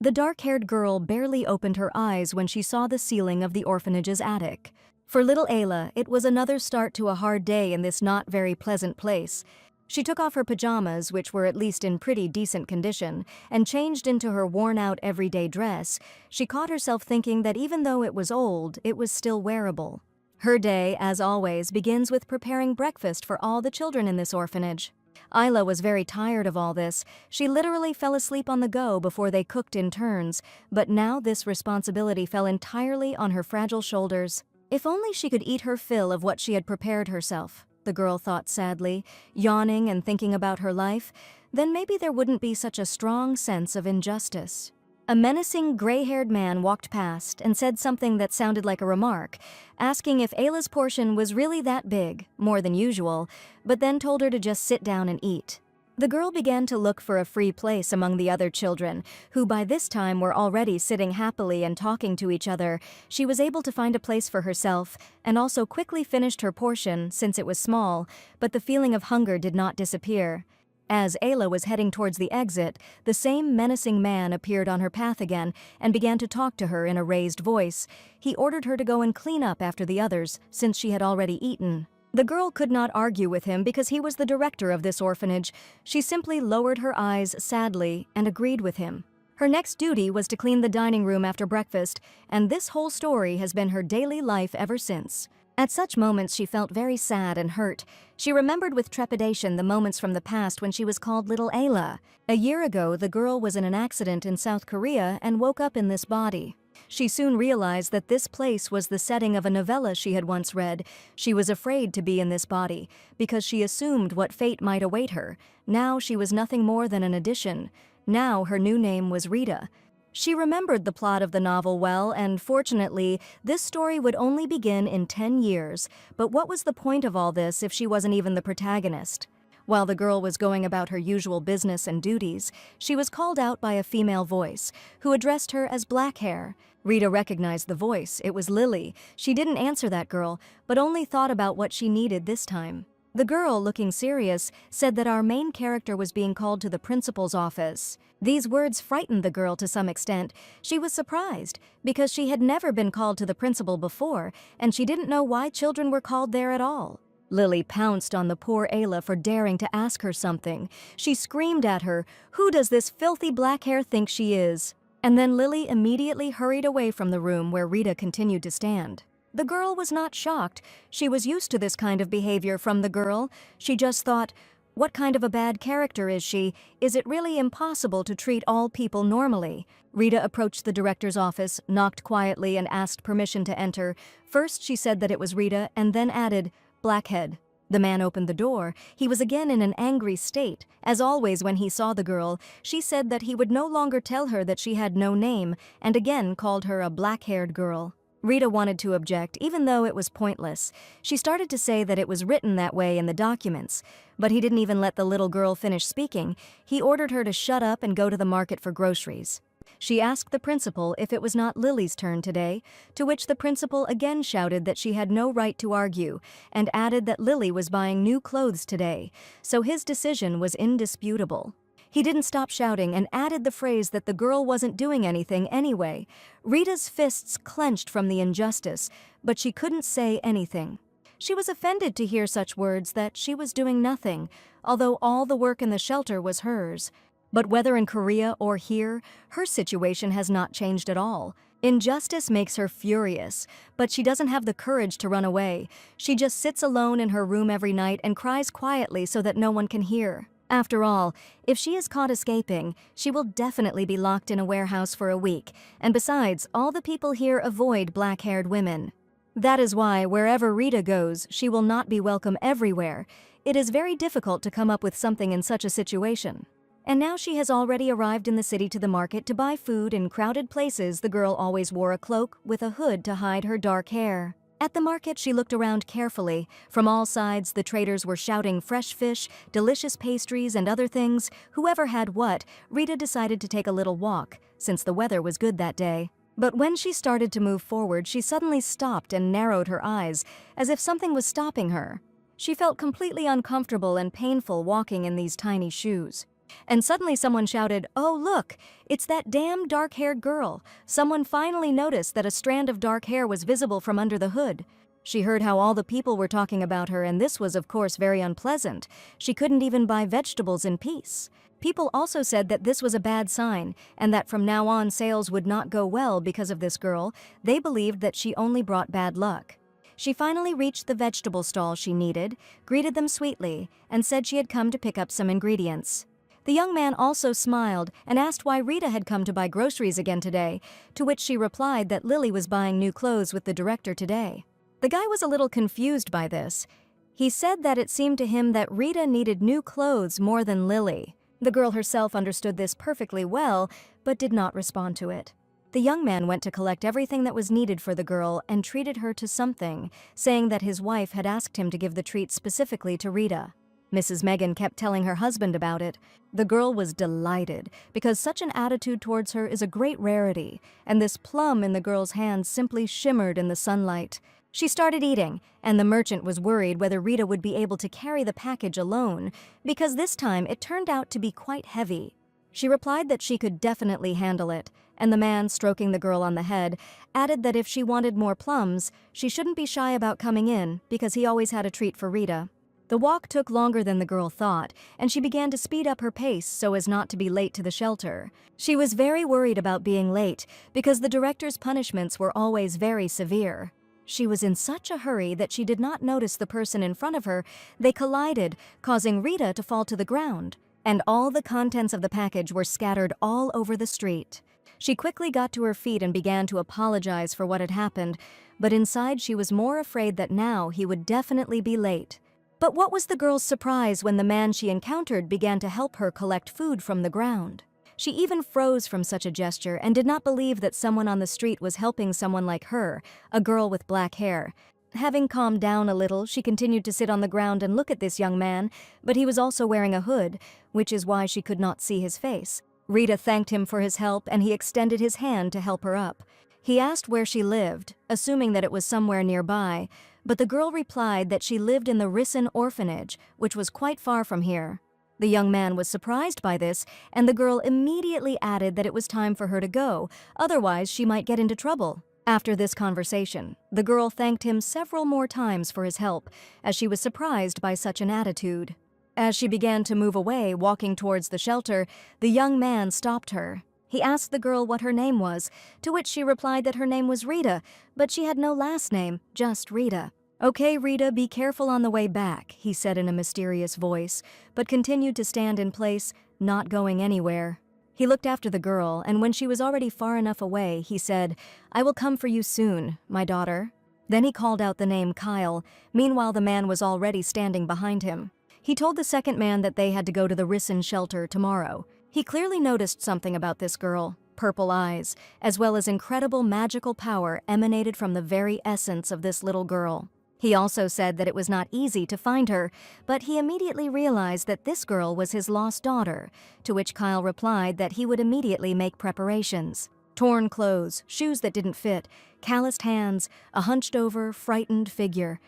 The dark-haired girl barely opened her eyes when she saw the ceiling of the orphanage's attic. For little Ayla, it was another start to a hard day in this not very pleasant place. She took off her pajamas, which were at least in pretty decent condition, and changed into her worn-out everyday dress. She caught herself thinking that even though it was old, it was still wearable. Her day, as always, begins with preparing breakfast for all the children in this orphanage. Ayla was very tired of all this. She literally fell asleep on the go before they cooked in turns, but now this responsibility fell entirely on her fragile shoulders. If only she could eat her fill of what she had prepared herself, the girl thought sadly, yawning and thinking about her life, then maybe there wouldn't be such a strong sense of injustice. A menacing gray-haired man walked past and said something that sounded like a remark, asking if Ayla's portion was really that big, more than usual, but then told her to just sit down and eat. The girl began to look for a free place among the other children, who by this time were already sitting happily and talking to each other. She was able to find a place for herself, and also quickly finished her portion since it was small, but the feeling of hunger did not disappear. As Ayla was heading towards the exit, the same menacing man appeared on her path again and began to talk to her in a raised voice. He ordered her to go and clean up after the others, since she had already eaten. The girl could not argue with him because he was the director of this orphanage. She simply lowered her eyes sadly and agreed with him. Her next duty was to clean the dining room after breakfast, and this whole story has been her daily life ever since. At such moments she felt very sad and hurt. She remembered with trepidation the moments from the past when she was called Little Ayla. A year ago, the girl was in an accident in South Korea and woke up in this body. She soon realized that this place was the setting of a novella she had once read. She was afraid to be in this body, because she assumed what fate might await her. Now she was nothing more than an addition. Now her new name was Rita. She remembered the plot of the novel well, and fortunately, this story would only begin in 10 years. But what was the point of all this if she wasn't even the protagonist? While the girl was going about her usual business and duties, she was called out by a female voice, who addressed her as Black Hair. Rita recognized the voice. It was Lily. She didn't answer that girl, but only thought about what she needed this time. The girl, looking serious, said that our main character was being called to the principal's office. These words frightened the girl to some extent. She was surprised, because she had never been called to the principal before, and she didn't know why children were called there at all. Lily pounced on the poor Ayla for daring to ask her something. She screamed at her, "Who does this filthy black hair think she is?" And then Lily immediately hurried away from the room where Rita continued to stand. The girl was not shocked. She was used to this kind of behavior from the girl. She just thought, what kind of a bad character is she? Is it really impossible to treat all people normally? Rita approached the director's office, knocked quietly, and asked permission to enter. First she said that it was Rita, and then added, "Blackhead." The man opened the door. He was again in an angry state. As always when he saw the girl, she said that he would no longer tell her that she had no name, and again called her a black-haired girl. Rita wanted to object, even though it was pointless. She started to say that it was written that way in the documents, but he didn't even let the little girl finish speaking. He ordered her to shut up and go to the market for groceries. She asked the principal if it was not Lily's turn today, to which the principal again shouted that she had no right to argue, and added that Lily was buying new clothes today, so his decision was indisputable. He didn't stop shouting and added the phrase that the girl wasn't doing anything anyway. Rita's fists clenched from the injustice, but she couldn't say anything. She was offended to hear such words that she was doing nothing, although all the work in the shelter was hers. But whether in Korea or here, her situation has not changed at all. Injustice makes her furious, but she doesn't have the courage to run away. She just sits alone in her room every night and cries quietly so that no one can hear. After all, if she is caught escaping, she will definitely be locked in a warehouse for a week, and besides, all the people here avoid black-haired women. That is why, wherever Rita goes, she will not be welcome everywhere. It is very difficult to come up with something in such a situation. And now she has already arrived in the city to the market to buy food. In crowded places, the girl always wore a cloak with a hood to hide her dark hair. At the market, she looked around carefully. From all sides, the traders were shouting fresh fish, delicious pastries, and other things. Whoever had what, Rita decided to take a little walk, since the weather was good that day. But when she started to move forward, she suddenly stopped and narrowed her eyes, as if something was stopping her. She felt completely uncomfortable and painful walking in these tiny shoes. And suddenly someone shouted, "Oh look, it's that damn dark-haired girl." Someone finally noticed that a strand of dark hair was visible from under the hood. She heard how all the people were talking about her, and this was of course very unpleasant. She couldn't even buy vegetables in peace. People also said that this was a bad sign, and that from now on sales would not go well because of this girl. They believed that she only brought bad luck. She finally reached the vegetable stall she needed, greeted them sweetly, and said she had come to pick up some ingredients. The young man also smiled and asked why Rita had come to buy groceries again today, to which she replied that Lily was buying new clothes with the director today. The guy was a little confused by this. He said that it seemed to him that Rita needed new clothes more than Lily. The girl herself understood this perfectly well, but did not respond to it. The young man went to collect everything that was needed for the girl and treated her to something, saying that his wife had asked him to give the treat specifically to Rita. Mrs. Megan kept telling her husband about it. The girl was delighted, because such an attitude towards her is a great rarity, and this plum in the girl's hand simply shimmered in the sunlight. She started eating, and the merchant was worried whether Rita would be able to carry the package alone, because this time it turned out to be quite heavy. She replied that she could definitely handle it, and the man, stroking the girl on the head, added that if she wanted more plums, she shouldn't be shy about coming in, because he always had a treat for Rita. The walk took longer than the girl thought, and she began to speed up her pace so as not to be late to the shelter. She was very worried about being late, because the director's punishments were always very severe. She was in such a hurry that she did not notice the person in front of her. They collided, causing Rita to fall to the ground, and all the contents of the package were scattered all over the street. She quickly got to her feet and began to apologize for what had happened, but inside she was more afraid that now he would definitely be late. But what was the girl's surprise when the man she encountered began to help her collect food from the ground? She even froze from such a gesture and did not believe that someone on the street was helping someone like her, a girl with black hair. Having calmed down a little, she continued to sit on the ground and look at this young man, but he was also wearing a hood, which is why she could not see his face. Rita thanked him for his help, and he extended his hand to help her up. He asked where she lived, assuming that it was somewhere nearby, but the girl replied that she lived in the Risen orphanage, which was quite far from here. The young man was surprised by this, and the girl immediately added that it was time for her to go, otherwise she might get into trouble. After this conversation, the girl thanked him several more times for his help, as she was surprised by such an attitude. As she began to move away, walking towards the shelter, the young man stopped her. He asked the girl what her name was, to which she replied that her name was Rita, but she had no last name, just Rita. "Okay, Rita, be careful on the way back," he said in a mysterious voice, but continued to stand in place, not going anywhere. He looked after the girl, and when she was already far enough away, he said, "I will come for you soon, my daughter." Then he called out the name Kyle. Meanwhile, the man was already standing behind him. He told the second man that they had to go to the Risen shelter tomorrow. He clearly noticed something about this girl. Purple eyes, as well as incredible magical power emanated from the very essence of this little girl. He also said that it was not easy to find her, but he immediately realized that this girl was his lost daughter, to which Kyle replied that he would immediately make preparations. Torn clothes, shoes that didn't fit, calloused hands, a hunched-over, frightened figure.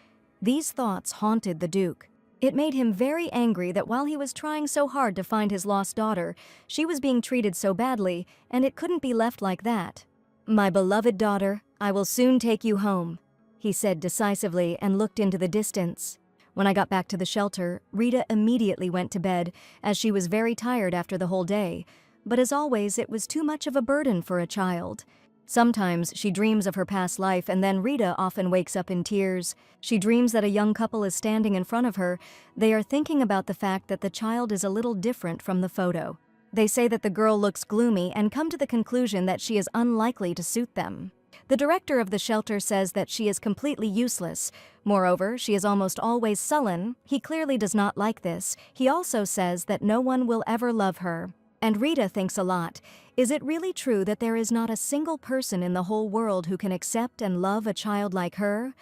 These thoughts haunted the Duke. It made him very angry that while he was trying so hard to find his lost daughter, she was being treated so badly, and it couldn't be left like that. "My beloved daughter, I will soon take you home," he said decisively and looked into the distance. When I got back to the shelter, Rita immediately went to bed, as she was very tired after the whole day. But as always, it was too much of a burden for a child. Sometimes she dreams of her past life, and then Rita often wakes up in tears. She dreams that a young couple is standing in front of her. They are thinking about the fact that the child is a little different from the photo. They say that the girl looks gloomy and come to the conclusion that she is unlikely to suit them. The director of the shelter says that she is completely useless. Moreover, she is almost always sullen. He clearly does not like this. He also says that no one will ever love her. And Rita thinks a lot. Is it really true that there is not a single person in the whole world who can accept and love a child like her?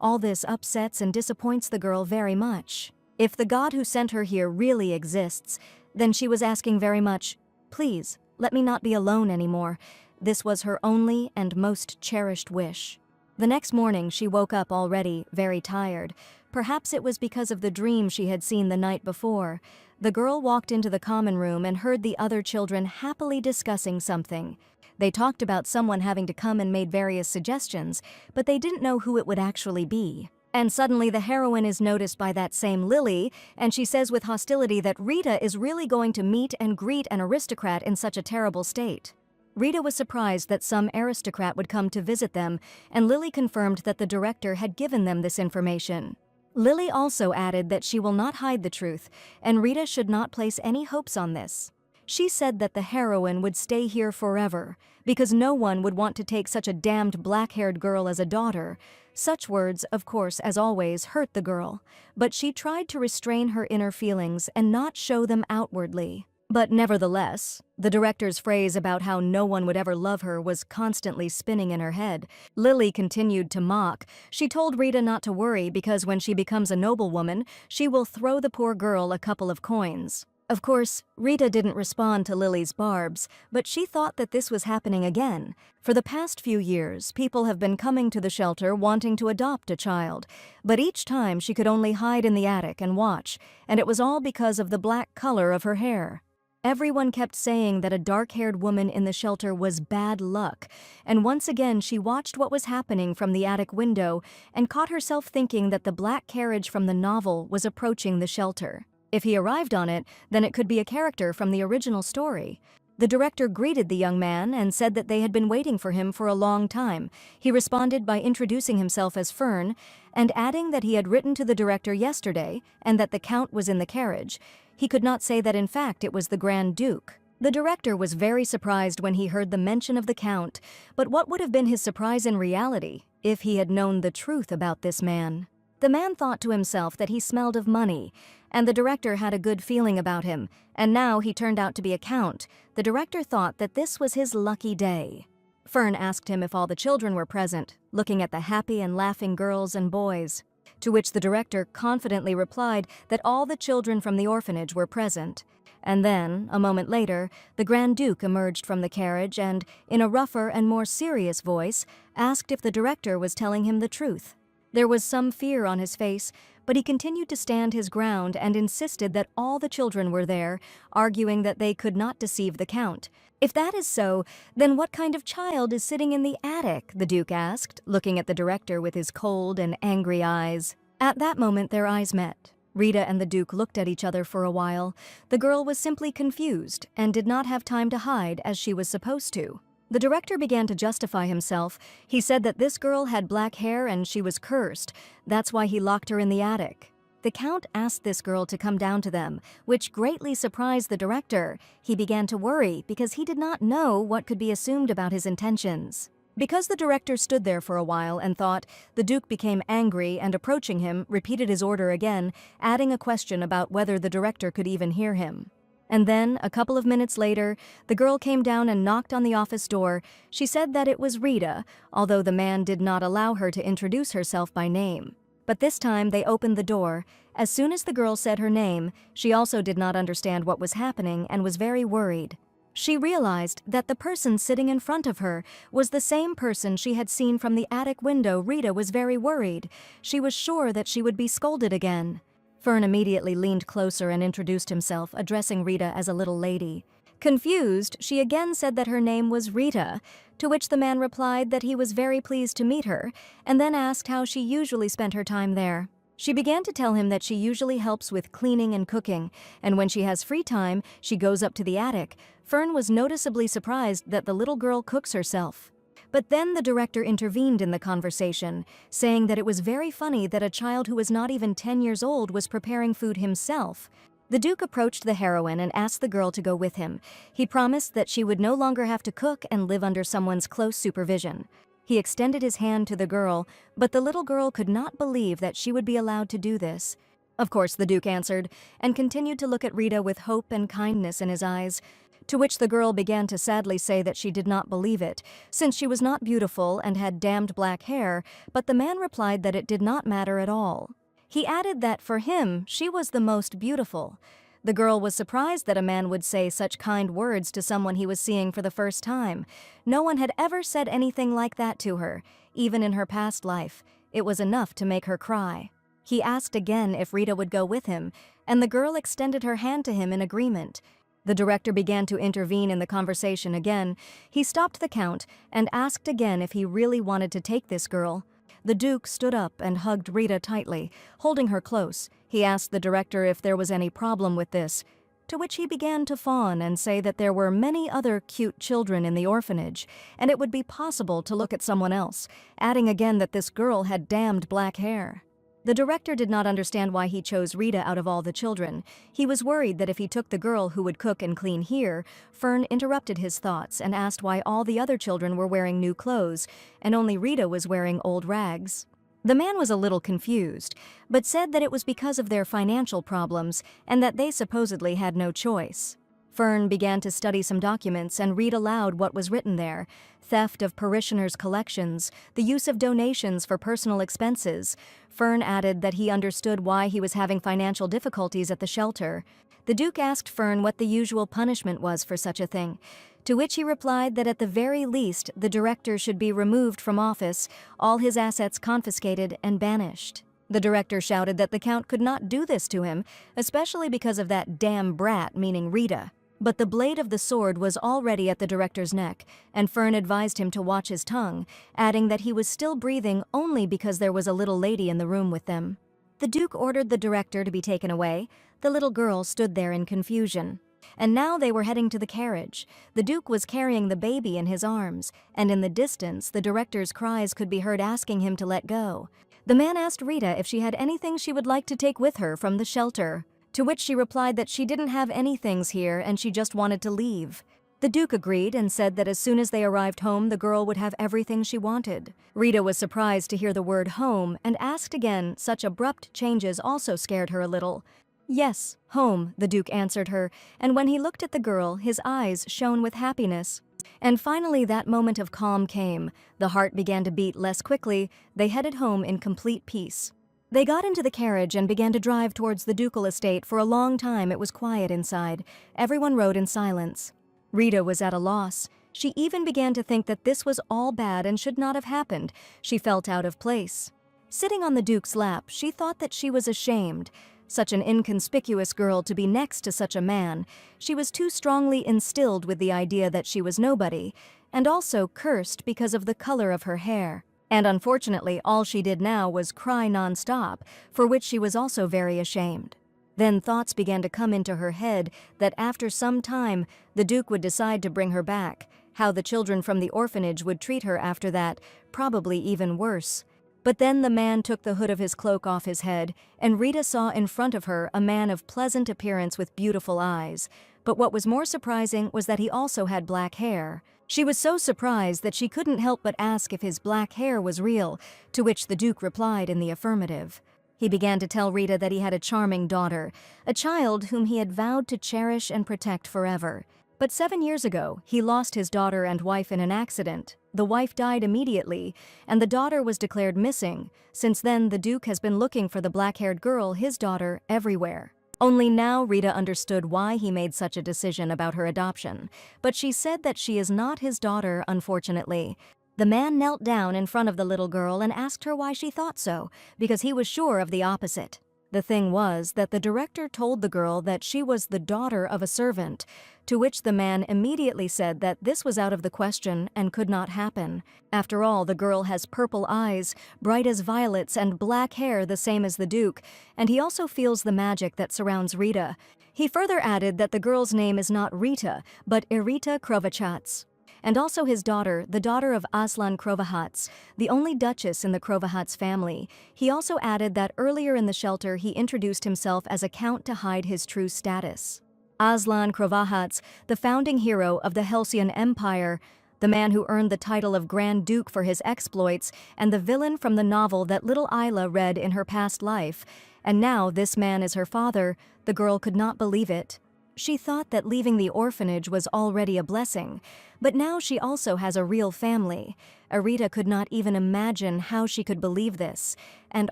All this upsets and disappoints the girl very much. If the God who sent her here really exists, then she was asking very much, "Please, let me not be alone anymore." This was her only and most cherished wish. The next morning, she woke up already very tired. Perhaps it was because of the dream she had seen the night before. The girl walked into the common room and heard the other children happily discussing something. They talked about someone having to come and made various suggestions, but they didn't know who it would actually be. And suddenly the heroine is noticed by that same Lily, and she says with hostility that Rita is really going to meet and greet an aristocrat in such a terrible state. Rita was surprised that some aristocrat would come to visit them, and Lily confirmed that the director had given them this information. Lily also added that she will not hide the truth, and Rita should not place any hopes on this. She said that the heroine would stay here forever, because no one would want to take such a damned black-haired girl as a daughter. Such words, of course, as always, hurt the girl, but she tried to restrain her inner feelings and not show them outwardly. But nevertheless, the director's phrase about how no one would ever love her was constantly spinning in her head. Lily continued to mock. She told Rita not to worry because when she becomes a noblewoman, she will throw the poor girl a couple of coins. Of course, Rita didn't respond to Lily's barbs, but she thought that this was happening again. For the past few years, people have been coming to the shelter wanting to adopt a child, but each time she could only hide in the attic and watch, and it was all because of the black color of her hair. Everyone kept saying that a dark-haired woman in the shelter was bad luck, and once again she watched what was happening from the attic window and caught herself thinking that the black carriage from the novel was approaching the shelter. If he arrived on it, then it could be a character from the original story. The director greeted the young man and said that they had been waiting for him for a long time. He responded by introducing himself as Fern and adding that he had written to the director yesterday and that the Count was in the carriage. He could not say that in fact it was the Grand Duke. The director was very surprised when he heard the mention of the Count, but what would have been his surprise in reality if he had known the truth about this man? The man thought to himself that he smelled of money, and the director had a good feeling about him, and now he turned out to be a count. The director thought that this was his lucky day. Fern asked him if all the children were present, looking at the happy and laughing girls and boys, to which the director confidently replied that all the children from the orphanage were present. And then, a moment later, the Grand Duke emerged from the carriage and, in a rougher and more serious voice, asked if the director was telling him the truth. There was some fear on his face, but he continued to stand his ground and insisted that all the children were there, arguing that they could not deceive the Count. If that is so, then what kind of child is sitting in the attic? The Duke asked, looking at the director with his cold and angry eyes. At that moment their eyes met. Rita and the Duke looked at each other for a while. The girl was simply confused and did not have time to hide as she was supposed to. The director began to justify himself. He said that this girl had black hair and she was cursed. That's why he locked her in the attic. The Count asked this girl to come down to them, which greatly surprised the director. He began to worry because he did not know what could be assumed about his intentions. Because the director stood there for a while and thought, the Duke became angry and, approaching him, repeated his order again, adding a question about whether the director could even hear him. And then, a couple of minutes later, the girl came down and knocked on the office door. She said that it was Rita, although the man did not allow her to introduce herself by name. But this time they opened the door. As soon as the girl said her name, she also did not understand what was happening and was very worried. She realized that the person sitting in front of her was the same person she had seen from the attic window. Rita was very worried. She was sure that she would be scolded again. Fern immediately leaned closer and introduced himself, addressing Rita as a little lady. Confused, she again said that her name was Rita, to which the man replied that he was very pleased to meet her, and then asked how she usually spent her time there. She began to tell him that she usually helps with cleaning and cooking, and when she has free time, she goes up to the attic. Fern was noticeably surprised that the little girl cooks herself. But then the director intervened in the conversation, saying that it was very funny that a child who was not even 10 years old was preparing food himself. The Duke approached the heroine and asked the girl to go with him. He promised that she would no longer have to cook and live under someone's close supervision. He extended his hand to the girl, but the little girl could not believe that she would be allowed to do this. Of course, the Duke answered, and continued to look at Rita with hope and kindness in his eyes, to which the girl began to sadly say that she did not believe it, since she was not beautiful and had damned black hair, but the man replied that it did not matter at all. He added that for him, she was the most beautiful. The girl was surprised that a man would say such kind words to someone he was seeing for the first time. No one had ever said anything like that to her, even in her past life. It was enough to make her cry. He asked again if Rita would go with him, and the girl extended her hand to him in agreement. The director began to intervene in the conversation again. He stopped the count and asked again if he really wanted to take this girl. The Duke stood up and hugged Rita tightly, holding her close. He asked the director if there was any problem with this, to which he began to fawn and say that there were many other cute children in the orphanage, and it would be possible to look at someone else, adding again that this girl had damned black hair. The director did not understand why he chose Rita out of all the children. He was worried that if he took the girl who would cook and clean here, Fern interrupted his thoughts and asked why all the other children were wearing new clothes and only Rita was wearing old rags. The man was a little confused, but said that it was because of their financial problems and that they supposedly had no choice. Fern began to study some documents and read aloud what was written there: theft of parishioners' collections, the use of donations for personal expenses. Fern added that he understood why he was having financial difficulties at the shelter. The Duke asked Fern what the usual punishment was for such a thing, to which he replied that at the very least the director should be removed from office, all his assets confiscated and banished. The director shouted that the Count could not do this to him, especially because of that damn brat, meaning Rita. But the blade of the sword was already at the director's neck, and Fern advised him to watch his tongue, adding that he was still breathing only because there was a little lady in the room with them. The Duke ordered the director to be taken away. The little girl stood there in confusion. And now they were heading to the carriage. The Duke was carrying the baby in his arms, and in the distance the director's cries could be heard asking him to let go. The man asked Rita if she had anything she would like to take with her from the shelter, to which she replied that she didn't have any things here and she just wanted to leave. The Duke agreed and said that as soon as they arrived home, the girl would have everything she wanted. Rita was surprised to hear the word home and asked again. Such abrupt changes also scared her a little. Yes, home, the Duke answered her, and when he looked at the girl, his eyes shone with happiness. And finally that moment of calm came. The heart began to beat less quickly. They headed home in complete peace. They got into the carriage and began to drive towards the ducal estate. For a long time it was quiet inside. Everyone rode in silence. Rita was at a loss. She even began to think that this was all bad and should not have happened. She felt out of place. Sitting on the Duke's lap, she thought that she was ashamed. Such an inconspicuous girl to be next to such a man. She was too strongly instilled with the idea that she was nobody, and also cursed because of the color of her hair. And unfortunately, all she did now was cry non-stop, for which she was also very ashamed. Then thoughts began to come into her head that after some time, the Duke would decide to bring her back, how the children from the orphanage would treat her after that, probably even worse. But then the man took the hood of his cloak off his head, and Rita saw in front of her a man of pleasant appearance with beautiful eyes. But what was more surprising was that he also had black hair. She was so surprised that she couldn't help but ask if his black hair was real, to which the Duke replied in the affirmative. He began to tell Rita that he had a charming daughter, a child whom he had vowed to cherish and protect forever. But 7 years ago, he lost his daughter and wife in an accident. The wife died immediately, and the daughter was declared missing. Since then, the Duke has been looking for the black-haired girl, his daughter, everywhere. Only now Rita understood why he made such a decision about her adoption, but she said that she is not his daughter, unfortunately. The man knelt down in front of the little girl and asked her why she thought so, because he was sure of the opposite. The thing was that the director told the girl that she was the daughter of a servant, to which the man immediately said that this was out of the question and could not happen. After all, the girl has purple eyes, bright as violets, and black hair the same as the Duke, and he also feels the magic that surrounds Rita. He further added that the girl's name is not Rita, but Irita Krovachatz. And also his daughter, the daughter of Aslan Krovachatz, the only duchess in the Krovachatz family. He also added that earlier in the shelter he introduced himself as a count to hide his true status. Aslan Krovachatz, the founding hero of the Halcyon Empire, the man who earned the title of Grand Duke for his exploits, and the villain from the novel that little Isla read in her past life. And now this man is her father. The girl could not believe it. She thought that leaving the orphanage was already a blessing, but now she also has a real family. Irita could not even imagine how she could believe this, and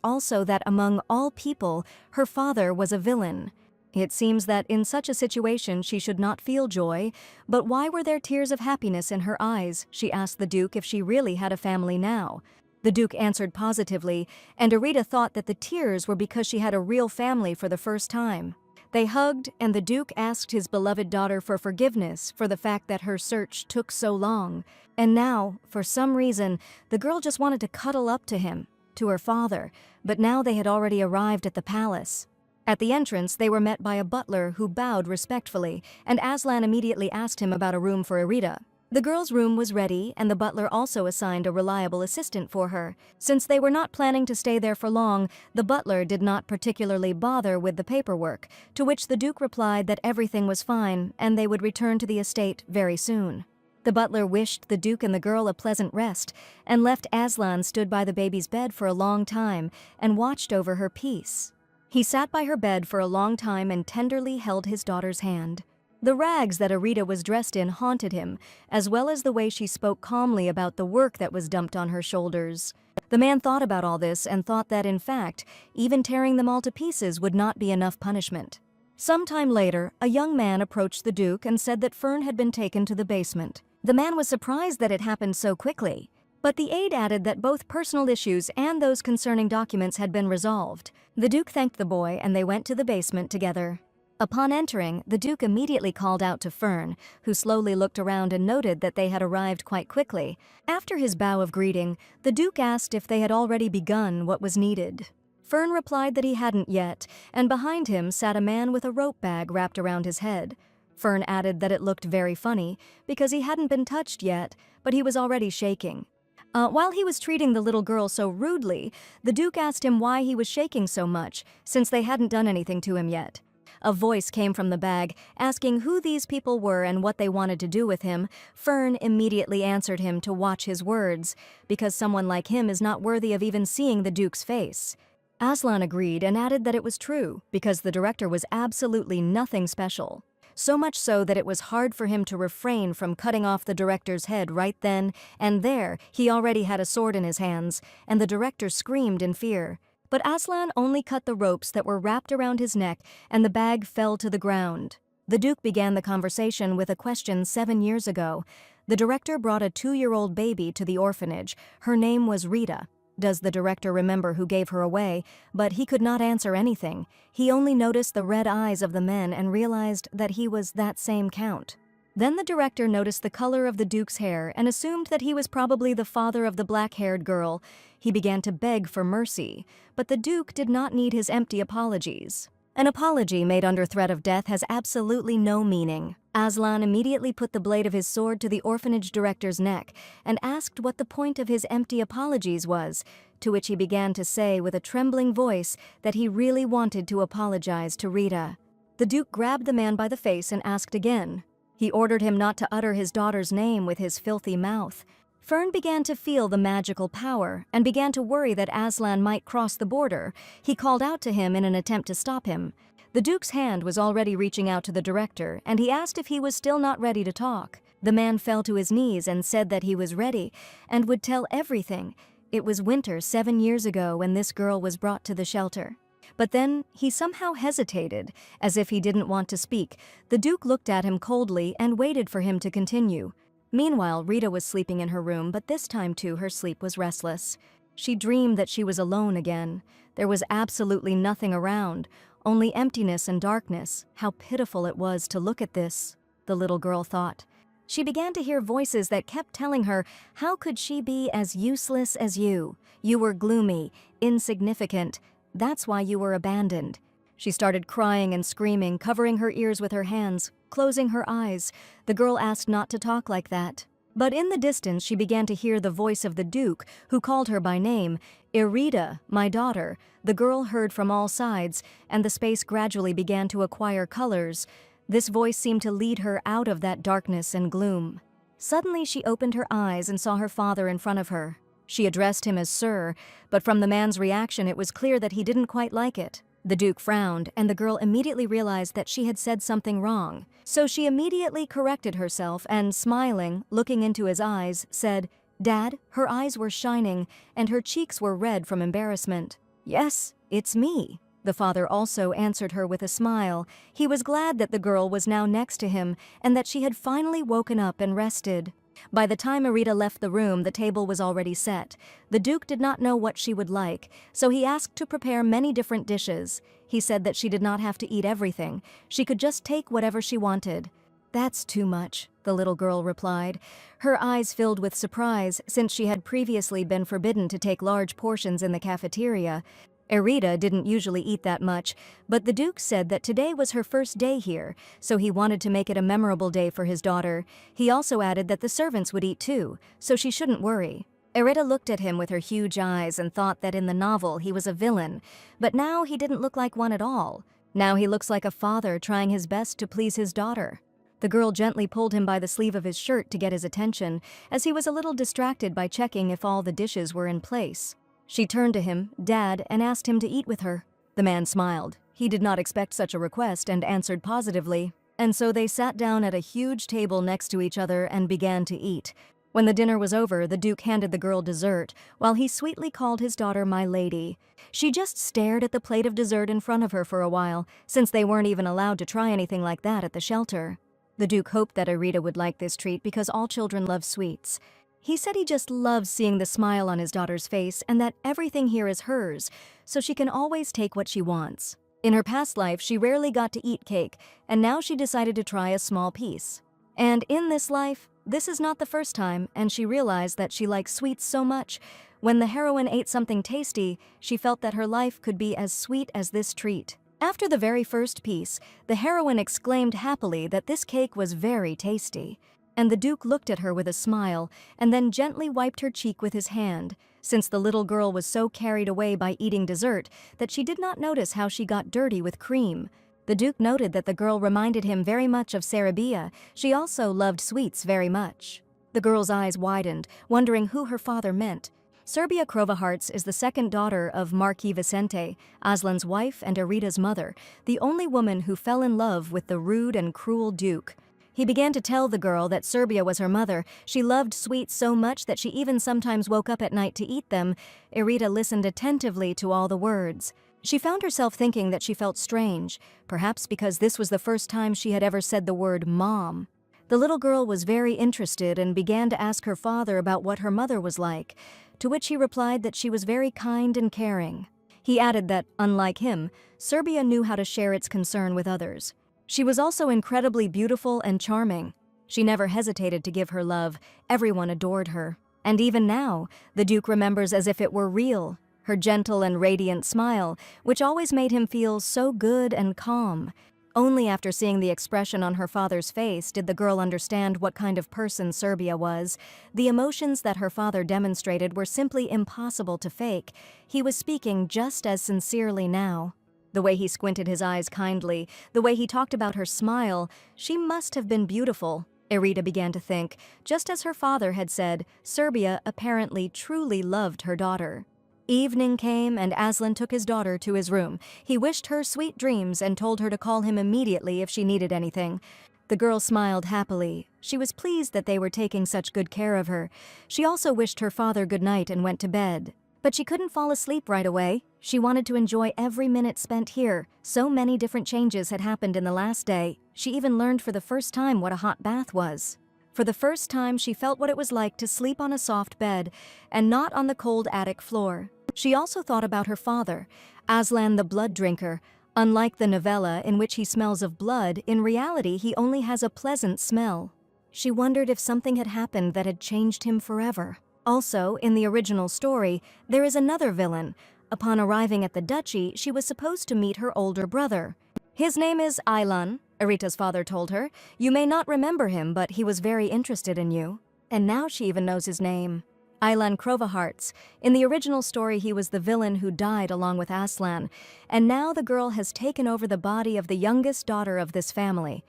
also that among all people, her father was a villain. It seems that in such a situation she should not feel joy, but why were there tears of happiness in her eyes? She asked the Duke if she really had a family now. The Duke answered positively, and Arita thought that the tears were because she had a real family for the first time. They hugged, and the Duke asked his beloved daughter for forgiveness for the fact that her search took so long. And now, for some reason, the girl just wanted to cuddle up to him, to her father, but now they had already arrived at the palace. At the entrance, they were met by a butler who bowed respectfully, and Aslan immediately asked him about a room for Arita. The girl's room was ready, and the butler also assigned a reliable assistant for her. Since they were not planning to stay there for long, the butler did not particularly bother with the paperwork, to which the Duke replied that everything was fine and they would return to the estate very soon. The butler wished the Duke and the girl a pleasant rest, and left Aslan stood by the baby's bed for a long time and watched over her peace. He sat by her bed for a long time and tenderly held his daughter's hand. The rags that Arita was dressed in haunted him, as well as the way she spoke calmly about the work that was dumped on her shoulders. The man thought about all this and thought that, in fact, even tearing them all to pieces would not be enough punishment. Sometime later, a young man approached the Duke and said that Fern had been taken to the basement. The man was surprised that it happened so quickly, but the aide added that both personal issues and those concerning documents had been resolved. The Duke thanked the boy and they went to the basement together. Upon entering, the Duke immediately called out to Fern, who slowly looked around and noted that they had arrived quite quickly. After his bow of greeting, the Duke asked if they had already begun what was needed. Fern replied that he hadn't yet, and behind him sat a man with a rope bag wrapped around his head. Fern added that it looked very funny, because he hadn't been touched yet, but he was already shaking. While he was treating the little girl so rudely, the Duke asked him why he was shaking so much, since they hadn't done anything to him yet. A voice came from the bag, asking who these people were and what they wanted to do with him. Fern immediately answered him to watch his words, because someone like him is not worthy of even seeing the Duke's face. Aslan agreed and added that it was true, because the director was absolutely nothing special. So much so that it was hard for him to refrain from cutting off the director's head right then and there. He already had a sword in his hands, and the director screamed in fear. But Aslan only cut the ropes that were wrapped around his neck, and the bag fell to the ground. The Duke began the conversation with a question 7 years ago. The director brought a 2-year-old baby to the orphanage. Her name was Rita. Does the director remember who gave her away? But he could not answer anything. He only noticed the red eyes of the men and realized that he was that same count. Then the director noticed the color of the Duke's hair and assumed that he was probably the father of the black-haired girl. He began to beg for mercy, but the Duke did not need his empty apologies. An apology made under threat of death has absolutely no meaning. Aslan immediately put the blade of his sword to the orphanage director's neck and asked what the point of his empty apologies was, to which he began to say with a trembling voice that he really wanted to apologize to Rita. The Duke grabbed the man by the face and asked again. He ordered him not to utter his daughter's name with his filthy mouth. Fern began to feel the magical power and began to worry that Aslan might cross the border. He called out to him in an attempt to stop him. The Duke's hand was already reaching out to the director, and he asked if he was still not ready to talk. The man fell to his knees and said that he was ready and would tell everything. It was winter 7 years ago when this girl was brought to the shelter. But then he somehow hesitated, as if he didn't want to speak. The Duke looked at him coldly and waited for him to continue. Meanwhile, Rita was sleeping in her room, but this time too her sleep was restless. She dreamed that she was alone again. There was absolutely nothing around, only emptiness and darkness. How pitiful it was to look at this, the little girl thought. She began to hear voices that kept telling her, how could she be as useless as you? You were gloomy, insignificant. That's why you were abandoned. She started crying and screaming, covering her ears with her hands, closing her eyes. The girl asked not to talk like that. But in the distance she began to hear the voice of the Duke, who called her by name. Irida, my daughter. The girl heard from all sides, and the space gradually began to acquire colors. This voice seemed to lead her out of that darkness and gloom. Suddenly she opened her eyes and saw her father in front of her. She addressed him as Sir, but from the man's reaction it was clear that he didn't quite like it. The Duke frowned, and the girl immediately realized that she had said something wrong. So she immediately corrected herself and, smiling, looking into his eyes, said, "Dad?" Her eyes were shining, and her cheeks were red from embarrassment. "Yes, it's me." The father also answered her with a smile. He was glad that the girl was now next to him, and that she had finally woken up and rested. By the time Erita left the room, the table was already set. The Duke did not know what she would like, so he asked to prepare many different dishes. He said that she did not have to eat everything. She could just take whatever she wanted. "That's too much," the little girl replied. Her eyes filled with surprise, since she had previously been forbidden to take large portions in the cafeteria. Erita didn't usually eat that much, but the Duke said that today was her first day here, so he wanted to make it a memorable day for his daughter. He also added that the servants would eat too, so she shouldn't worry. Erita looked at him with her huge eyes and thought that in the novel he was a villain, but now he didn't look like one at all. Now he looks like a father trying his best to please his daughter. The girl gently pulled him by the sleeve of his shirt to get his attention, as he was a little distracted by checking if all the dishes were in place. She turned to him, Dad, and asked him to eat with her. The man smiled. He did not expect such a request and answered positively. And so they sat down at a huge table next to each other and began to eat. When the dinner was over, the Duke handed the girl dessert, while he sweetly called his daughter my lady. She just stared at the plate of dessert in front of her for a while, since they weren't even allowed to try anything like that at the shelter. The Duke hoped that Erita would like this treat because all children love sweets. He said he just loves seeing the smile on his daughter's face and that everything here is hers, so she can always take what she wants. In her past life, she rarely got to eat cake, and now she decided to try a small piece. And in this life, this is not the first time, and she realized that she likes sweets so much. When the heroine ate something tasty, she felt that her life could be as sweet as this treat. After the very first piece, the heroine exclaimed happily that this cake was very tasty. And the Duke looked at her with a smile and then gently wiped her cheek with his hand, since the little girl was so carried away by eating dessert that she did not notice how she got dirty with cream. The Duke noted that the girl reminded him very much of Serbia. She also loved sweets very much. The girl's eyes widened, wondering who her father meant. Serbia Crovahearts is the second daughter of Marquis Vicente, Aslan's wife and Erita's mother, the only woman who fell in love with the rude and cruel Duke. He began to tell the girl that Serbia was her mother. She loved sweets so much that she even sometimes woke up at night to eat them. Erita listened attentively to all the words. She found herself thinking that she felt strange, perhaps because this was the first time she had ever said the word mom. The little girl was very interested and began to ask her father about what her mother was like, to which he replied that she was very kind and caring. He added that, unlike him, Serbia knew how to share its concern with others. She was also incredibly beautiful and charming. She never hesitated to give her love. Everyone adored her. And even now, the Duke remembers as if it were real, her gentle and radiant smile, which always made him feel so good and calm. Only after seeing the expression on her father's face did the girl understand what kind of person Serbia was. The emotions that her father demonstrated were simply impossible to fake. He was speaking just as sincerely now. The way he squinted his eyes kindly, the way he talked about her smile, she must have been beautiful, Erita began to think. Just as her father had said, Serbia apparently truly loved her daughter. Evening came and Aslan took his daughter to his room. He wished her sweet dreams and told her to call him immediately if she needed anything. The girl smiled happily. She was pleased that they were taking such good care of her. She also wished her father good night and went to bed. But she couldn't fall asleep right away. She wanted to enjoy every minute spent here. So many different changes had happened in the last day. She even learned for the first time what a hot bath was. For the first time, she felt what it was like to sleep on a soft bed and not on the cold attic floor. She also thought about her father, Aslan the blood drinker. Unlike the novella in which he smells of blood, in reality he only has a pleasant smell. She wondered if something had happened that had changed him forever. Also, in the original story, there is another villain. Upon arriving at the duchy, she was supposed to meet her older brother. His name is Aylan, Erita's father told her. You may not remember him, but he was very interested in you. And now she even knows his name. Aylan Crovahearts. In the original story, he was the villain who died along with Aslan, and now the girl has taken over the body of the youngest daughter of this family.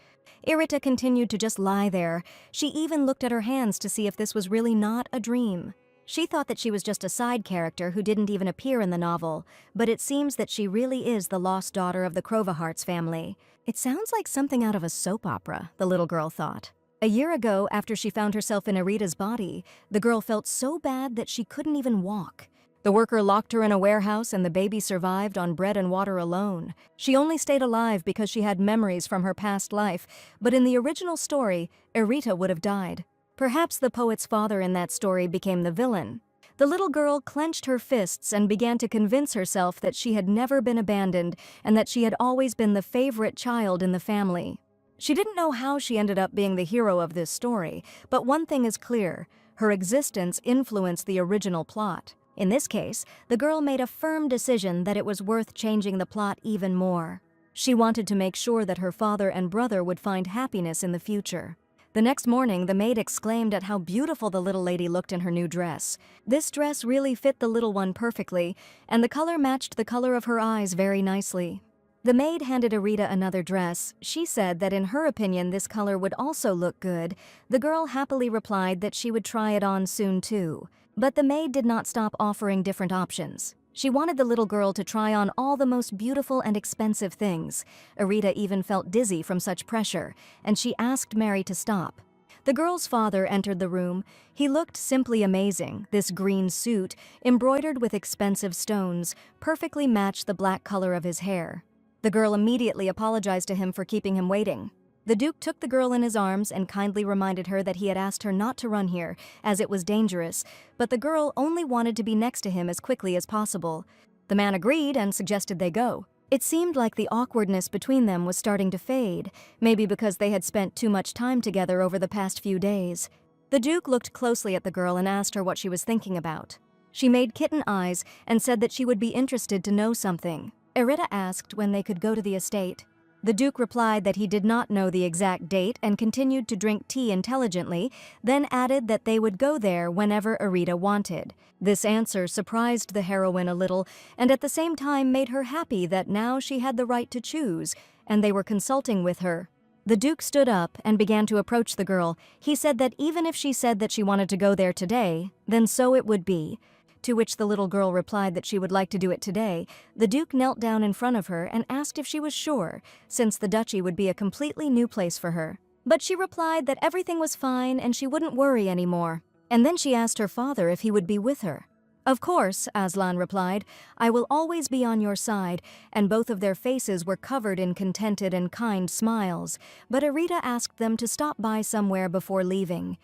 Erita continued to just lie there. She even looked at her hands to see if this was really not a dream. She thought that she was just a side character who didn't even appear in the novel, but it seems that she really is the lost daughter of the Crovahearts family. It sounds like something out of a soap opera, the little girl thought. A year ago, after she found herself in Erita's body, the girl felt so bad that she couldn't even walk. The worker locked her in a warehouse and the baby survived on bread and water alone. She only stayed alive because she had memories from her past life, but in the original story, Erita would have died. Perhaps the poet's father in that story became the villain. The little girl clenched her fists and began to convince herself that she had never been abandoned and that she had always been the favorite child in the family. She didn't know how she ended up being the hero of this story, but one thing is clear: her existence influenced the original plot. In this case, the girl made a firm decision that it was worth changing the plot even more. She wanted to make sure that her father and brother would find happiness in the future. The next morning, the maid exclaimed at how beautiful the little lady looked in her new dress. This dress really fit the little one perfectly, and the color matched the color of her eyes very nicely. The maid handed Arita another dress. She said that in her opinion this color would also look good. The girl happily replied that she would try it on soon too. But the maid did not stop offering different options. She wanted the little girl to try on all the most beautiful and expensive things. Arita even felt dizzy from such pressure, and she asked Mary to stop. The girl's father entered the room. He looked simply amazing. This green suit, embroidered with expensive stones, perfectly matched the black color of his hair. The girl immediately apologized to him for keeping him waiting. The Duke took the girl in his arms and kindly reminded her that he had asked her not to run here, as it was dangerous, but the girl only wanted to be next to him as quickly as possible. The man agreed and suggested they go. It seemed like the awkwardness between them was starting to fade, maybe because they had spent too much time together over the past few days. The Duke looked closely at the girl and asked her what she was thinking about. She made kitten eyes and said that she would be interested to know something. Arita asked when they could go to the estate. The Duke replied that he did not know the exact date and continued to drink tea intelligently, then added that they would go there whenever Arita wanted. This answer surprised the heroine a little, and at the same time made her happy that now she had the right to choose, and they were consulting with her. The Duke stood up and began to approach the girl. He said that even if she said that she wanted to go there today, then so it would be. To which the little girl replied that she would like to do it today. The Duke knelt down in front of her and asked if she was sure, since the duchy would be a completely new place for her. But she replied that everything was fine and she wouldn't worry anymore. And then she asked her father if he would be with her. "Of course," Aslan replied, "I will always be on your side," and both of their faces were covered in contented and kind smiles. But Arita asked them to stop by somewhere before leaving.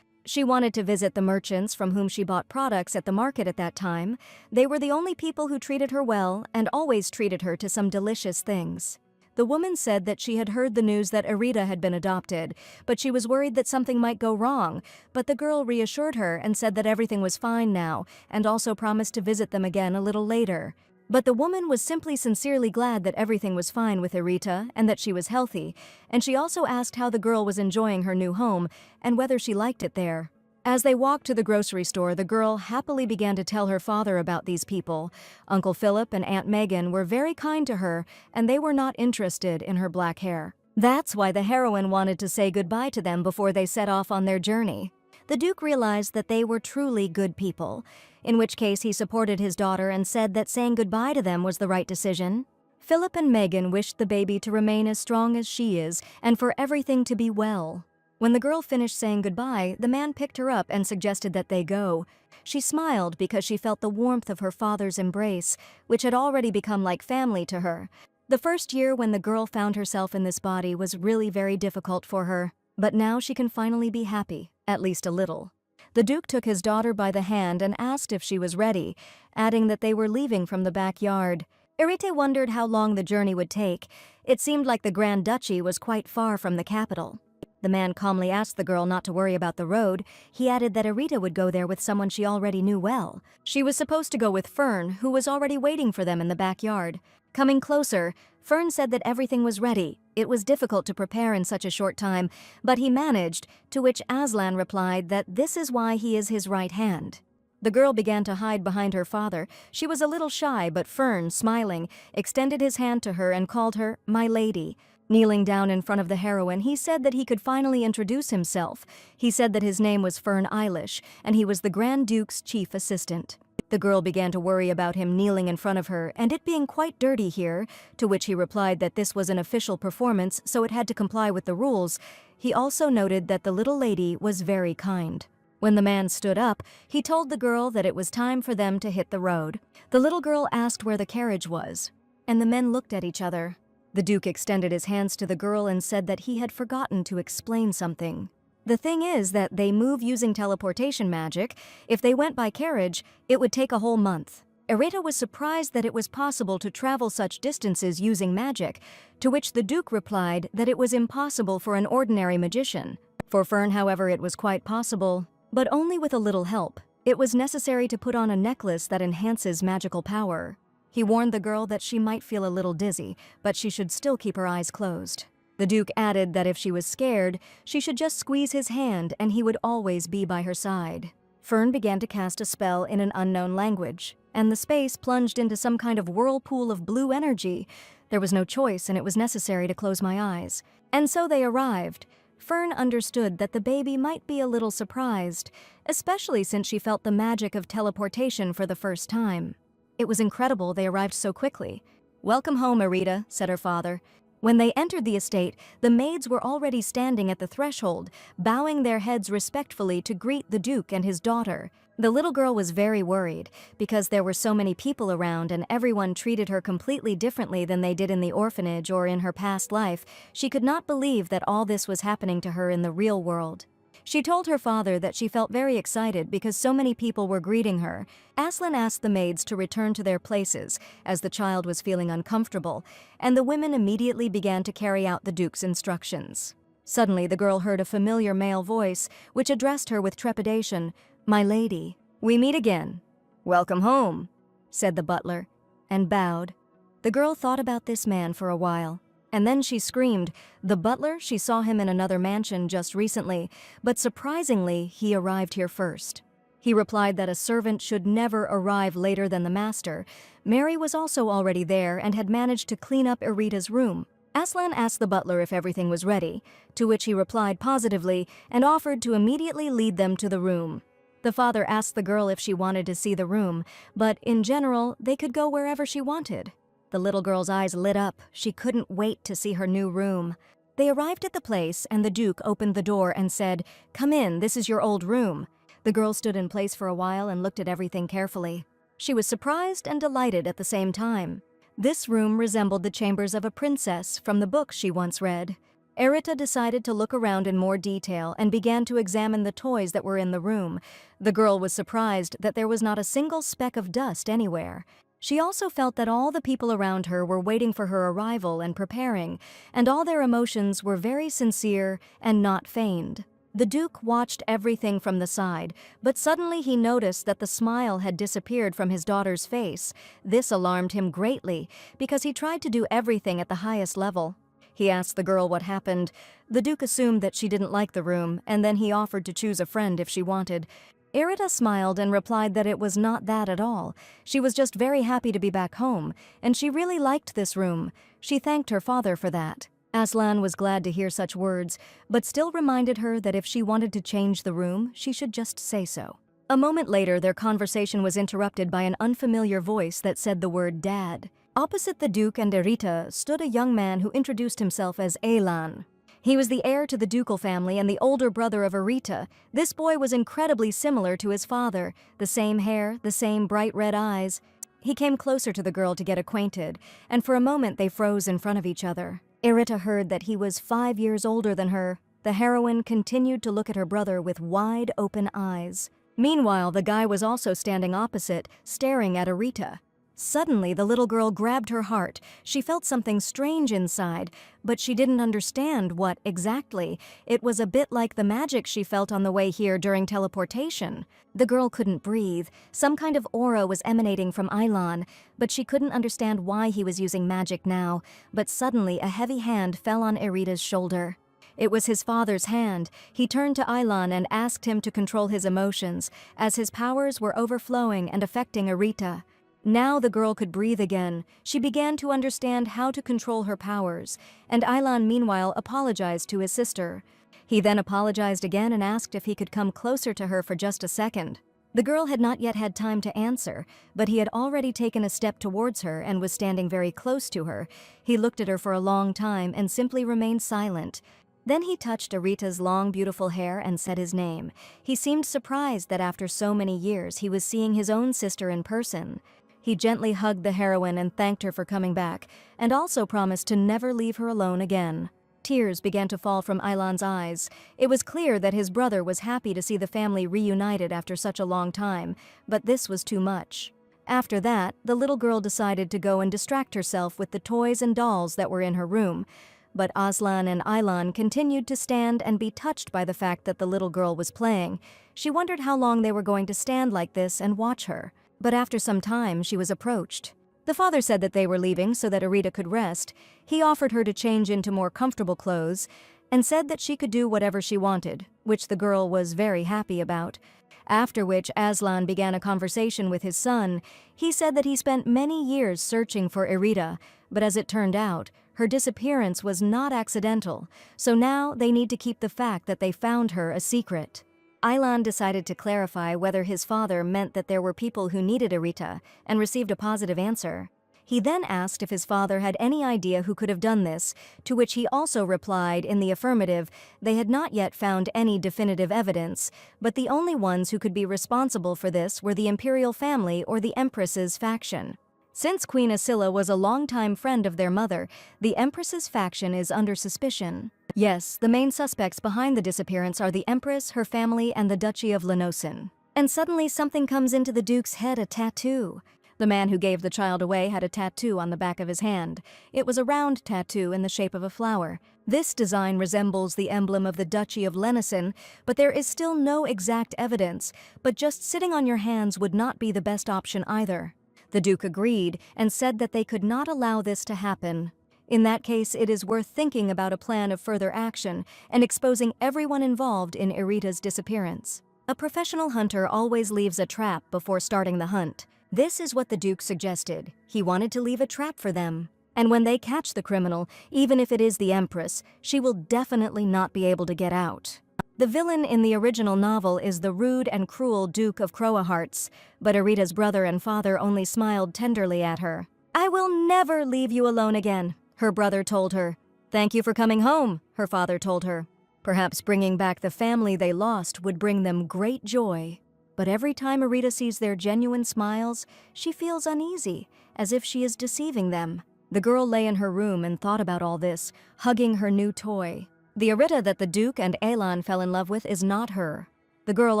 She wanted to visit the merchants from whom she bought products at the market at that time. They were the only people who treated her well and always treated her to some delicious things. The woman said that she had heard the news that Arita had been adopted, but she was worried that something might go wrong. But the girl reassured her and said that everything was fine now, and also promised to visit them again a little later. But the woman was simply sincerely glad that everything was fine with Arita and that she was healthy, and she also asked how the girl was enjoying her new home and whether she liked it there. As they walked to the grocery store, the girl happily began to tell her father about these people. Uncle Philip and Aunt Megan were very kind to her, and they were not interested in her black hair. That's why the heroine wanted to say goodbye to them before they set off on their journey. The Duke realized that they were truly good people, in which case he supported his daughter and said that saying goodbye to them was the right decision. Philip and Megan wished the baby to remain as strong as she is and for everything to be well. When the girl finished saying goodbye, the man picked her up and suggested that they go. She smiled because she felt the warmth of her father's embrace, which had already become like family to her. The first year when the girl found herself in this body was really very difficult for her, but now she can finally be happy, at least a little. The Duke took his daughter by the hand and asked if she was ready, adding that they were leaving from the backyard. Arita wondered how long the journey would take. It seemed like the Grand Duchy was quite far from the capital. The man calmly asked the girl not to worry about the road. He added that Arita would go there with someone she already knew well. She was supposed to go with Fern, who was already waiting for them in the backyard. Coming closer, Fern said that everything was ready. It was difficult to prepare in such a short time, but he managed, to which Aslan replied that this is why he is his right hand. The girl began to hide behind her father. She was a little shy, but Fern, smiling, extended his hand to her and called her "my lady." Kneeling down in front of the heroine, he said that he could finally introduce himself. He said that his name was Fern Eilish, and he was the Grand Duke's chief assistant. The girl began to worry about him kneeling in front of her, and it being quite dirty here, to which he replied that this was an official performance, so it had to comply with the rules. He also noted that the little lady was very kind. When the man stood up, he told the girl that it was time for them to hit the road. The little girl asked where the carriage was, and the men looked at each other. The Duke extended his hands to the girl and said that he had forgotten to explain something. The thing is that they move using teleportation magic. If they went by carriage, it would take a whole month. Erita was surprised that it was possible to travel such distances using magic, to which the Duke replied that it was impossible for an ordinary magician. For Fern, however, it was quite possible, but only with a little help. It was necessary to put on a necklace that enhances magical power. He warned the girl that she might feel a little dizzy, but she should still keep her eyes closed. The Duke added that if she was scared, she should just squeeze his hand and he would always be by her side. Fern began to cast a spell in an unknown language, and the space plunged into some kind of whirlpool of blue energy. There was no choice, and it was necessary to close my eyes. And so they arrived. Fern understood that the baby might be a little surprised, especially since she felt the magic of teleportation for the first time. It was incredible they arrived so quickly. "Welcome home, Erita," said her father. When they entered the estate, the maids were already standing at the threshold, bowing their heads respectfully to greet the Duke and his daughter. The little girl was very worried, because there were so many people around and everyone treated her completely differently than they did in the orphanage or in her past life. She could not believe that all this was happening to her in the real world. She told her father that she felt very excited because so many people were greeting her. Aslan asked the maids to return to their places, as the child was feeling uncomfortable, and the women immediately began to carry out the Duke's instructions. Suddenly, the girl heard a familiar male voice, which addressed her with trepidation. "My lady, we meet again." "Welcome home," said the butler, and bowed. The girl thought about this man for a while. And then she screamed. The butler, she saw him in another mansion just recently, but surprisingly, he arrived here first. He replied that a servant should never arrive later than the master. Mary was also already there and had managed to clean up Erita's room. Aslan asked the butler if everything was ready, to which he replied positively and offered to immediately lead them to the room. The father asked the girl if she wanted to see the room, but in general, they could go wherever she wanted. The little girl's eyes lit up. She couldn't wait to see her new room. They arrived at the place, and the Duke opened the door and said, "Come in, this is your old room." The girl stood in place for a while and looked at everything carefully. She was surprised and delighted at the same time. This room resembled the chambers of a princess from the books she once read. Erita decided to look around in more detail and began to examine the toys that were in the room. The girl was surprised that there was not a single speck of dust anywhere. She also felt that all the people around her were waiting for her arrival and preparing, and all their emotions were very sincere and not feigned. The Duke watched everything from the side, but suddenly he noticed that the smile had disappeared from his daughter's face. This alarmed him greatly, because he tried to do everything at the highest level. He asked the girl what happened. The Duke assumed that she didn't like the room, and then he offered to choose a friend if she wanted. Erita smiled and replied that it was not that at all. She was just very happy to be back home, and she really liked this room. She thanked her father for that. Aslan was glad to hear such words, but still reminded her that if she wanted to change the room, she should just say so. A moment later, their conversation was interrupted by an unfamiliar voice that said the word "Dad." Opposite the Duke and Erita stood a young man who introduced himself as Elan. He was the heir to the ducal family and the older brother of Erita. This boy was incredibly similar to his father, the same hair, the same bright red eyes. He came closer to the girl to get acquainted, and for a moment they froze in front of each other. Erita heard that he was 5 years older than her. The heroine continued to look at her brother with wide open eyes. Meanwhile, the guy was also standing opposite, staring at Erita. Suddenly, the little girl grabbed her heart. She felt something strange inside, but she didn't understand what exactly. It was a bit like the magic she felt on the way here during teleportation. The girl couldn't breathe. Some kind of aura was emanating from Elan, but she couldn't understand why he was using magic now. But suddenly, a heavy hand fell on Erita's shoulder. It was his father's hand. He turned to Elan and asked him to control his emotions, as his powers were overflowing and affecting Erita. Now the girl could breathe again. She began to understand how to control her powers, and Elan meanwhile apologized to his sister. He then apologized again and asked if he could come closer to her for just a second. The girl had not yet had time to answer, but he had already taken a step towards her and was standing very close to her. He looked at her for a long time and simply remained silent. Then he touched Erita's long, beautiful hair and said his name. He seemed surprised that after so many years he was seeing his own sister in person. He gently hugged the heroine and thanked her for coming back, and also promised to never leave her alone again. Tears began to fall from Aylan's eyes. It was clear that his brother was happy to see the family reunited after such a long time, but this was too much. After that, the little girl decided to go and distract herself with the toys and dolls that were in her room. But Aslan and Aylan continued to stand and be touched by the fact that the little girl was playing. She wondered how long they were going to stand like this and watch her. But after some time, she was approached. The father said that they were leaving so that Arita could rest. He offered her to change into more comfortable clothes and said that she could do whatever she wanted, which the girl was very happy about. After which Aslan began a conversation with his son. He said that he spent many years searching for Arita, but as it turned out, her disappearance was not accidental, so now they need to keep the fact that they found her a secret. Aylan decided to clarify whether his father meant that there were people who needed Arita and received a positive answer. He then asked if his father had any idea who could have done this, to which he also replied in the affirmative. They had not yet found any definitive evidence, but the only ones who could be responsible for this were the imperial family or the Empress's faction. Since Queen Asila was a longtime friend of their mother, the Empress's faction is under suspicion. Yes, the main suspects behind the disappearance are the Empress, her family, and the Duchy of Lenosin. And suddenly something comes into the Duke's head, a tattoo. The man who gave the child away had a tattoo on the back of his hand. It was a round tattoo in the shape of a flower. This design resembles the emblem of the Duchy of Lenosin, but there is still no exact evidence, but just sitting on your hands would not be the best option either. The Duke agreed and said that they could not allow this to happen. In that case, it is worth thinking about a plan of further action and exposing everyone involved in Arita's disappearance. A professional hunter always leaves a trap before starting the hunt. This is what the Duke suggested. He wanted to leave a trap for them. And when they catch the criminal, even if it is the Empress, she will definitely not be able to get out. The villain in the original novel is the rude and cruel Duke of Crowahearts, but Arita's brother and father only smiled tenderly at her. "I will never leave you alone again," her brother told her. "Thank you for coming home," her father told her. Perhaps bringing back the family they lost would bring them great joy. But every time Arita sees their genuine smiles, she feels uneasy, as if she is deceiving them. The girl lay in her room and thought about all this, hugging her new toy. The Arita that the Duke and Aylan fell in love with is not her. The girl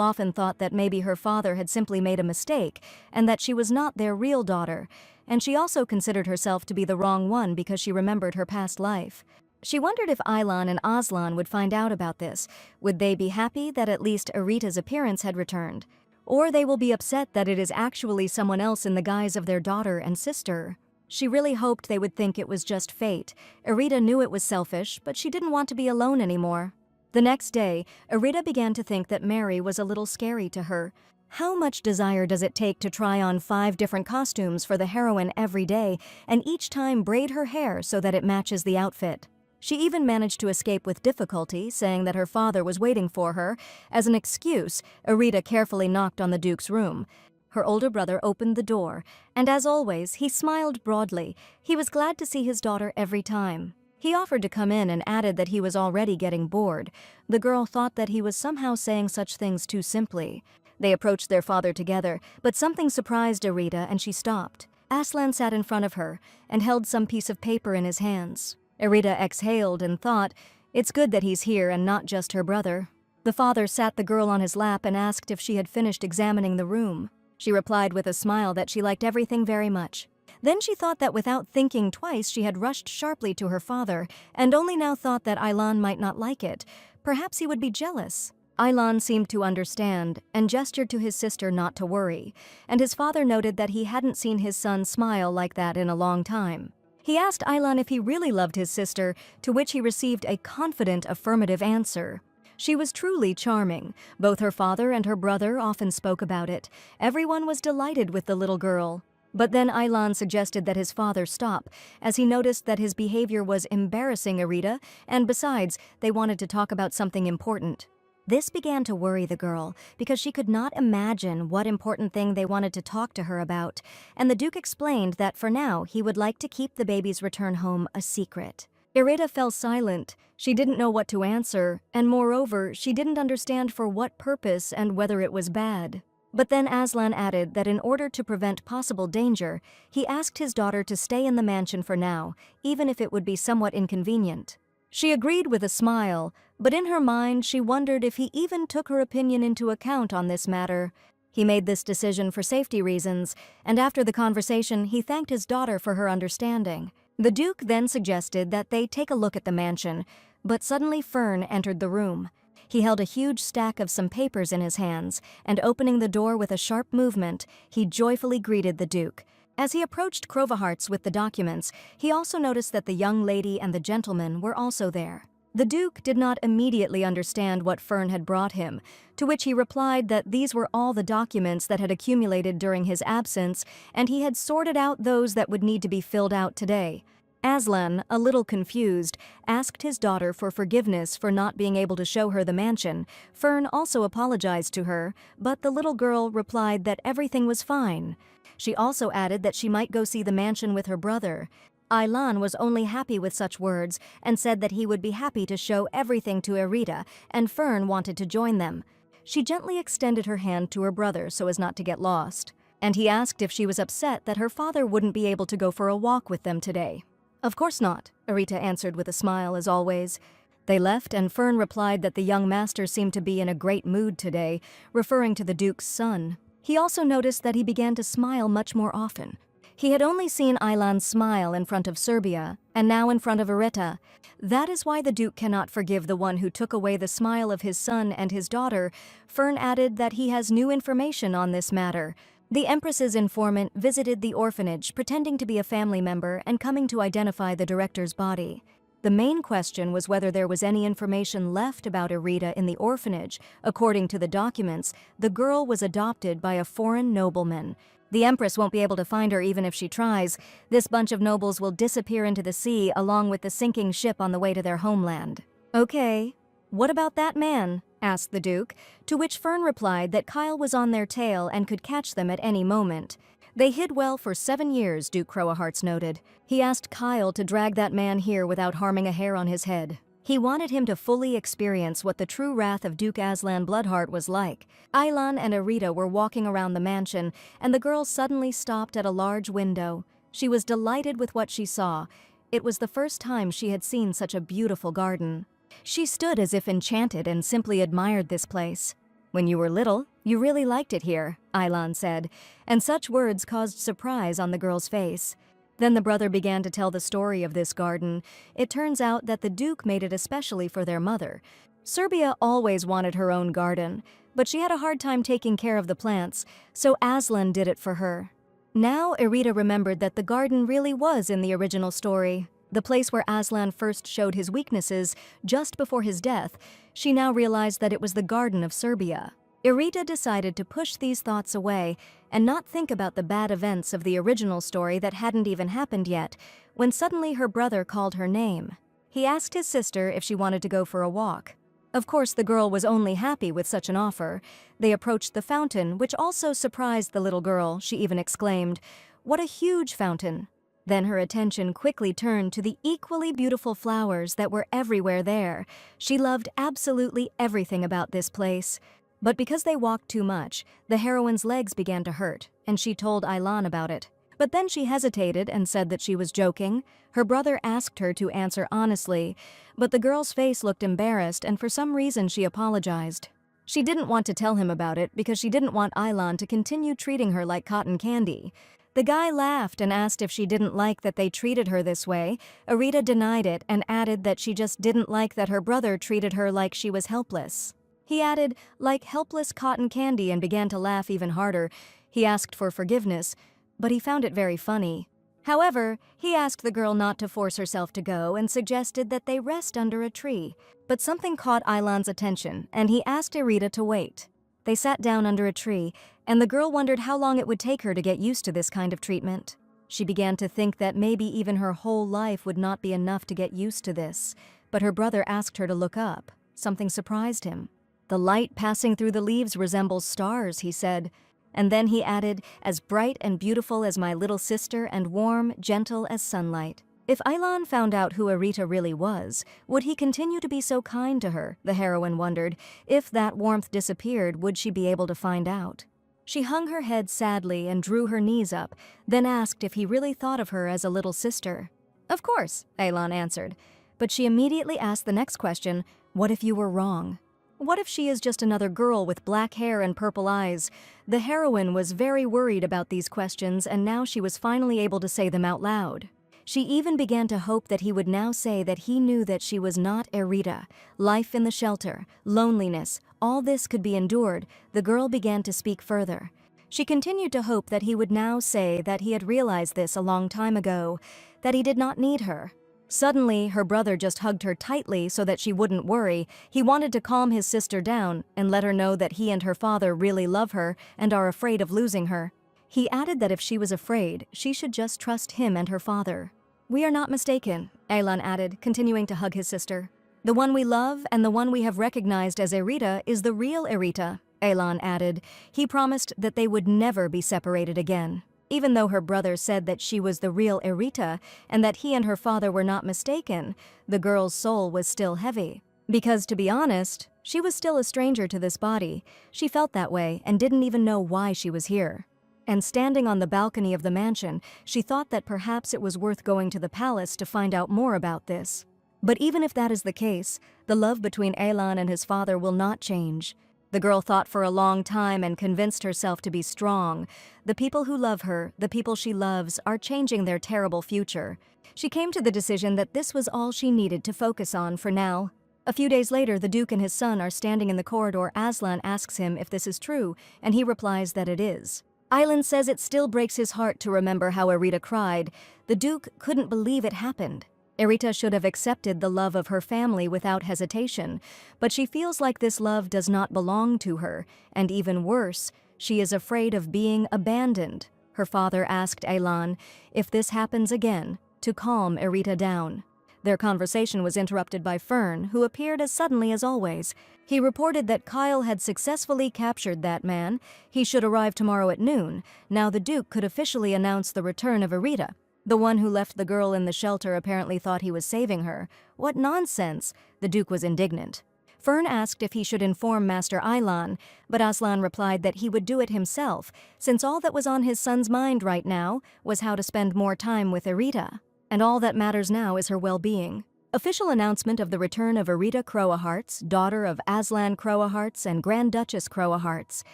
often thought that maybe her father had simply made a mistake and that she was not their real daughter, and she also considered herself to be the wrong one because she remembered her past life. She wondered if Aylan and Aslan would find out about this. Would they be happy that at least Arita's appearance had returned? Or they will be upset that it is actually someone else in the guise of their daughter and sister? She really hoped they would think it was just fate. Arita knew it was selfish, but she didn't want to be alone anymore. The next day, Arita began to think that Mary was a little scary to her. How much desire does it take to try on 5 different costumes for the heroine every day, and each time braid her hair so that it matches the outfit? She even managed to escape with difficulty, saying that her father was waiting for her. As an excuse, Arita carefully knocked on the Duke's room. Her older brother opened the door, and as always, he smiled broadly. He was glad to see his daughter every time. He offered to come in and added that he was already getting bored. The girl thought that he was somehow saying such things too simply. They approached their father together, but something surprised Arita and she stopped. Aslan sat in front of her and held some piece of paper in his hands. Arita exhaled and thought, "It's good that he's here and not just her brother." The father sat the girl on his lap and asked if she had finished examining the room. She replied with a smile that she liked everything very much. Then she thought that without thinking twice she had rushed sharply to her father, and only now thought that Aylan might not like it. Perhaps he would be jealous. Aylan seemed to understand, and gestured to his sister not to worry, and his father noted that he hadn't seen his son smile like that in a long time. He asked Aylan if he really loved his sister, to which he received a confident affirmative answer. She was truly charming. Both her father and her brother often spoke about it. Everyone was delighted with the little girl. But then Aylan suggested that his father stop, as he noticed that his behavior was embarrassing Arita, and besides, they wanted to talk about something important. This began to worry the girl, because she could not imagine what important thing they wanted to talk to her about, and the Duke explained that for now he would like to keep the baby's return home a secret. Arita fell silent. She didn't know what to answer, and moreover, she didn't understand for what purpose and whether it was bad. But then Aslan added that in order to prevent possible danger, he asked his daughter to stay in the mansion for now, even if it would be somewhat inconvenient. She agreed with a smile, but in her mind she wondered if he even took her opinion into account on this matter. He made this decision for safety reasons, and after the conversation he thanked his daughter for her understanding. The Duke then suggested that they take a look at the mansion, but suddenly Fern entered the room. He held a huge stack of some papers in his hands, and opening the door with a sharp movement, he joyfully greeted the Duke. As he approached Crovaharts with the documents, he also noticed that the young lady and the gentleman were also there. The Duke did not immediately understand what Fern had brought him, to which he replied that these were all the documents that had accumulated during his absence, and he had sorted out those that would need to be filled out today. Aslan, a little confused, asked his daughter for forgiveness for not being able to show her the mansion. Fern also apologized to her, but the little girl replied that everything was fine. She also added that she might go see the mansion with her brother. Aylan was only happy with such words and said that he would be happy to show everything to Erita, and Fern wanted to join them. She gently extended her hand to her brother so as not to get lost, and he asked if she was upset that her father wouldn't be able to go for a walk with them today. "Of course not," Erita answered with a smile as always. They left, and Fern replied that the young master seemed to be in a great mood today, referring to the Duke's son. He also noticed that he began to smile much more often. He had only seen Aylan smile in front of Serbia, and now in front of Erita. That is why the Duke cannot forgive the one who took away the smile of his son and his daughter. Fern added that he has new information on this matter. The Empress's informant visited the orphanage, pretending to be a family member and coming to identify the director's body. The main question was whether there was any information left about Erita in the orphanage. According to the documents, the girl was adopted by a foreign nobleman. The Empress won't be able to find her even if she tries. This bunch of nobles will disappear into the sea along with the sinking ship on the way to their homeland. "Okay, what about that man?" asked the Duke, to which Fern replied that Kyle was on their tail and could catch them at any moment. They hid well for 7 years, Duke Crowaharts noted. He asked Kyle to drag that man here without harming a hair on his head. He wanted him to fully experience what the true wrath of Duke Aslan Bloodheart was like. Aylan and Erita were walking around the mansion, and the girl suddenly stopped at a large window. She was delighted with what she saw. It was the first time she had seen such a beautiful garden. She stood as if enchanted and simply admired this place. "When you were little, you really liked it here," Aylan said, and such words caused surprise on the girl's face. Then the brother began to tell the story of this garden. It turns out that the Duke made it especially for their mother. Serbia always wanted her own garden, but she had a hard time taking care of the plants, so Aslan did it for her. Now Erita remembered that the garden really was in the original story. The place where Aslan first showed his weaknesses just before his death. She now realized that it was the Garden of Serbia. Erita decided to push these thoughts away and not think about the bad events of the original story that hadn't even happened yet, when suddenly her brother called her name. He asked his sister if she wanted to go for a walk. Of course, the girl was only happy with such an offer. They approached the fountain, which also surprised the little girl. She even exclaimed, "What a huge fountain!" Then her attention quickly turned to the equally beautiful flowers that were everywhere there. She loved absolutely everything about this place. But because they walked too much, the heroine's legs began to hurt, and she told Aylan about it. But then she hesitated and said that she was joking. Her brother asked her to answer honestly, but the girl's face looked embarrassed, and for some reason she apologized. She didn't want to tell him about it because she didn't want Aylan to continue treating her like cotton candy. The guy laughed and asked if she didn't like that they treated her this way. Erita denied it and added that she just didn't like that her brother treated her like she was helpless. He added, like helpless cotton candy, and began to laugh even harder. He asked for forgiveness, but he found it very funny. However, he asked the girl not to force herself to go and suggested that they rest under a tree. But something caught Aylan's attention, and he asked Erita to wait. They sat down under a tree, and the girl wondered how long it would take her to get used to this kind of treatment. She began to think that maybe even her whole life would not be enough to get used to this. But her brother asked her to look up. Something surprised him. "The light passing through the leaves resembles stars," he said. And then he added, "as bright and beautiful as my little sister and warm, gentle as sunlight." If Aylan found out who Erita really was, would he continue to be so kind to her? The heroine wondered. If that warmth disappeared, would she be able to find out? She hung her head sadly and drew her knees up, then asked if he really thought of her as a little sister. "Of course," Aylan answered. But she immediately asked the next question, what if you were wrong? What if she is just another girl with black hair and purple eyes? The heroine was very worried about these questions, and now she was finally able to say them out loud. She even began to hope that he would now say that he knew that she was not Erita. Life in the shelter, loneliness, all this could be endured. The girl began to speak further. She continued to hope that he would now say that he had realized this a long time ago, that he did not need her. Suddenly, her brother just hugged her tightly so that she wouldn't worry. He wanted to calm his sister down and let her know that he and her father really love her and are afraid of losing her. He added that if she was afraid, she should just trust him and her father. We are not mistaken, Aelan added, continuing to hug his sister. The one we love and the one we have recognized as Erita is the real Erita, Aelan added. He promised that they would never be separated again. Even though her brother said that she was the real Erita and that he and her father were not mistaken, the girl's soul was still heavy. Because, to be honest, she was still a stranger to this body. She felt that way and didn't even know why she was here. And standing on the balcony of the mansion, she thought that perhaps it was worth going to the palace to find out more about this. But even if that is the case, the love between Aelan and his father will not change. The girl thought for a long time and convinced herself to be strong. The people who love her, the people she loves, are changing their terrible future. She came to the decision that this was all she needed to focus on for now. A few days later, the Duke and his son are standing in the corridor. Aslan asks him if this is true, and he replies that it is. Aelan says it still breaks his heart to remember how Erita cried. The Duke couldn't believe it happened. Erita should have accepted the love of her family without hesitation, but she feels like this love does not belong to her, and even worse, she is afraid of being abandoned. Her father asked Aelan if this happens again, to calm Erita down. Their conversation was interrupted by Fern, who appeared as suddenly as always. He reported that Kyle had successfully captured that man. He should arrive tomorrow at noon. Now the Duke could officially announce the return of Erita. The one who left the girl in the shelter apparently thought he was saving her. What nonsense! The Duke was indignant. Fern asked if he should inform Master Aelan, but Aslan replied that he would do it himself, since all that was on his son's mind right now was how to spend more time with Erita. And all that matters now is her well-being. Official announcement of the return of Erita Crowahearts, daughter of Aslan Crowahearts and Grand Duchess Crowahearts.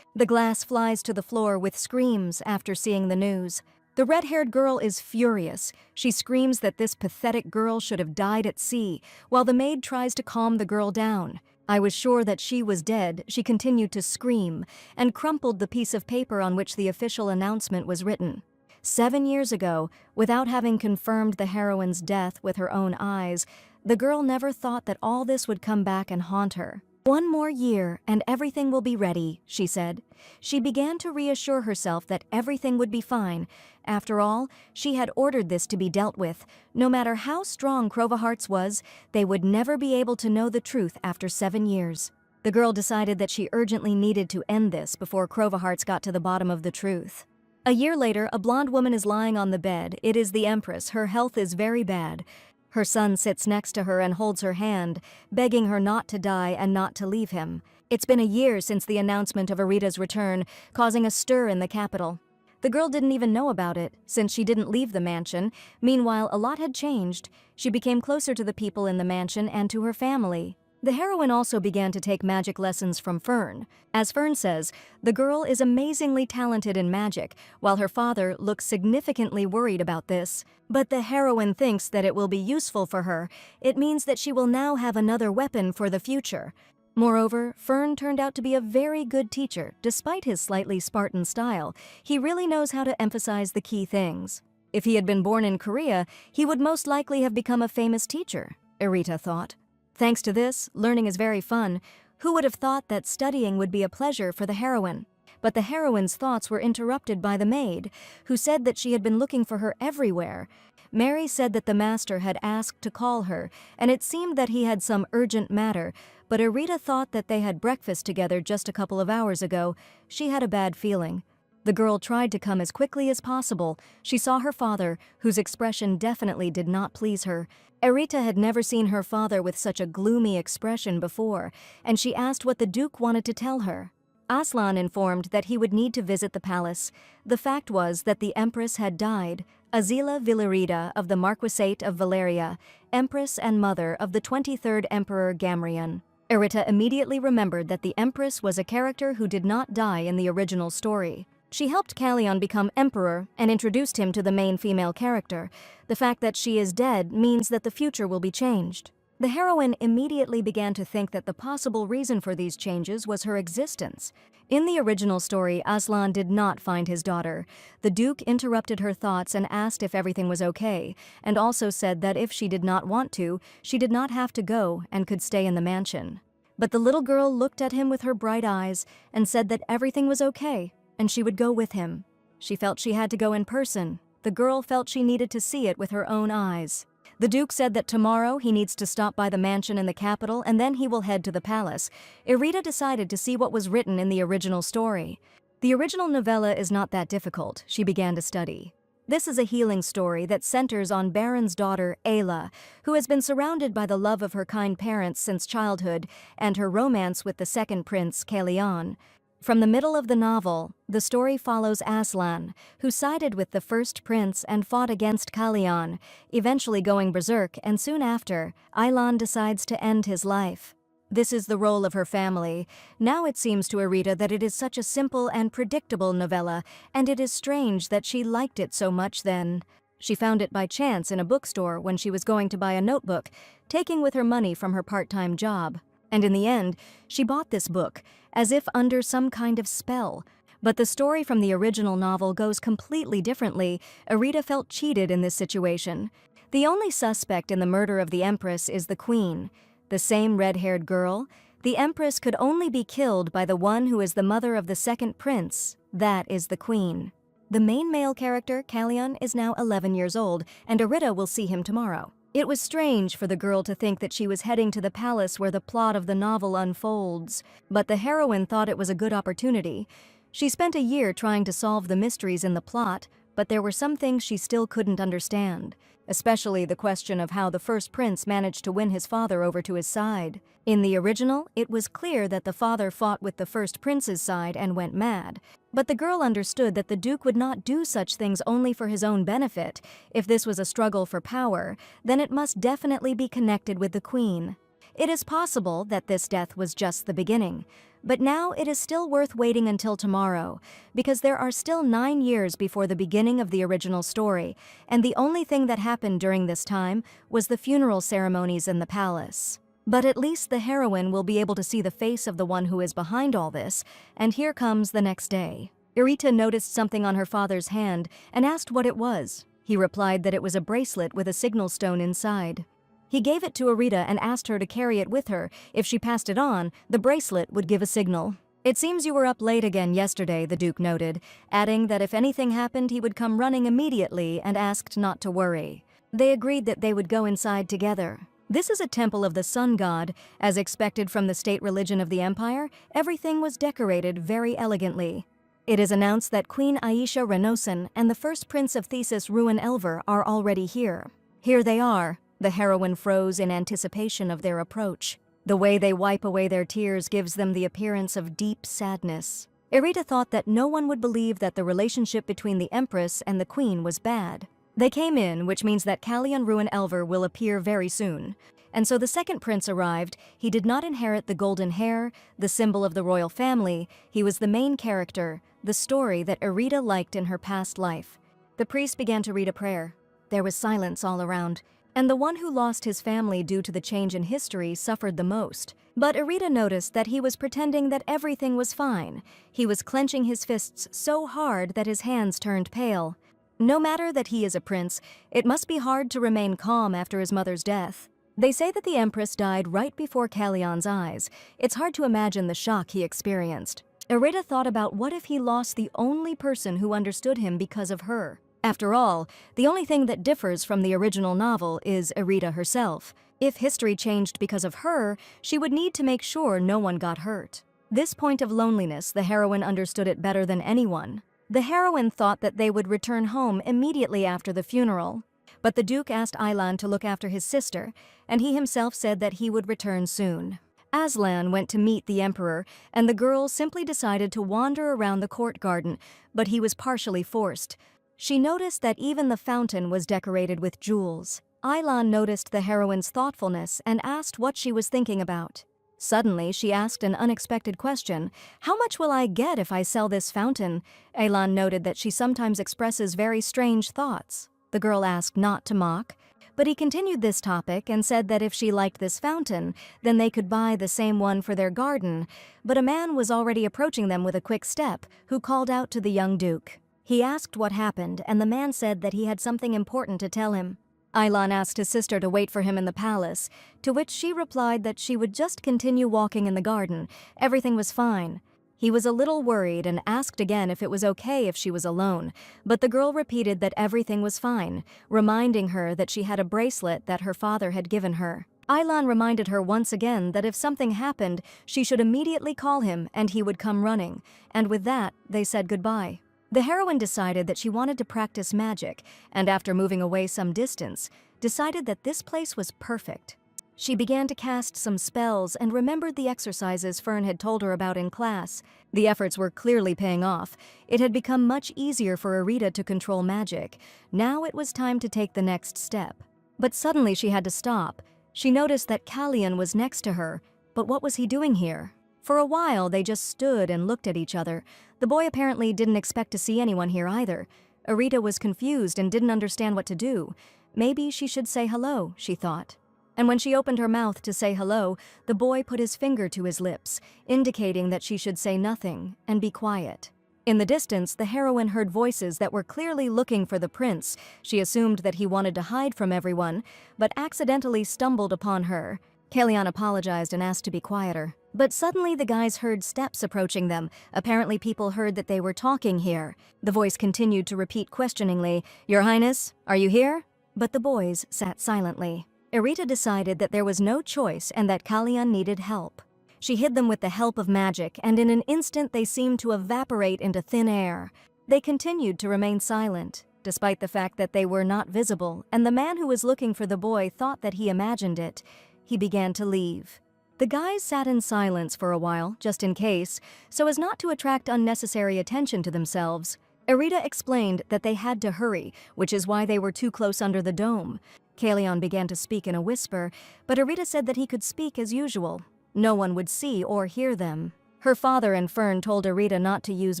The glass flies to the floor with screams after seeing the news. The red-haired girl is furious. She screams that this pathetic girl should have died at sea, while the maid tries to calm the girl down. I was sure that she was dead, she continued to scream, and crumpled the piece of paper on which the official announcement was written. 7 years ago, without having confirmed the heroine's death with her own eyes, the girl never thought that all this would come back and haunt her. 1 more year, and everything will be ready, she said. She began to reassure herself that everything would be fine. After all, she had ordered this to be dealt with. No matter how strong Crowahearts was, they would never be able to know the truth after 7 years. The girl decided that she urgently needed to end this before Crowahearts got to the bottom of the truth. A year later, a blonde woman is lying on the bed. It is the Empress. Her health is very bad. Her son sits next to her and holds her hand, begging her not to die and not to leave him. It's been a year since the announcement of Erita's return, causing a stir in the capital. The girl didn't even know about it, since she didn't leave the mansion. Meanwhile, a lot had changed. She became closer to the people in the mansion and to her family. The heroine also began to take magic lessons from Fern. As Fern says, the girl is amazingly talented in magic, while her father looks significantly worried about this. But the heroine thinks that it will be useful for her. It means that she will now have another weapon for the future. Moreover, Fern turned out to be a very good teacher. Despite his slightly Spartan style, he really knows how to emphasize the key things. If he had been born in Korea, he would most likely have become a famous teacher, Erita thought. Thanks to this, learning is very fun. Who would have thought that studying would be a pleasure for the heroine? But the heroine's thoughts were interrupted by the maid, who said that she had been looking for her everywhere. Mary said that the master had asked to call her, and it seemed that he had some urgent matter, but Erita thought that they had breakfast together just a couple of hours ago. She had a bad feeling. The girl tried to come as quickly as possible. She saw her father, whose expression definitely did not please her. Erita had never seen her father with such a gloomy expression before, and she asked what the Duke wanted to tell her. Aslan informed that he would need to visit the palace. The fact was that the empress had died, Azila Villarida of the Marquisate of Valeria, empress and mother of the 23rd Emperor Gamrian. Irita immediately remembered that the empress was a character who did not die in the original story. She helped Kalyan become emperor and introduced him to the main female character. The fact that she is dead means that the future will be changed. The heroine immediately began to think that the possible reason for these changes was her existence. In the original story, Aslan did not find his daughter. The Duke interrupted her thoughts and asked if everything was okay, and also said that if she did not want to, she did not have to go and could stay in the mansion. But the little girl looked at him with her bright eyes and said that everything was okay, and she would go with him. She felt she had to go in person. The girl felt she needed to see it with her own eyes. The Duke said that tomorrow he needs to stop by the mansion in the capital and then he will head to the palace. Irita decided to see what was written in the original story. The original novella is not that difficult, she began to study. This is a healing story that centers on Baron's daughter, Ayla, who has been surrounded by the love of her kind parents since childhood and her romance with the second prince, Kalyan. From the middle of the novel, the story follows Aslan, who sided with the first prince and fought against Kalyan, eventually going berserk, and soon after, Aylan decides to end his life. This is the role of her family. Now it seems to Irita that it is such a simple and predictable novella, and it is strange that she liked it so much then. She found it by chance in a bookstore when she was going to buy a notebook, taking with her money from her part-time job. And in the end, she bought this book, as if under some kind of spell. But the story from the original novel goes completely differently. Irita felt cheated in this situation. The only suspect in the murder of the Empress is the Queen, the same red-haired girl. The Empress could only be killed by the one who is the mother of the second prince. That is the Queen. The main male character, Kalyan, is now 11 years old, and Irita will see him tomorrow. It was strange for the girl to think that she was heading to the palace where the plot of the novel unfolds, but the heroine thought it was a good opportunity. She spent a year trying to solve the mysteries in the plot, but there were some things she still couldn't understand, especially the question of how the first prince managed to win his father over to his side. In the original, it was clear that the father fought with the first prince's side and went mad, but the girl understood that the Duke would not do such things only for his own benefit. If this was a struggle for power, then it must definitely be connected with the Queen. It is possible that this death was just the beginning, but now it is still worth waiting until tomorrow, because there are still 9 years before the beginning of the original story, and the only thing that happened during this time was the funeral ceremonies in the palace. But at least the heroine will be able to see the face of the one who is behind all this, and here comes the next day. Irita noticed something on her father's hand and asked what it was. He replied that it was a bracelet with a signal stone inside. He gave it to Irita and asked her to carry it with her. If she passed it on, the bracelet would give a signal. "It seems you were up late again yesterday," the Duke noted, adding that if anything happened he would come running immediately and asked not to worry. They agreed that they would go inside together. This is a temple of the sun god. As expected from the state religion of the empire, everything was decorated very elegantly. It is announced that Queen Aisha Renosan and the first prince of Thesis Ruin Elver are already here. Here they are. The heroine froze in anticipation of their approach. The way they wipe away their tears gives them the appearance of deep sadness. Irita thought that no one would believe that the relationship between the Empress and the Queen was bad. They came in, which means that Kalyan Ruin Elver will appear very soon. And so the second prince arrived. He did not inherit the golden hair, the symbol of the royal family. He was the main character, the story that Irita liked in her past life. The priest began to read a prayer. There was silence all around, and the one who lost his family due to the change in history suffered the most. But Irita noticed that he was pretending that everything was fine. He was clenching his fists so hard that his hands turned pale. No matter that he is a prince, it must be hard to remain calm after his mother's death. They say that the Empress died right before Kalyan's eyes. It's hard to imagine the shock he experienced. Irita thought about what if he lost the only person who understood him because of her. After all, the only thing that differs from the original novel is Irita herself. If history changed because of her, she would need to make sure no one got hurt. This point of loneliness, the heroine understood it better than anyone. The heroine thought that they would return home immediately after the funeral. But the Duke asked Aylan to look after his sister, and he himself said that he would return soon. Aslan went to meet the emperor, and the girl simply decided to wander around the court garden, but he was partially forced. She noticed that even the fountain was decorated with jewels. Aylan noticed the heroine's thoughtfulness and asked what she was thinking about. Suddenly, she asked an unexpected question. "How much will I get if I sell this fountain?" Aylan noted that she sometimes expresses very strange thoughts. The girl asked not to mock, but he continued this topic and said that if she liked this fountain, then they could buy the same one for their garden. But a man was already approaching them with a quick step, who called out to the young duke. He asked what happened, and the man said that he had something important to tell him. Aylan asked his sister to wait for him in the palace, to which she replied that she would just continue walking in the garden. Everything was fine. He was a little worried and asked again if it was okay if she was alone, but the girl repeated that everything was fine, reminding her that she had a bracelet that her father had given her. Aylan reminded her once again that if something happened, she should immediately call him and he would come running, and with that, they said goodbye. The heroine decided that she wanted to practice magic, and after moving away some distance, decided that this place was perfect. She began to cast some spells and remembered the exercises Fern had told her about in class. The efforts were clearly paying off. It had become much easier for Arita to control magic. Now it was time to take the next step. But suddenly she had to stop. She noticed that Kalyan was next to her, but what was he doing here? For a while, they just stood and looked at each other. The boy apparently didn't expect to see anyone here either. Arita was confused and didn't understand what to do. Maybe she should say hello, she thought. And when she opened her mouth to say hello, the boy put his finger to his lips, indicating that she should say nothing and be quiet. In the distance, the heroine heard voices that were clearly looking for the prince. She assumed that he wanted to hide from everyone, but accidentally stumbled upon her. Kalyan apologized and asked to be quieter. But suddenly the guys heard steps approaching them. Apparently people heard that they were talking here. The voice continued to repeat questioningly, "Your Highness, are you here?" But the boys sat silently. Arita decided that there was no choice and that Kalyan needed help. She hid them with the help of magic, and in an instant they seemed to evaporate into thin air. They continued to remain silent, despite the fact that they were not visible, and the man who was looking for the boy thought that he imagined it. He began to leave. The guys sat in silence for a while, just in case, so as not to attract unnecessary attention to themselves. Arita explained that they had to hurry, which is why they were too close under the dome. Kalyan began to speak in a whisper, but Arita said that he could speak as usual. No one would see or hear them. Her father and Fern told Arita not to use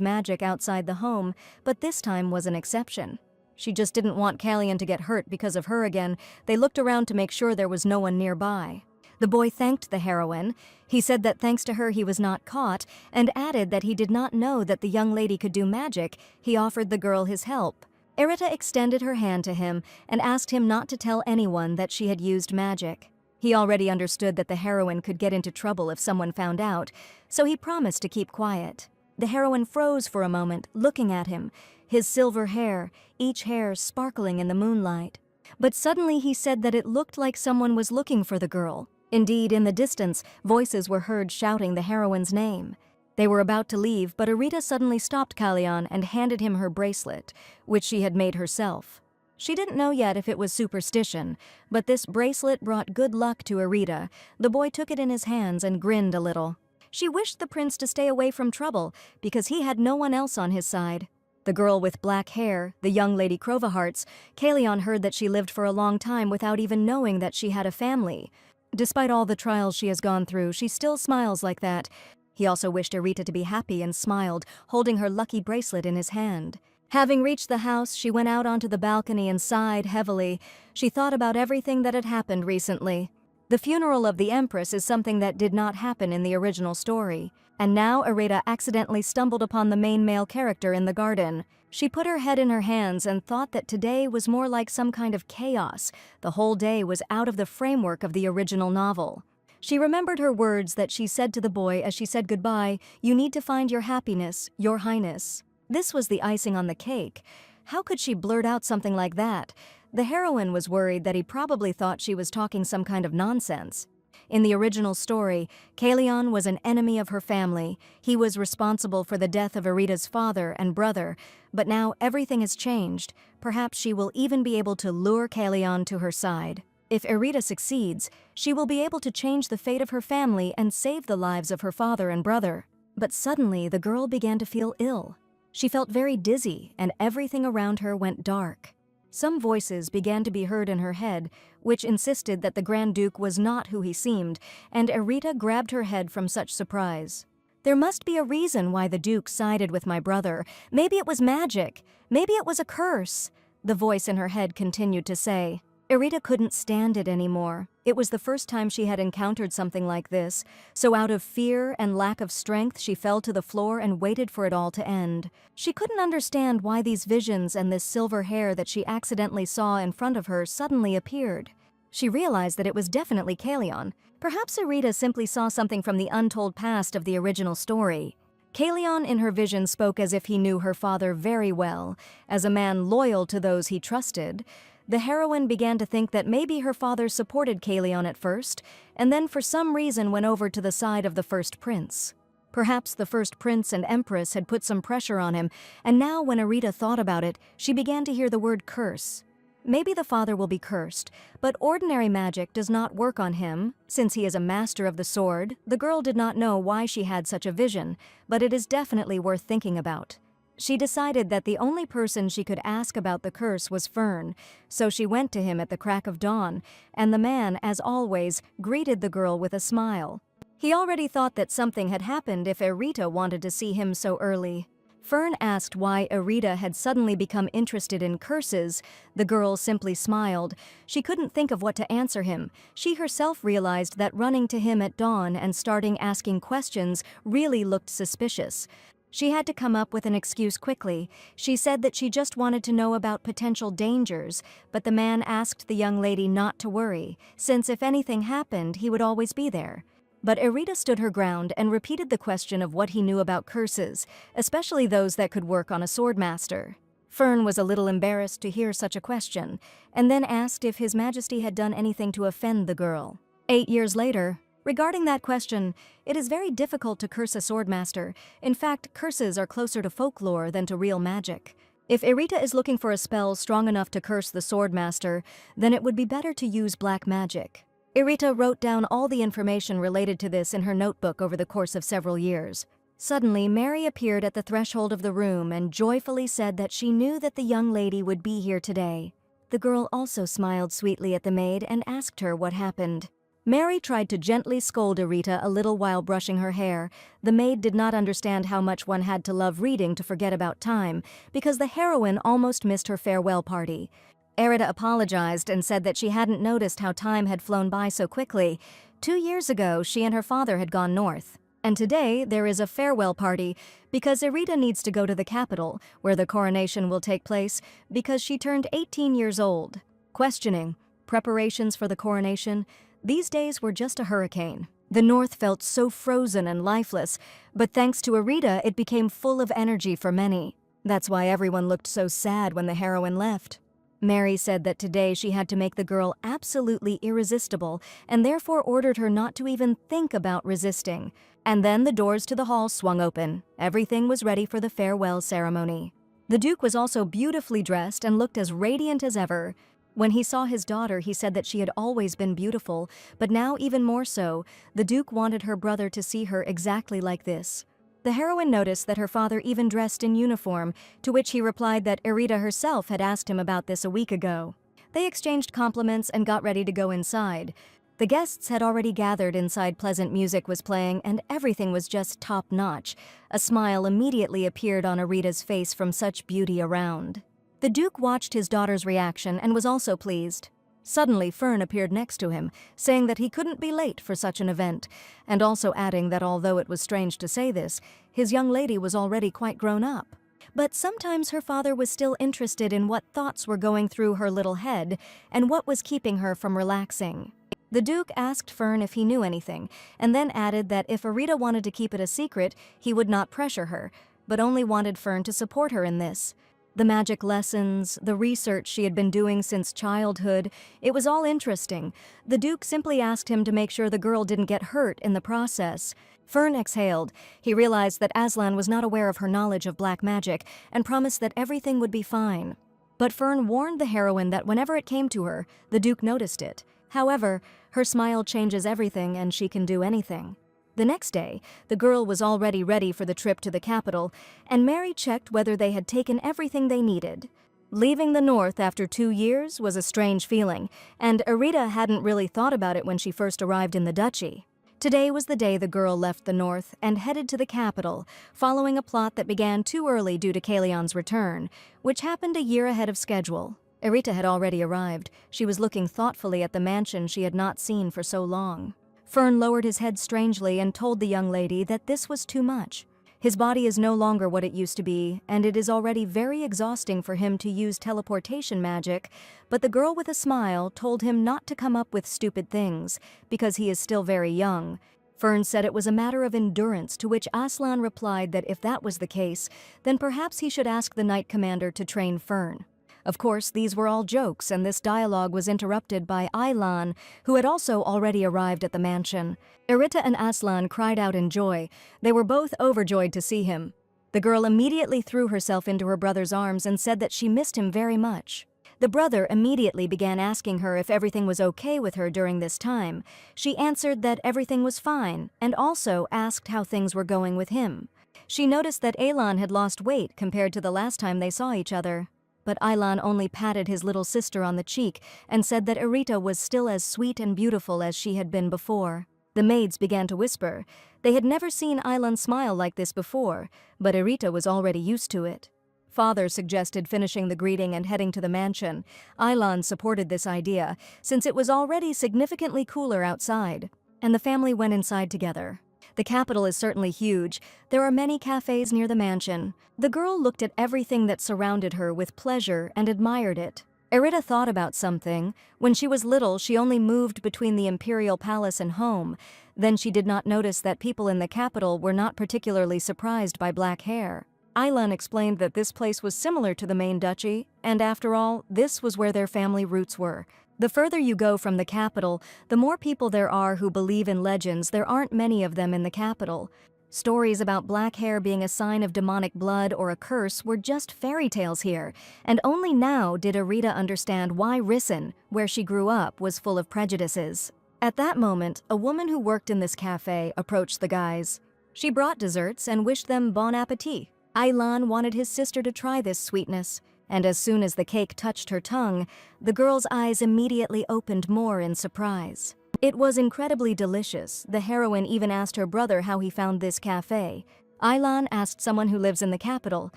magic outside the home, but this time was an exception. She just didn't want Kalyan to get hurt because of her again. They looked around to make sure there was no one nearby. The boy thanked the heroine. He said that thanks to her he was not caught, and added that he did not know that the young lady could do magic. He offered the girl his help. Arita extended her hand to him and asked him not to tell anyone that she had used magic. He already understood that the heroine could get into trouble if someone found out, so he promised to keep quiet. The heroine froze for a moment, looking at him, his silver hair, each hair sparkling in the moonlight. But suddenly he said that it looked like someone was looking for the girl. Indeed, in the distance, voices were heard shouting the heroine's name. They were about to leave, but Arita suddenly stopped Kalyan and handed him her bracelet, which she had made herself. She didn't know yet if it was superstition, but this bracelet brought good luck to Arita. The boy took it in his hands and grinned a little. She wished the prince to stay away from trouble, because he had no one else on his side. The girl with black hair, the young lady Crovahearts, Kalyan heard that she lived for a long time without even knowing that she had a family. Despite all the trials she has gone through, she still smiles like that. He also wished Arita to be happy and smiled, holding her lucky bracelet in his hand. Having reached the house, she went out onto the balcony and sighed heavily. She thought about everything that had happened recently. The funeral of the Empress is something that did not happen in the original story. And now Arita accidentally stumbled upon the main male character in the garden. She put her head in her hands and thought that today was more like some kind of chaos. The whole day was out of the framework of the original novel. She remembered her words that she said to the boy as she said goodbye, "You need to find your happiness, Your Highness." This was the icing on the cake. How could she blurt out something like that? The heroine was worried that he probably thought she was talking some kind of nonsense. In the original story, Kalyan was an enemy of her family. He was responsible for the death of Arita's father and brother, but now everything has changed. Perhaps she will even be able to lure Kalyan to her side. If Erita succeeds, she will be able to change the fate of her family and save the lives of her father and brother. But suddenly, the girl began to feel ill. She felt very dizzy, and everything around her went dark. Some voices began to be heard in her head, which insisted that the Grand Duke was not who he seemed, and Erita grabbed her head from such surprise. There must be a reason why the Duke sided with my brother. Maybe it was magic. Maybe it was a curse, the voice in her head continued to say. Erita couldn't stand it anymore. It was the first time she had encountered something like this, so out of fear and lack of strength she fell to the floor and waited for it all to end. She couldn't understand why these visions and this silver hair that she accidentally saw in front of her suddenly appeared. She realized that it was definitely Kalion. Perhaps Erita simply saw something from the untold past of the original story. Kalion in her vision spoke as if he knew her father very well, as a man loyal to those he trusted. The heroine began to think that maybe her father supported Kalion at first, and then for some reason went over to the side of the first prince. Perhaps the first prince and empress had put some pressure on him, and now when Erita thought about it, she began to hear the word curse. Maybe the father will be cursed, but ordinary magic does not work on him. Since he is a master of the sword, the girl did not know why she had such a vision, but it is definitely worth thinking about. She decided that the only person she could ask about the curse was Fern, so she went to him at the crack of dawn, and the man, as always, greeted the girl with a smile. He already thought that something had happened if Erita wanted to see him so early. Fern asked why Erita had suddenly become interested in curses. The girl simply smiled. She couldn't think of what to answer him. She herself realized that running to him at dawn and starting asking questions really looked suspicious. She had to come up with an excuse quickly. She said that she just wanted to know about potential dangers, but the man asked the young lady not to worry, since if anything happened, he would always be there. But Erita stood her ground and repeated the question of what he knew about curses, especially those that could work on a swordmaster. Fern was a little embarrassed to hear such a question, and then asked if His Majesty had done anything to offend the girl. 8 years later, regarding that question, it is very difficult to curse a swordmaster. In fact, curses are closer to folklore than to real magic. If Erita is looking for a spell strong enough to curse the swordmaster, then it would be better to use black magic. Erita wrote down all the information related to this in her notebook over the course of several years. Suddenly, Mary appeared at the threshold of the room and joyfully said that she knew that the young lady would be here today. The girl also smiled sweetly at the maid and asked her what happened. Mary tried to gently scold Erita a little while brushing her hair. The maid did not understand how much one had to love reading to forget about time, because the heroine almost missed her farewell party. Erita apologized and said that she hadn't noticed how time had flown by so quickly. 2 years ago, she and her father had gone north. And today, there is a farewell party, because Erita needs to go to the capital, where the coronation will take place, because she turned 18 years old. Questioning, preparations for the coronation, these days were just a hurricane. The north felt so frozen and lifeless, but thanks to Erita, it became full of energy for many. That's why everyone looked so sad when the heroine left. Mary said that today she had to make the girl absolutely irresistible and therefore ordered her not to even think about resisting. And then the doors to the hall swung open. Everything was ready for the farewell ceremony. The Duke was also beautifully dressed and looked as radiant as ever. When he saw his daughter, he said that she had always been beautiful, but now even more so. The Duke wanted her brother to see her exactly like this. The heroine noticed that her father even dressed in uniform, to which he replied that Erita herself had asked him about this a week ago. They exchanged compliments and got ready to go inside. The guests had already gathered inside. Pleasant music was playing, and everything was just top-notch. A smile immediately appeared on Erita's face from such beauty around. The Duke watched his daughter's reaction and was also pleased. Suddenly, Fern appeared next to him, saying that he couldn't be late for such an event, and also adding that although it was strange to say this, his young lady was already quite grown up. But sometimes her father was still interested in what thoughts were going through her little head and what was keeping her from relaxing. The Duke asked Fern if he knew anything, and then added that if Erita wanted to keep it a secret, he would not pressure her, but only wanted Fern to support her in this. The magic lessons, the research she had been doing since childhood, it was all interesting. The Duke simply asked him to make sure the girl didn't get hurt in the process. Fern exhaled. He realized that Aslan was not aware of her knowledge of black magic and promised that everything would be fine. But Fern warned the heroine that whenever it came to her, the Duke noticed it. However, her smile changes everything and she can do anything. The next day, the girl was already ready for the trip to the capital, and Mary checked whether they had taken everything they needed. Leaving the north after 2 years was a strange feeling, and Arita hadn't really thought about it when she first arrived in the duchy. Today was the day the girl left the north and headed to the capital, following a plot that began too early due to Kalion's return, which happened a year ahead of schedule. Arita had already arrived. She was looking thoughtfully at the mansion she had not seen for so long. Fern lowered his head strangely and told the young lady that this was too much. His body is no longer what it used to be, and it is already very exhausting for him to use teleportation magic, but the girl with a smile told him not to come up with stupid things, because he is still very young. Fern said it was a matter of endurance, to which Aslan replied that if that was the case, then perhaps he should ask the Knight Commander to train Fern. Of course, these were all jokes, and this dialogue was interrupted by Aylan, who had also already arrived at the mansion. Arita and Aslan cried out in joy. They were both overjoyed to see him. The girl immediately threw herself into her brother's arms and said that she missed him very much. The brother immediately began asking her if everything was okay with her during this time. She answered that everything was fine, and also asked how things were going with him. She noticed that Aylan had lost weight compared to the last time they saw each other. But Aylan only patted his little sister on the cheek and said that Arita was still as sweet and beautiful as she had been before. The maids began to whisper. They had never seen Aylan smile like this before, but Arita was already used to it. Father suggested finishing the greeting and heading to the mansion. Aylan supported this idea, since it was already significantly cooler outside, and the family went inside together. The capital is certainly huge. There are many cafes near the mansion. The girl looked at everything that surrounded her with pleasure and admired it. Arita thought about something. When she was little, she only moved between the imperial palace and home. Then she did not notice that people in the capital were not particularly surprised by black hair. Aylan explained that this place was similar to the main duchy, and after all, this was where their family roots were. The further you go from the capital, the more people there are who believe in legends. There aren't many of them in the capital. Stories about black hair being a sign of demonic blood or a curse were just fairy tales here, and only now did Arita understand why Risen, where she grew up, was full of prejudices. At that moment, a woman who worked in this cafe approached the guys. She brought desserts and wished them bon appetit. Aylan wanted his sister to try this sweetness, and as soon as the cake touched her tongue, the girl's eyes immediately opened more in surprise. It was incredibly delicious. The heroine even asked her brother how he found this cafe. Aylan asked someone who lives in the capital,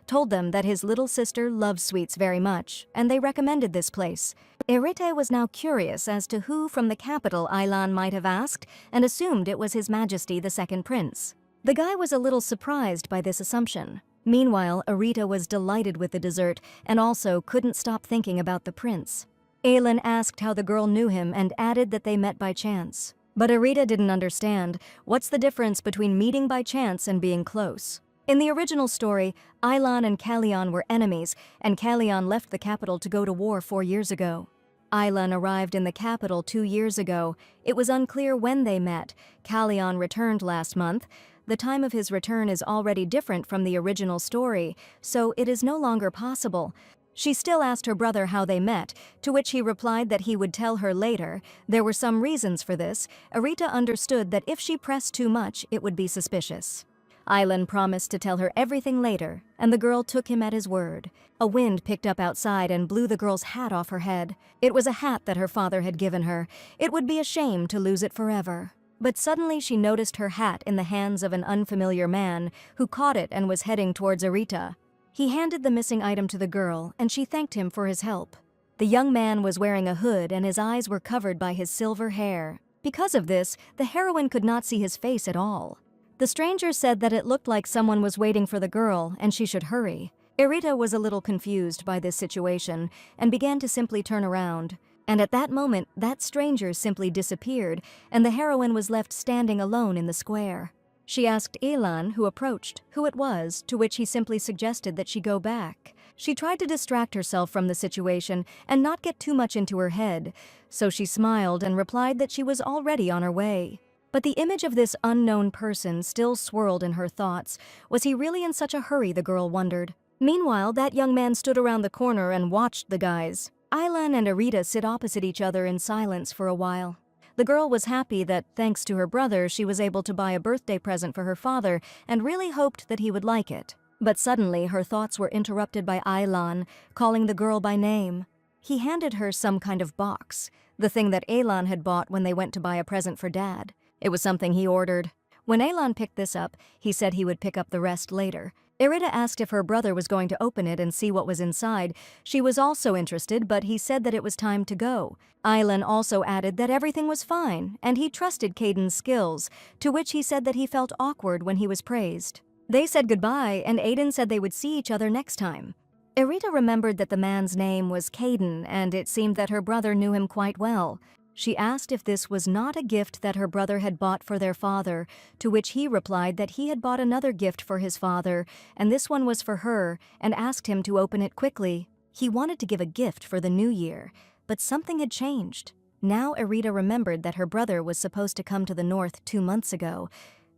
told them that his little sister loves sweets very much, and they recommended this place. Arita was now curious as to who from the capital Aylan might have asked, and assumed it was His Majesty the Second Prince. The guy was a little surprised by this assumption. Meanwhile, Arita was delighted with the dessert and also couldn't stop thinking about the prince. Aylan asked how the girl knew him and added that they met by chance. But Arita didn't understand. What's the difference between meeting by chance and being close? In the original story, Aylan and Kalion were enemies, and Kalion left the capital to go to war 4 years ago. Aylan arrived in the capital 2 years ago. It was unclear when they met. Kalion returned last month. The time of his return is already different from the original story, so it is no longer possible. She still asked her brother how they met, to which he replied that he would tell her later. There were some reasons for this. Arita understood that if she pressed too much, it would be suspicious. Aylan promised to tell her everything later, and the girl took him at his word. A wind picked up outside and blew the girl's hat off her head. It was a hat that her father had given her. It would be a shame to lose it forever. But suddenly she noticed her hat in the hands of an unfamiliar man, who caught it and was heading towards Arita. He handed the missing item to the girl, and she thanked him for his help. The young man was wearing a hood, and his eyes were covered by his silver hair. Because of this, the heroine could not see his face at all. The stranger said that it looked like someone was waiting for the girl, and she should hurry. Arita was a little confused by this situation, and began to simply turn around. And at that moment, that stranger simply disappeared, and the heroine was left standing alone in the square. She asked Aylan, who approached, who it was, to which he simply suggested that she go back. She tried to distract herself from the situation and not get too much into her head, so she smiled and replied that she was already on her way. But the image of this unknown person still swirled in her thoughts. Was he really in such a hurry, the girl wondered. Meanwhile, that young man stood around the corner and watched the guys. Ailan and Irita sit opposite each other in silence for a while. The girl was happy that, thanks to her brother, she was able to buy a birthday present for her father and really hoped that he would like it. But suddenly, her thoughts were interrupted by Ailan, calling the girl by name. He handed her some kind of box, the thing that Ailan had bought when they went to buy a present for Dad. It was something he ordered. When Ailan picked this up, he said he would pick up the rest later. Irita asked if her brother was going to open it and see what was inside. She was also interested, but he said that it was time to go. Ailan also added that everything was fine, and he trusted Caden's skills, to which he said that he felt awkward when he was praised. They said goodbye, and Aiden said they would see each other next time. Irita remembered that the man's name was Caden, and it seemed that her brother knew him quite well. She asked if this was not a gift that her brother had bought for their father, to which he replied that he had bought another gift for his father, and this one was for her, and asked him to open it quickly. He wanted to give a gift for the new year, but something had changed. Now Irita remembered that her brother was supposed to come to the north 2 months ago,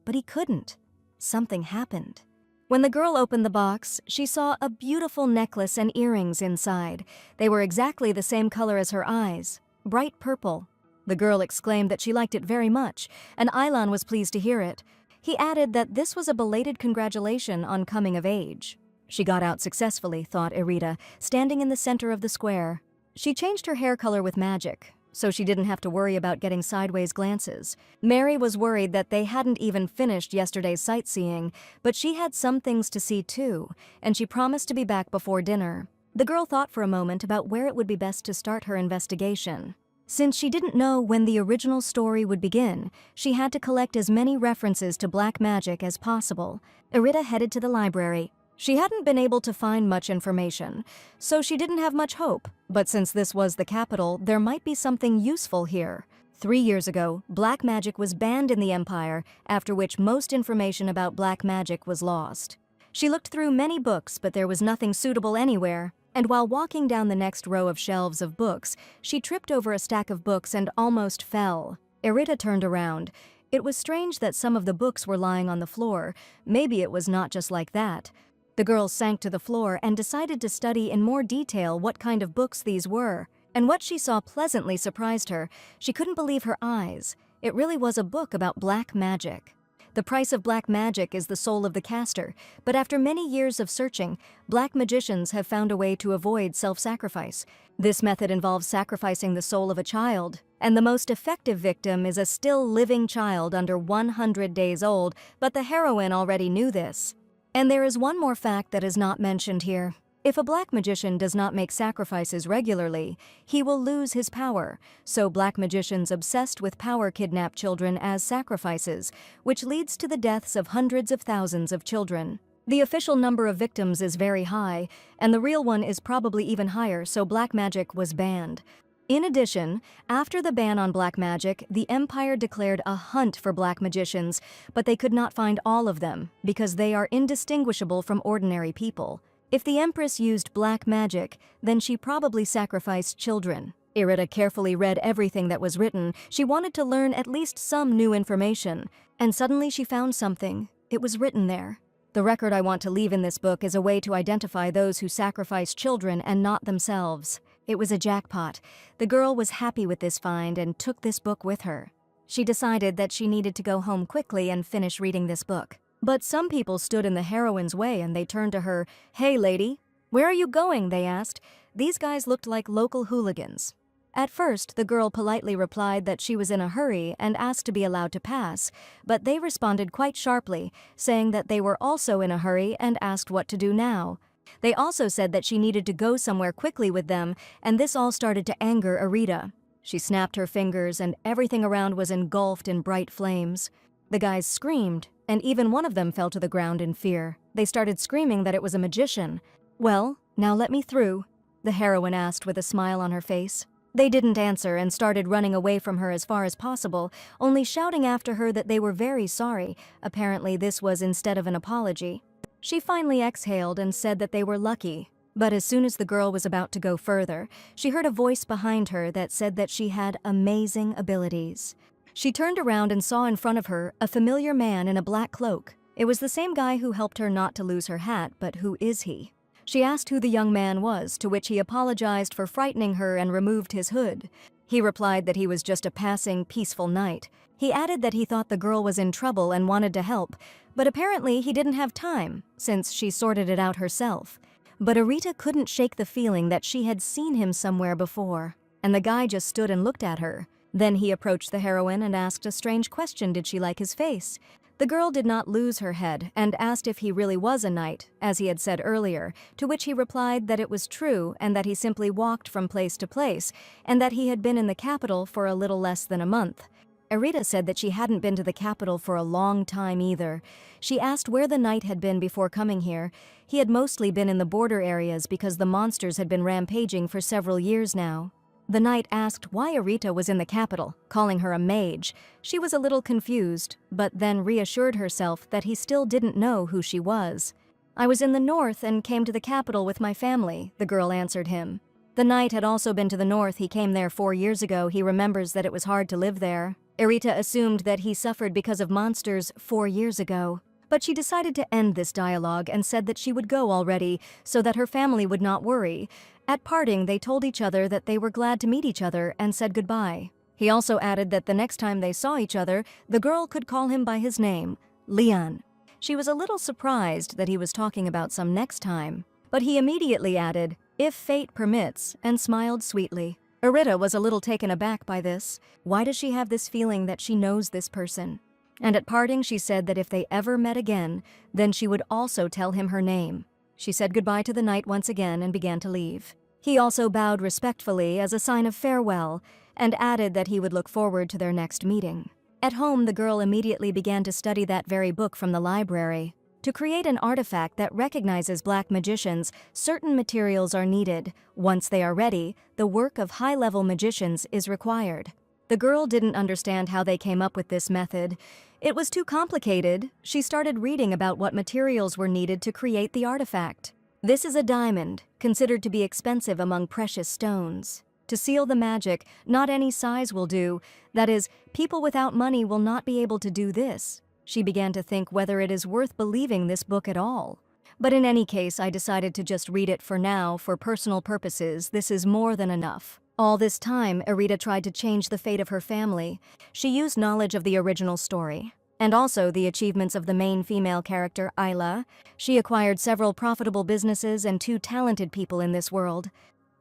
but he couldn't. Something happened. When the girl opened the box, she saw a beautiful necklace and earrings inside. They were exactly the same color as her eyes. Bright purple. The girl exclaimed that she liked it very much, and Ailan was pleased to hear it. He added that this was a belated congratulation on coming of age. She got out successfully, thought Irita, standing in the center of the square. She changed her hair color with magic, so she didn't have to worry about getting sideways glances. Mary was worried that they hadn't even finished yesterday's sightseeing, but she had some things to see too, and she promised to be back before dinner. The girl thought for a moment about where it would be best to start her investigation. Since she didn't know when the original story would begin, she had to collect as many references to black magic as possible. Irita headed to the library. She hadn't been able to find much information, so she didn't have much hope. But since this was the capital, there might be something useful here. 3 years ago, black magic was banned in the Empire, after which most information about black magic was lost. She looked through many books, but there was nothing suitable anywhere. And while walking down the next row of shelves of books, she tripped over a stack of books and almost fell. Irita turned around. It was strange that some of the books were lying on the floor. Maybe it was not just like that. The girl sank to the floor and decided to study in more detail what kind of books these were. And what she saw pleasantly surprised her. She couldn't believe her eyes. It really was a book about black magic. The price of black magic is the soul of the caster, but after many years of searching, black magicians have found a way to avoid self-sacrifice. This method involves sacrificing the soul of a child, and the most effective victim is a still living child under 100 days old, but the heroine already knew this. And there is one more fact that is not mentioned here. If a black magician does not make sacrifices regularly, he will lose his power, so black magicians obsessed with power kidnap children as sacrifices, which leads to the deaths of hundreds of thousands of children. The official number of victims is very high, and the real one is probably even higher, so black magic was banned. In addition, after the ban on black magic, the Empire declared a hunt for black magicians, but they could not find all of them, because they are indistinguishable from ordinary people. If the Empress used black magic, then she probably sacrificed children. Irita carefully read everything that was written. She wanted to learn at least some new information. And suddenly she found something. It was written there. The record I want to leave in this book is a way to identify those who sacrifice children and not themselves. It was a jackpot. The girl was happy with this find and took this book with her. She decided that she needed to go home quickly and finish reading this book. But some people stood in the heroine's way and they turned to her. "Hey, lady, where are you going?" they asked. These guys looked like local hooligans. At first, the girl politely replied that she was in a hurry and asked to be allowed to pass, but they responded quite sharply, saying that they were also in a hurry and asked what to do now. They also said that she needed to go somewhere quickly with them, and this all started to anger Irita. She snapped her fingers and everything around was engulfed in bright flames. The guys screamed, and even one of them fell to the ground in fear. They started screaming that it was a magician. "Well, now let me through," the heroine asked with a smile on her face. They didn't answer and started running away from her as far as possible, only shouting after her that they were very sorry. Apparently this was instead of an apology. She finally exhaled and said that they were lucky. But as soon as the girl was about to go further, she heard a voice behind her that said that she had amazing abilities. She turned around and saw in front of her a familiar man in a black cloak. It was the same guy who helped her not to lose her hat, but who is he? She asked who the young man was, to which he apologized for frightening her and removed his hood. He replied that he was just a passing, peaceful night. He added that he thought the girl was in trouble and wanted to help, but apparently he didn't have time, since she sorted it out herself. But Arita couldn't shake the feeling that she had seen him somewhere before, and the guy just stood and looked at her. Then he approached the heroine and asked a strange question: did she like his face? The girl did not lose her head and asked if he really was a knight, as he had said earlier, to which he replied that it was true and that he simply walked from place to place, and that he had been in the capital for a little less than a month. Arita said that she hadn't been to the capital for a long time either. She asked where the knight had been before coming here. He had mostly been in the border areas because the monsters had been rampaging for several years now. The knight asked why Arita was in the capital, calling her a mage. She was a little confused, but then reassured herself that he still didn't know who she was. "I was in the north and came to the capital with my family," the girl answered him. The knight had also been to the north. He came there 4 years ago. He remembers that it was hard to live there. Arita assumed that he suffered because of monsters 4 years ago. But she decided to end this dialogue and said that she would go already so that her family would not worry. At parting, they told each other that they were glad to meet each other and said goodbye. He also added that the next time they saw each other, the girl could call him by his name, Leon. She was a little surprised that he was talking about some next time, but he immediately added, "if fate permits," and smiled sweetly. Arita was a little taken aback by this. Why does she have this feeling that she knows this person? And at parting, she said that if they ever met again, then she would also tell him her name. She said goodbye to the knight once again and began to leave. He also bowed respectfully as a sign of farewell and added that he would look forward to their next meeting. At home, the girl immediately began to study that very book from the library. To create an artifact that recognizes black magicians, certain materials are needed. Once they are ready, the work of high-level magicians is required. The girl didn't understand how they came up with this method. It was too complicated. She started reading about what materials were needed to create the artifact. This is a diamond, considered to be expensive among precious stones. To seal the magic, not any size will do. That is, people without money will not be able to do this. She began to think whether it is worth believing this book at all. But in any case, I decided to just read it for now. For personal purposes, this is more than enough. All this time, Arita tried to change the fate of her family. She used knowledge of the original story, and also the achievements of the main female character, Ayla. She acquired several profitable businesses and 2 talented people in this world.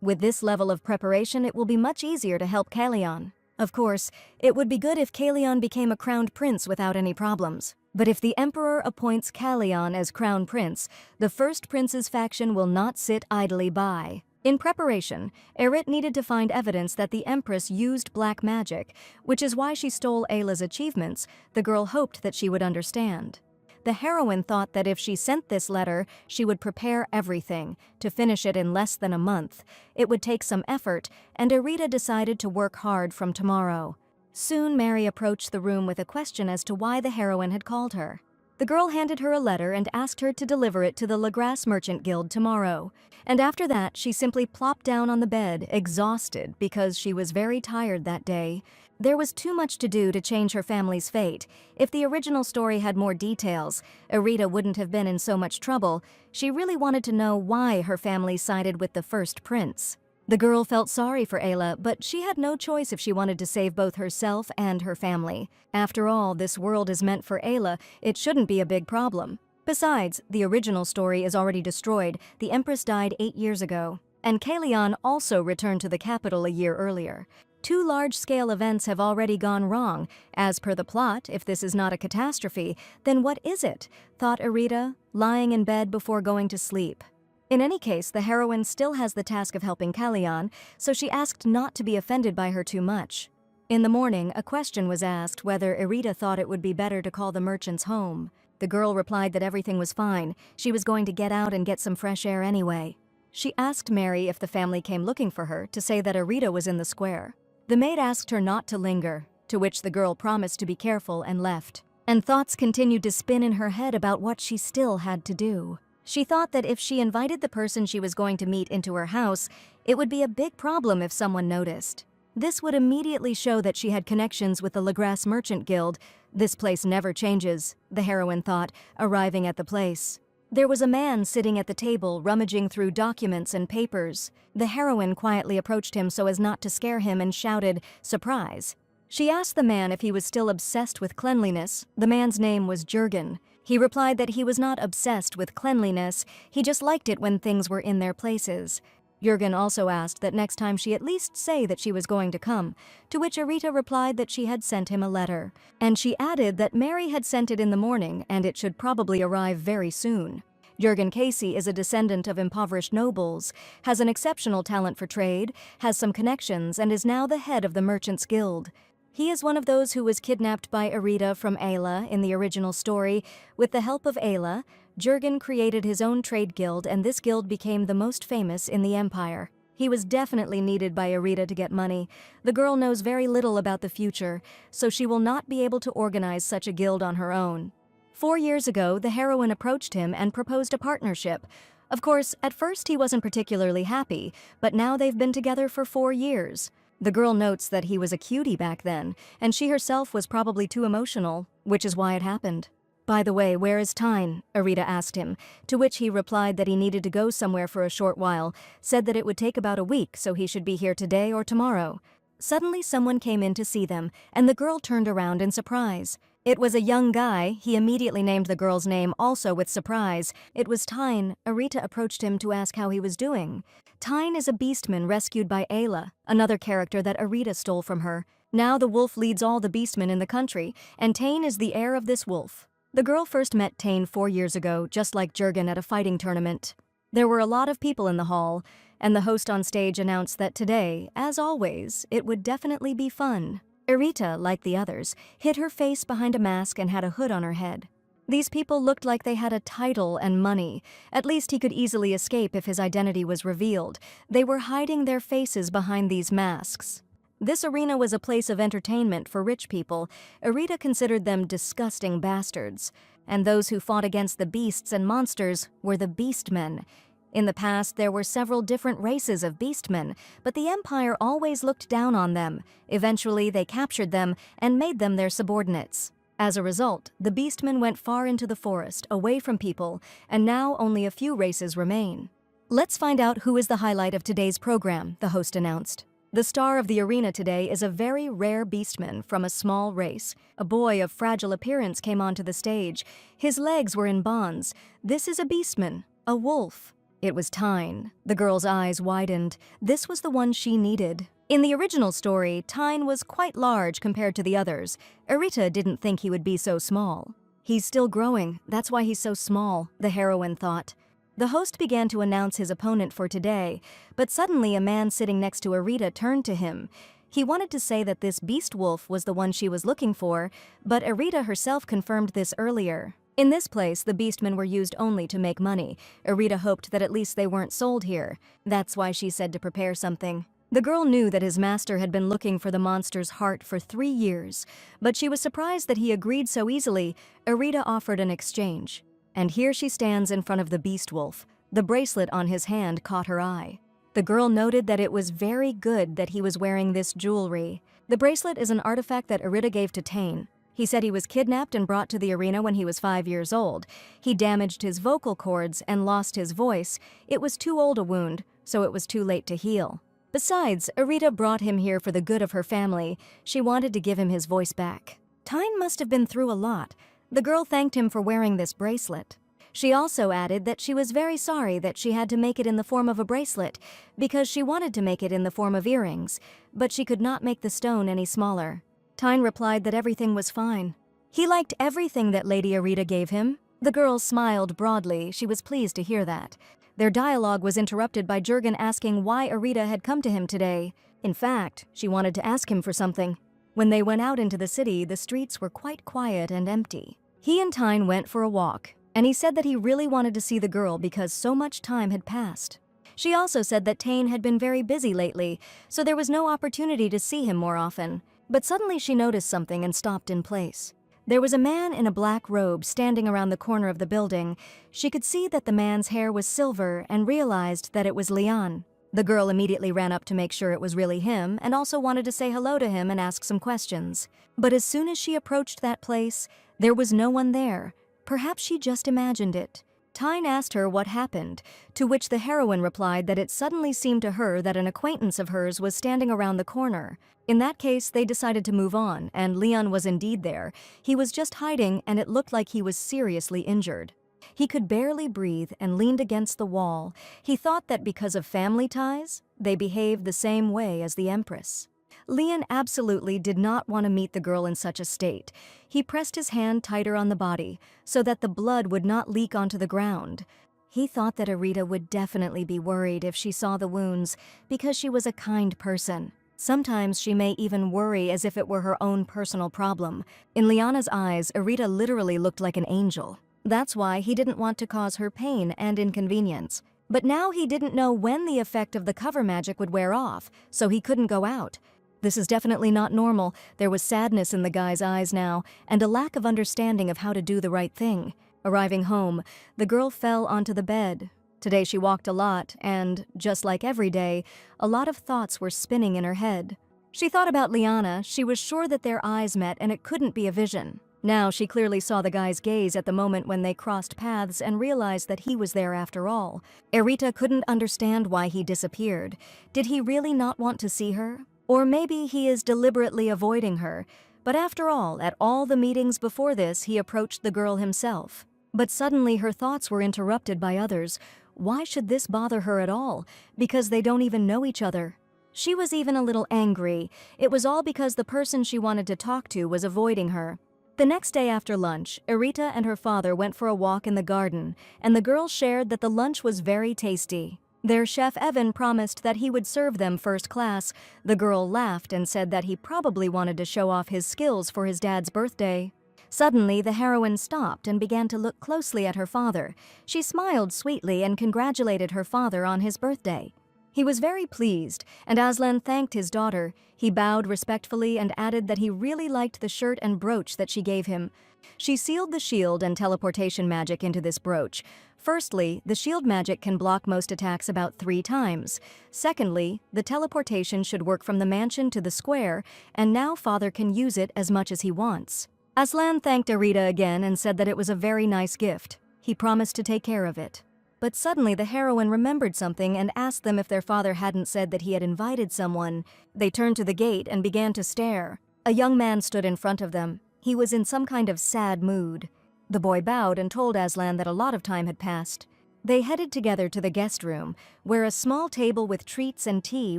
With this level of preparation, it will be much easier to help Kalyan. Of course, it would be good if Kalyan became a crowned prince without any problems. But if the emperor appoints Kalyan as crown prince, the first prince's faction will not sit idly by. In preparation, Erit needed to find evidence that the Empress used black magic, which is why she stole Ayla's achievements. The girl hoped that she would understand. The heroine thought that if she sent this letter, she would prepare everything. To finish it in less than a month, it would take some effort, and Arita decided to work hard from tomorrow. Soon, Mary approached the room with a question as to why the heroine had called her. The girl handed her a letter and asked her to deliver it to the Legrasse Merchant Guild tomorrow. And after that, she simply plopped down on the bed, exhausted because she was very tired that day. There was too much to do to change her family's fate. If the original story had more details, Arita wouldn't have been in so much trouble. She really wanted to know why her family sided with the first prince. The girl felt sorry for Ayla, but she had no choice if she wanted to save both herself and her family. After all, this world is meant for Ayla. It shouldn't be a big problem. Besides, the original story is already destroyed. The Empress died 8 years ago, and Kalyan also returned to the capital a year earlier. 2 large-scale events have already gone wrong. As per the plot, if this is not a catastrophe, then what is it? Thought Arita, lying in bed before going to sleep. In any case, the heroine still has the task of helping Kalyan, so she asked not to be offended by her too much. In the morning, a question was asked whether Arita thought it would be better to call the merchants home. The girl replied that everything was fine. She was going to get out and get some fresh air anyway. She asked Mary if the family came looking for her to say that Arita was in the square. The maid asked her not to linger, to which the girl promised to be careful and left. And thoughts continued to spin in her head about what she still had to do. She thought that if she invited the person she was going to meet into her house, it would be a big problem if someone noticed. This would immediately show that she had connections with the Legrasse Merchant Guild. This place never changes, the heroine thought, arriving at the place. There was a man sitting at the table rummaging through documents and papers. The heroine quietly approached him so as not to scare him and shouted, "Surprise!" She asked the man if he was still obsessed with cleanliness. The man's name was Jurgen. He replied that he was not obsessed with cleanliness, he just liked it when things were in their places. Jurgen also asked that next time she at least say that she was going to come, to which Arita replied that she had sent him a letter. And she added that Mary had sent it in the morning and it should probably arrive very soon. Jurgen Casey is a descendant of impoverished nobles, has an exceptional talent for trade, has some connections, and is now the head of the Merchants Guild. He is one of those who was kidnapped by Arita from Ayla in the original story. With the help of Ayla, Jurgen created his own trade guild, and this guild became the most famous in the empire. He was definitely needed by Arita to get money. The girl knows very little about the future, so she will not be able to organize such a guild on her own. 4 years ago, the heroine approached him and proposed a partnership. Of course, at first he wasn't particularly happy, but now they've been together for 4 years. The girl notes that he was a cutie back then, and she herself was probably too emotional, which is why it happened. "By the way, where is Tyne?" Arita asked him, to which he replied that he needed to go somewhere for a short while, said that it would take about a week, so he should be here today or tomorrow. Suddenly someone came in to see them, and the girl turned around in surprise. It was a young guy. He immediately named the girl's name, also with surprise. It was Tyne. Arita approached him to ask how he was doing. Tyne is a beastman rescued by Ayla, another character that Arita stole from her. Now the wolf leads all the beastmen in the country, and Tyne is the heir of this wolf. The girl first met Tyne 4 years ago, just like Jurgen at a fighting tournament. There were a lot of people in the hall, and the host on stage announced that today, as always, it would definitely be fun. Arita, like the others, hid her face behind a mask and had a hood on her head. These people looked like they had a title and money. At least he could easily escape if his identity was revealed. They were hiding their faces behind these masks. This arena was a place of entertainment for rich people. Arita considered them disgusting bastards. And those who fought against the beasts and monsters were the beastmen. In the past, there were several different races of beastmen, but the Empire always looked down on them. Eventually, they captured them and made them their subordinates. As a result, the beastmen went far into the forest, away from people, and now only a few races remain. "Let's find out who is the highlight of today's program," the host announced. The star of the arena today is a very rare beastman from a small race. A boy of fragile appearance came onto the stage. His legs were in bonds. This is a beastman, a wolf. It was Tyne. The girl's eyes widened. This was the one she needed. In the original story, Tyne was quite large compared to the others. Arita didn't think he would be so small. "He's still growing, that's why he's so small," the heroine thought. The host began to announce his opponent for today, but suddenly a man sitting next to Arita turned to him. He wanted to say that this beast wolf was the one she was looking for, but Arita herself confirmed this earlier. In this place, the beastmen were used only to make money. Arita hoped that at least they weren't sold here. That's why she said to prepare something. The girl knew that his master had been looking for the monster's heart for 3 years, but she was surprised that he agreed so easily. Arita offered an exchange. And here she stands in front of the beast wolf. The bracelet on his hand caught her eye. The girl noted that it was very good that he was wearing this jewelry. The bracelet is an artifact that Arita gave to Tyne. He said he was kidnapped and brought to the arena when he was 5 years old. He damaged his vocal cords and lost his voice. It was too old a wound, so it was too late to heal. Besides, Arita brought him here for the good of her family. She wanted to give him his voice back. Tyne must have been through a lot. The girl thanked him for wearing this bracelet. She also added that she was very sorry that she had to make it in the form of a bracelet, because she wanted to make it in the form of earrings, but she could not make the stone any smaller. Tyne replied that everything was fine. He liked everything that Lady Arita gave him. The girl smiled broadly. She was pleased to hear that. Their dialogue was interrupted by Jurgen asking why Arita had come to him today. In fact, she wanted to ask him for something. When they went out into the city, the streets were quite quiet and empty. He and Tyne went for a walk, and he said that he really wanted to see the girl because so much time had passed. She also said that Tyne had been very busy lately, so there was no opportunity to see him more often. But suddenly she noticed something and stopped in place. There was a man in a black robe standing around the corner of the building. She could see that the man's hair was silver and realized that it was Leon. The girl immediately ran up to make sure it was really him and also wanted to say hello to him and ask some questions. But as soon as she approached that place, there was no one there. Perhaps she just imagined it. Tyne asked her what happened, to which the heroine replied that it suddenly seemed to her that an acquaintance of hers was standing around the corner. In that case, they decided to move on, and Leon was indeed there. He was just hiding, and it looked like he was seriously injured. He could barely breathe and leaned against the wall. He thought that because of family ties, they behaved the same way as the Empress. Leon absolutely did not want to meet the girl in such a state. He pressed his hand tighter on the body so that the blood would not leak onto the ground. He thought that Arita would definitely be worried if she saw the wounds because she was a kind person. Sometimes she may even worry as if it were her own personal problem. In Liana's eyes, Arita literally looked like an angel. That's why he didn't want to cause her pain and inconvenience. But now he didn't know when the effect of the cover magic would wear off, so he couldn't go out. This is definitely not normal. There was sadness in the guy's eyes now, and a lack of understanding of how to do the right thing. Arriving home, the girl fell onto the bed. Today she walked a lot, and, just like every day, a lot of thoughts were spinning in her head. She thought about Liana. She was sure that their eyes met and it couldn't be a vision. Now she clearly saw the guy's gaze at the moment when they crossed paths and realized that he was there after all. Arita couldn't understand why he disappeared. Did he really not want to see her? Or maybe he is deliberately avoiding her. But after all, at all the meetings before this, he approached the girl himself. But suddenly her thoughts were interrupted by others. Why should this bother her at all? Because they don't even know each other. She was even a little angry. It was all because the person she wanted to talk to was avoiding her. The next day after lunch, Arita and her father went for a walk in the garden, and the girls shared that the lunch was very tasty. Their chef Evan promised that he would serve them first class. The girl laughed and said that he probably wanted to show off his skills for his dad's birthday. Suddenly, the heroine stopped and began to look closely at her father. She smiled sweetly and congratulated her father on his birthday. He was very pleased, and Aslan thanked his daughter. He bowed respectfully and added that he really liked the shirt and brooch that she gave him. She sealed the shield and teleportation magic into this brooch. Firstly, the shield magic can block most attacks about 3 times. Secondly, the teleportation should work from the mansion to the square, and now father can use it as much as he wants. Aslan thanked Arita again and said that it was a very nice gift. He promised to take care of it. But suddenly the heroine remembered something and asked them if their father hadn't said that he had invited someone. They turned to the gate and began to stare. A young man stood in front of them. He was in some kind of sad mood. The boy bowed and told Aslan that a lot of time had passed. They headed together to the guest room, where a small table with treats and tea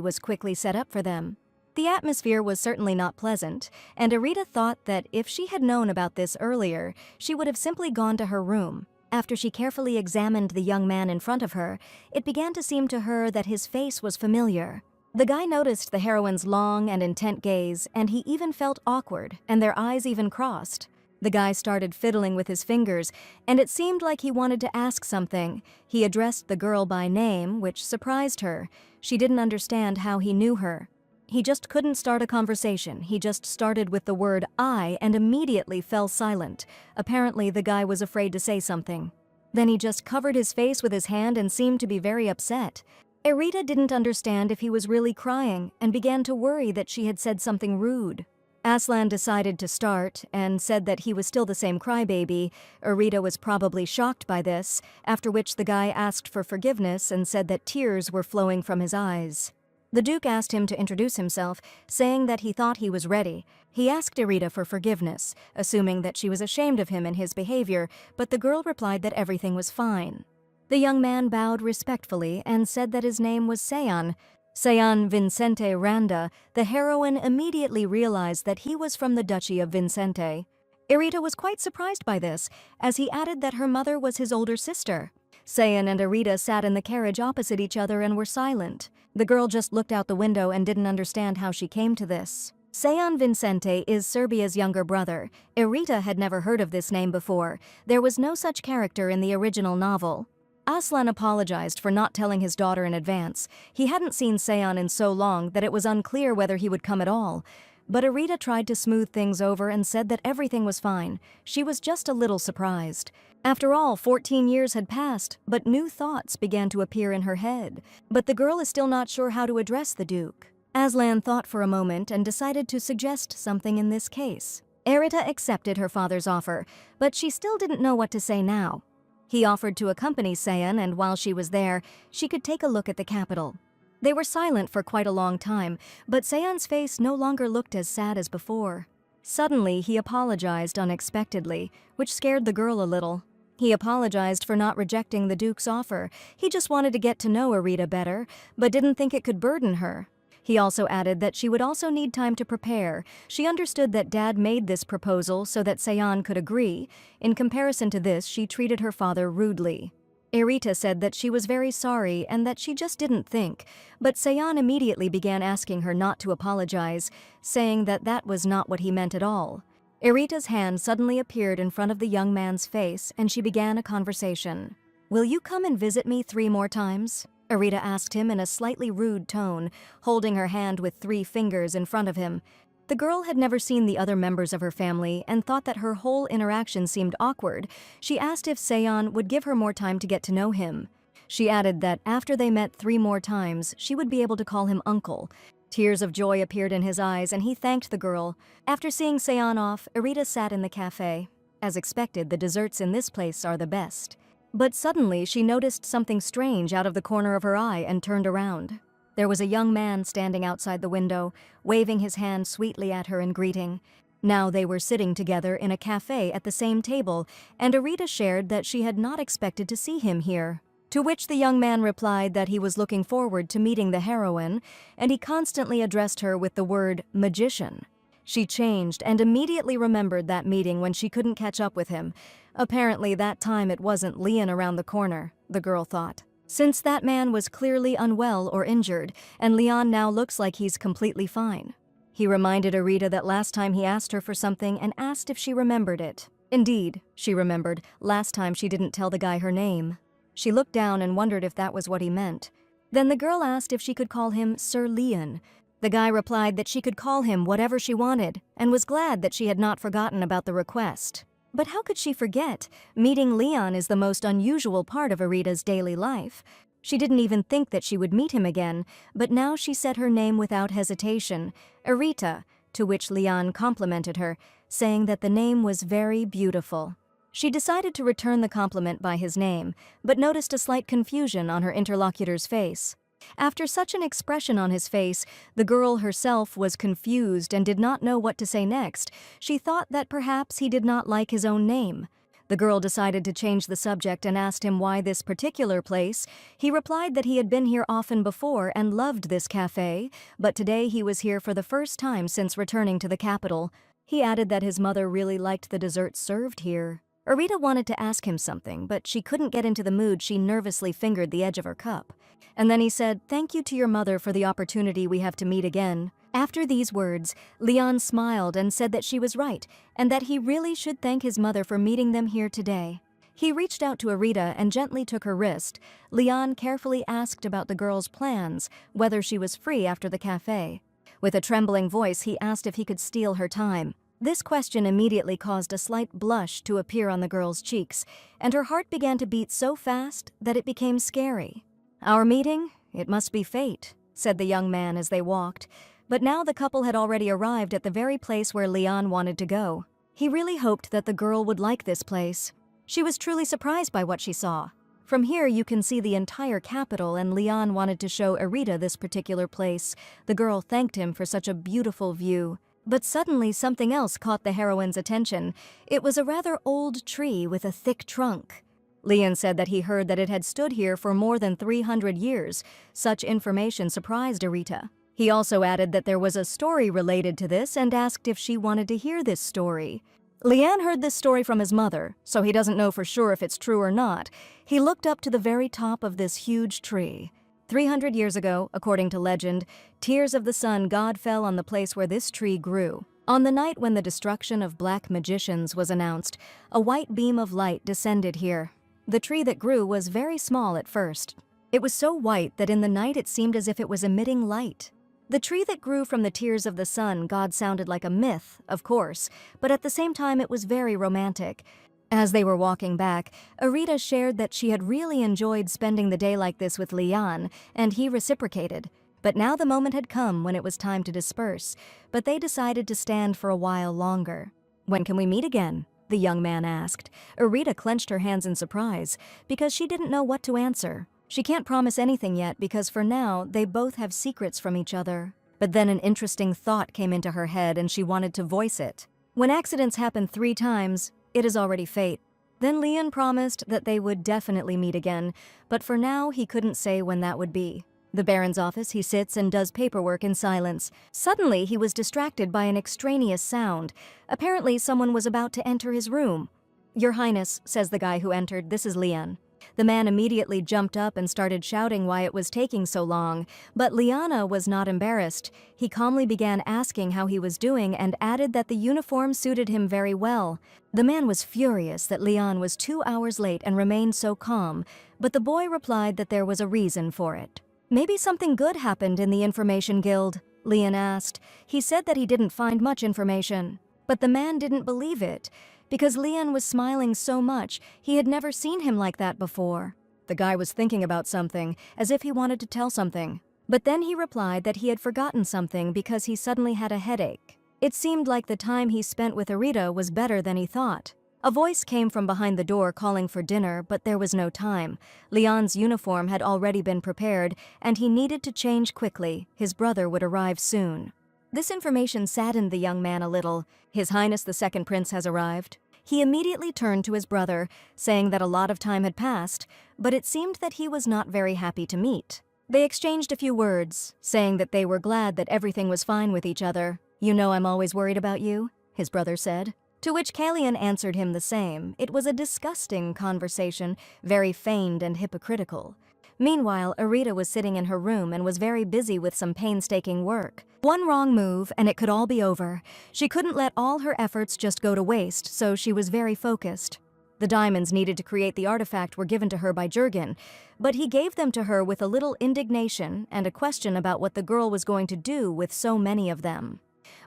was quickly set up for them. The atmosphere was certainly not pleasant, and Arita thought that if she had known about this earlier, she would have simply gone to her room. After she carefully examined the young man in front of her, it began to seem to her that his face was familiar. The guy noticed the heroine's long and intent gaze, and he even felt awkward, and their eyes even crossed. The guy started fiddling with his fingers, and it seemed like he wanted to ask something. He addressed the girl by name, which surprised her. She didn't understand how he knew her. He just couldn't start a conversation. He just started with the word I and immediately fell silent. Apparently, the guy was afraid to say something. Then he just covered his face with his hand and seemed to be very upset. Arita didn't understand if he was really crying and began to worry that she had said something rude. Aslan decided to start and said that he was still the same crybaby. Arita was probably shocked by this, after which the guy asked for forgiveness and said that tears were flowing from his eyes. The Duke asked him to introduce himself, saying that he thought he was ready. He asked Arita for forgiveness, assuming that she was ashamed of him and his behavior, but the girl replied that everything was fine. The young man bowed respectfully and said that his name was Seon. Seon Vincente Randa. The heroine immediately realized that he was from the Duchy of Vincente. Arita was quite surprised by this, as he added that her mother was his older sister. Seon and Arita sat in the carriage opposite each other and were silent. The girl just looked out the window and didn't understand how she came to this. Seon Vincente is Serbia's younger brother. Arita had never heard of this name before. There was no such character in the original novel. Aslan apologized for not telling his daughter in advance. He hadn't seen Seon in so long that it was unclear whether he would come at all. But Arita tried to smooth things over and said that everything was fine. She was just a little surprised. After all, 14 years had passed, but new thoughts began to appear in her head. But the girl is still not sure how to address the Duke. Aslan thought for a moment and decided to suggest something in this case. Arita accepted her father's offer, but she still didn't know what to say now. He offered to accompany Seiun, and while she was there, she could take a look at the capital. They were silent for quite a long time, but Seon's face no longer looked as sad as before. Suddenly, he apologized unexpectedly, which scared the girl a little. He apologized for not rejecting the Duke's offer. He just wanted to get to know Arita better, but didn't think it could burden her. He also added that she would also need time to prepare. She understood that Dad made this proposal so that Seon could agree. In comparison to this, she treated her father rudely. Arita said that she was very sorry and that she just didn't think, but Seon immediately began asking her not to apologize, saying that that was not what he meant at all. Arita's hand suddenly appeared in front of the young man's face, and she began a conversation. "Will you come and visit me 3 more times?" Arita asked him in a slightly rude tone, holding her hand with 3 fingers in front of him. The girl had never seen the other members of her family and thought that her whole interaction seemed awkward. She asked if Seon would give her more time to get to know him. She added that after they met 3 more times, she would be able to call him uncle. Tears of joy appeared in his eyes, and he thanked the girl. After seeing Seon off, Arita sat in the cafe. As expected, the desserts in this place are the best. But suddenly, she noticed something strange out of the corner of her eye and turned around. There was a young man standing outside the window, waving his hand sweetly at her in greeting. Now they were sitting together in a cafe at the same table, and Arita shared that she had not expected to see him here. To which the young man replied that he was looking forward to meeting the heroine, and he constantly addressed her with the word magician. She changed and immediately remembered that meeting when she couldn't catch up with him. Apparently that time it wasn't Leon around the corner, the girl thought. Since that man was clearly unwell or injured, and Leon now looks like he's completely fine. He reminded Arita that last time he asked her for something and asked if she remembered it. Indeed, she remembered, last time she didn't tell the guy her name. She looked down and wondered if that was what he meant. Then the girl asked if she could call him Sir Leon. The guy replied that she could call him whatever she wanted, and was glad that she had not forgotten about the request. But how could she forget? Meeting Leon is the most unusual part of Arita's daily life. She didn't even think that she would meet him again, but now she said her name without hesitation, Arita, to which Leon complimented her, saying that the name was very beautiful. She decided to return the compliment by his name, but noticed a slight confusion on her interlocutor's face. After such an expression on his face, the girl herself was confused and did not know what to say next. She thought that perhaps he did not like his own name. The girl decided to change the subject and asked him why this particular place. He replied that he had been here often before and loved this cafe, but today he was here for the first time since returning to the capital. He added that his mother really liked the desserts served here. Arita wanted to ask him something, but she couldn't get into the mood. She nervously fingered the edge of her cup. And then he said, "Thank you to your mother for the opportunity we have to meet again." After these words, Leon smiled and said that she was right, and that he really should thank his mother for meeting them here today. He reached out to Arita and gently took her wrist. Leon carefully asked about the girl's plans, whether she was free after the cafe. With a trembling voice, he asked if he could steal her time. This question immediately caused a slight blush to appear on the girl's cheeks, and her heart began to beat so fast that it became scary. "Our meeting? It must be fate," said the young man as they walked. But now the couple had already arrived at the very place where Leon wanted to go. He really hoped that the girl would like this place. She was truly surprised by what she saw. From here you can see the entire capital, and Leon wanted to show Arita this particular place. The girl thanked him for such a beautiful view. But suddenly something else caught the heroine's attention. It was a rather old tree with a thick trunk. Leon said that he heard that it had stood here for more than 300 years. Such information surprised Arita. He also added that there was a story related to this and asked if she wanted to hear this story. Leon heard this story from his mother, so he doesn't know for sure if it's true or not. He looked up to the very top of this huge tree. 300 years ago, according to legend, tears of the sun god fell on the place where this tree grew. On the night when the destruction of black magicians was announced, a white beam of light descended here. The tree that grew was very small at first. It was so white that in the night it seemed as if it was emitting light. The tree that grew from the tears of the sun god sounded like a myth, of course, but at the same time it was very romantic. As they were walking back, Arita shared that she had really enjoyed spending the day like this with Leon, and he reciprocated. But now the moment had come when it was time to disperse, but they decided to stand for a while longer. "When can we meet again?" the young man asked. Irita clenched her hands in surprise, because she didn't know what to answer. She can't promise anything yet because for now, they both have secrets from each other. But then an interesting thought came into her head and she wanted to voice it. When accidents happen 3 times, it is already fate. Then Leon promised that they would definitely meet again, but for now he couldn't say when that would be. The Baron's office, he sits and does paperwork in silence. Suddenly, he was distracted by an extraneous sound. Apparently, someone was about to enter his room. "Your Highness," says the guy who entered, "this is Leon." The man immediately jumped up and started shouting why it was taking so long, but Liana was not embarrassed. He calmly began asking how he was doing and added that the uniform suited him very well. The man was furious that Leon was 2 hours late and remained so calm, but the boy replied that there was a reason for it. "Maybe something good happened in the Information Guild?" Leon asked. He said that he didn't find much information, but the man didn't believe it. Because Leon was smiling so much, he had never seen him like that before. The guy was thinking about something, as if he wanted to tell something. But then he replied that he had forgotten something because he suddenly had a headache. It seemed like the time he spent with Irita was better than he thought. A voice came from behind the door calling for dinner, but there was no time. Leon's uniform had already been prepared, and he needed to change quickly. His brother would arrive soon. This information saddened the young man a little. His Highness the Second Prince has arrived. He immediately turned to his brother, saying that a lot of time had passed, but it seemed that he was not very happy to meet. They exchanged a few words, saying that they were glad that everything was fine with each other. "You know I'm always worried about you," his brother said. To which Kalian answered him the same. It was a disgusting conversation, very feigned and hypocritical. Meanwhile, Irita was sitting in her room and was very busy with some painstaking work. One wrong move, and it could all be over. She couldn't let all her efforts just go to waste, so she was very focused. The diamonds needed to create the artifact were given to her by Jurgen, but he gave them to her with a little indignation and a question about what the girl was going to do with so many of them.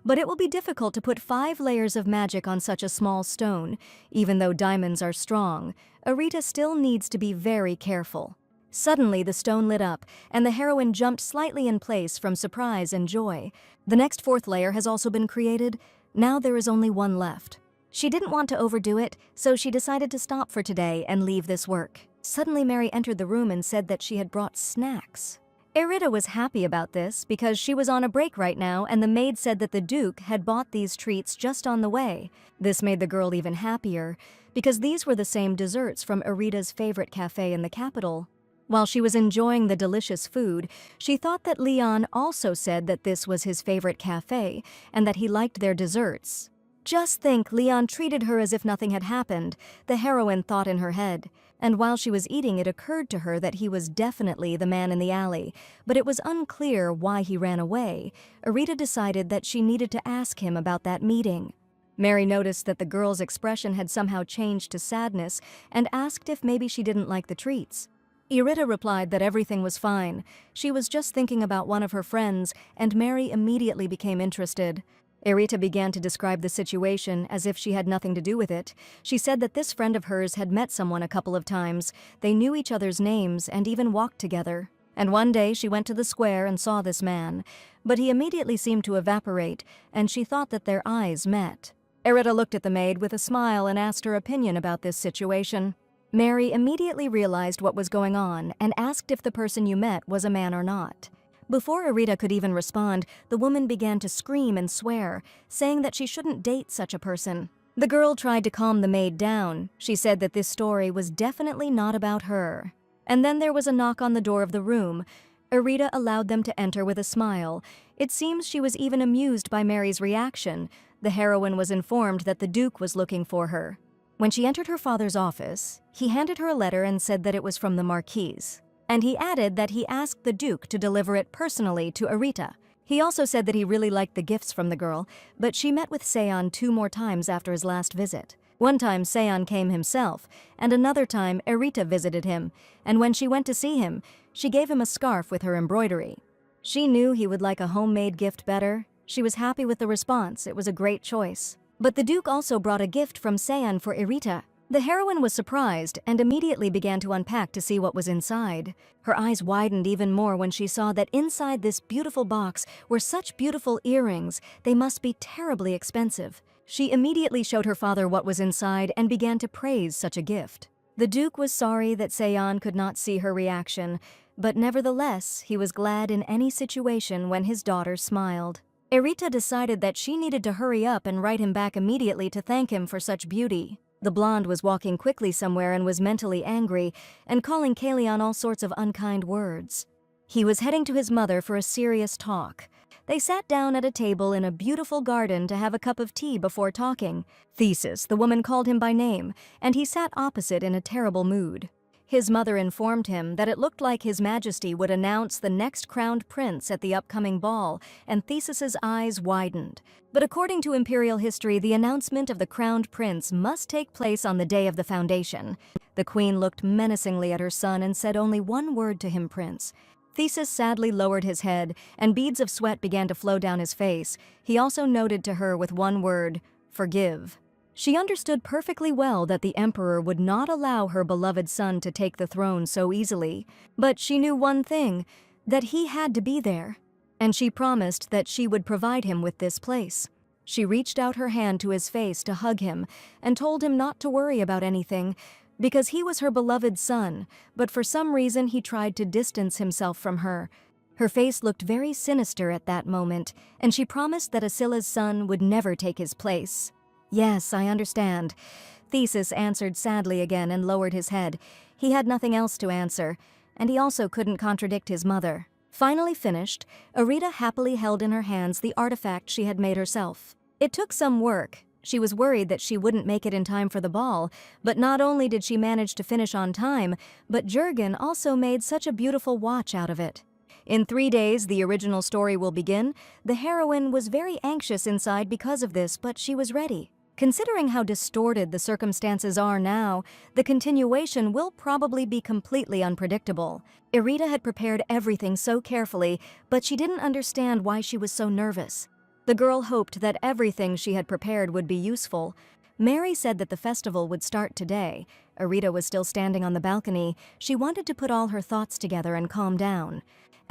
But it will be difficult to put 5 layers of magic on such a small stone. Even though diamonds are strong, Irita still needs to be very careful. Suddenly, the stone lit up, and the heroine jumped slightly in place from surprise and joy. The next 4th layer has also been created. Now there is only 1 left. She didn't want to overdo it, so she decided to stop for today and leave this work. Suddenly, Mary entered the room and said that she had brought snacks. Irita was happy about this because she was on a break right now, and the maid said that the Duke had bought these treats just on the way. This made the girl even happier, because these were the same desserts from Irita's favorite cafe in the capital. While she was enjoying the delicious food, she thought that Leon also said that this was his favorite cafe and that he liked their desserts. Just think, Leon treated her as if nothing had happened, the heroine thought in her head. And while she was eating, it occurred to her that he was definitely the man in the alley, but it was unclear why he ran away. Irita decided that she needed to ask him about that meeting. Mary noticed that the girl's expression had somehow changed to sadness and asked if maybe she didn't like the treats. Irita replied that everything was fine. She was just thinking about one of her friends, and Mary immediately became interested. Irita began to describe the situation as if she had nothing to do with it. She said that this friend of hers had met someone a couple of times. They knew each other's names and even walked together. And one day she went to the square and saw this man. But he immediately seemed to evaporate, and she thought that their eyes met. Irita looked at the maid with a smile and asked her opinion about this situation. Mary immediately realized what was going on and asked if the person you met was a man or not. Before Irita could even respond, the woman began to scream and swear, saying that she shouldn't date such a person. The girl tried to calm the maid down. She said that this story was definitely not about her. And then there was a knock on the door of the room. Irita allowed them to enter with a smile. It seems she was even amused by Mary's reaction. The heroine was informed that the Duke was looking for her. When she entered her father's office, he handed her a letter and said that it was from the Marquise. And he added that he asked the Duke to deliver it personally to Irita. He also said that he really liked the gifts from the girl, but she met with Seon 2 more times after his last visit. One time Seon came himself, and another time Irita visited him, and when she went to see him, she gave him a scarf with her embroidery. She knew he would like a homemade gift better. She was happy with the response. It was a great choice. But the Duke also brought a gift from Seon for Irita. The heroine was surprised and immediately began to unpack to see what was inside. Her eyes widened even more when she saw that inside this beautiful box were such beautiful earrings. They must be terribly expensive. She immediately showed her father what was inside and began to praise such a gift. The Duke was sorry that Seon could not see her reaction, but nevertheless, he was glad in any situation when his daughter smiled. Erita decided that she needed to hurry up and write him back immediately to thank him for such beauty. The blonde was walking quickly somewhere and was mentally angry and calling Kaleon all sorts of unkind words. He was heading to his mother for a serious talk. They sat down at a table in a beautiful garden to have a cup of tea before talking. Thesis, the woman called him by name, and he sat opposite in a terrible mood. His mother informed him that it looked like His Majesty would announce the next crowned prince at the upcoming ball, and Thesis's eyes widened. But according to imperial history, the announcement of the crowned prince must take place on the day of the foundation. The queen looked menacingly at her son and said only one word to him, "Prince." Thesis sadly lowered his head, and beads of sweat began to flow down his face. He also noted to her with one word, "Forgive." She understood perfectly well that the emperor would not allow her beloved son to take the throne so easily, but she knew one thing, that he had to be there, and she promised that she would provide him with this place. She reached out her hand to his face to hug him and told him not to worry about anything, because he was her beloved son, but for some reason he tried to distance himself from her. Her face looked very sinister at that moment, and she promised that Asila's son would never take his place. "Yes, I understand." Thesis answered sadly again and lowered his head. He had nothing else to answer, and he also couldn't contradict his mother. Finally finished, Erita happily held in her hands the artifact she had made herself. It took some work. She was worried that she wouldn't make it in time for the ball, but not only did she manage to finish on time, but Jurgen also made such a beautiful watch out of it. In 3 days, the original story will begin. The heroine was very anxious inside because of this, but she was ready. Considering how distorted the circumstances are now, the continuation will probably be completely unpredictable. Erita had prepared everything so carefully, but she didn't understand why she was so nervous. The girl hoped that everything she had prepared would be useful. Mary said that the festival would start today. Erita was still standing on the balcony. She wanted to put all her thoughts together and calm down.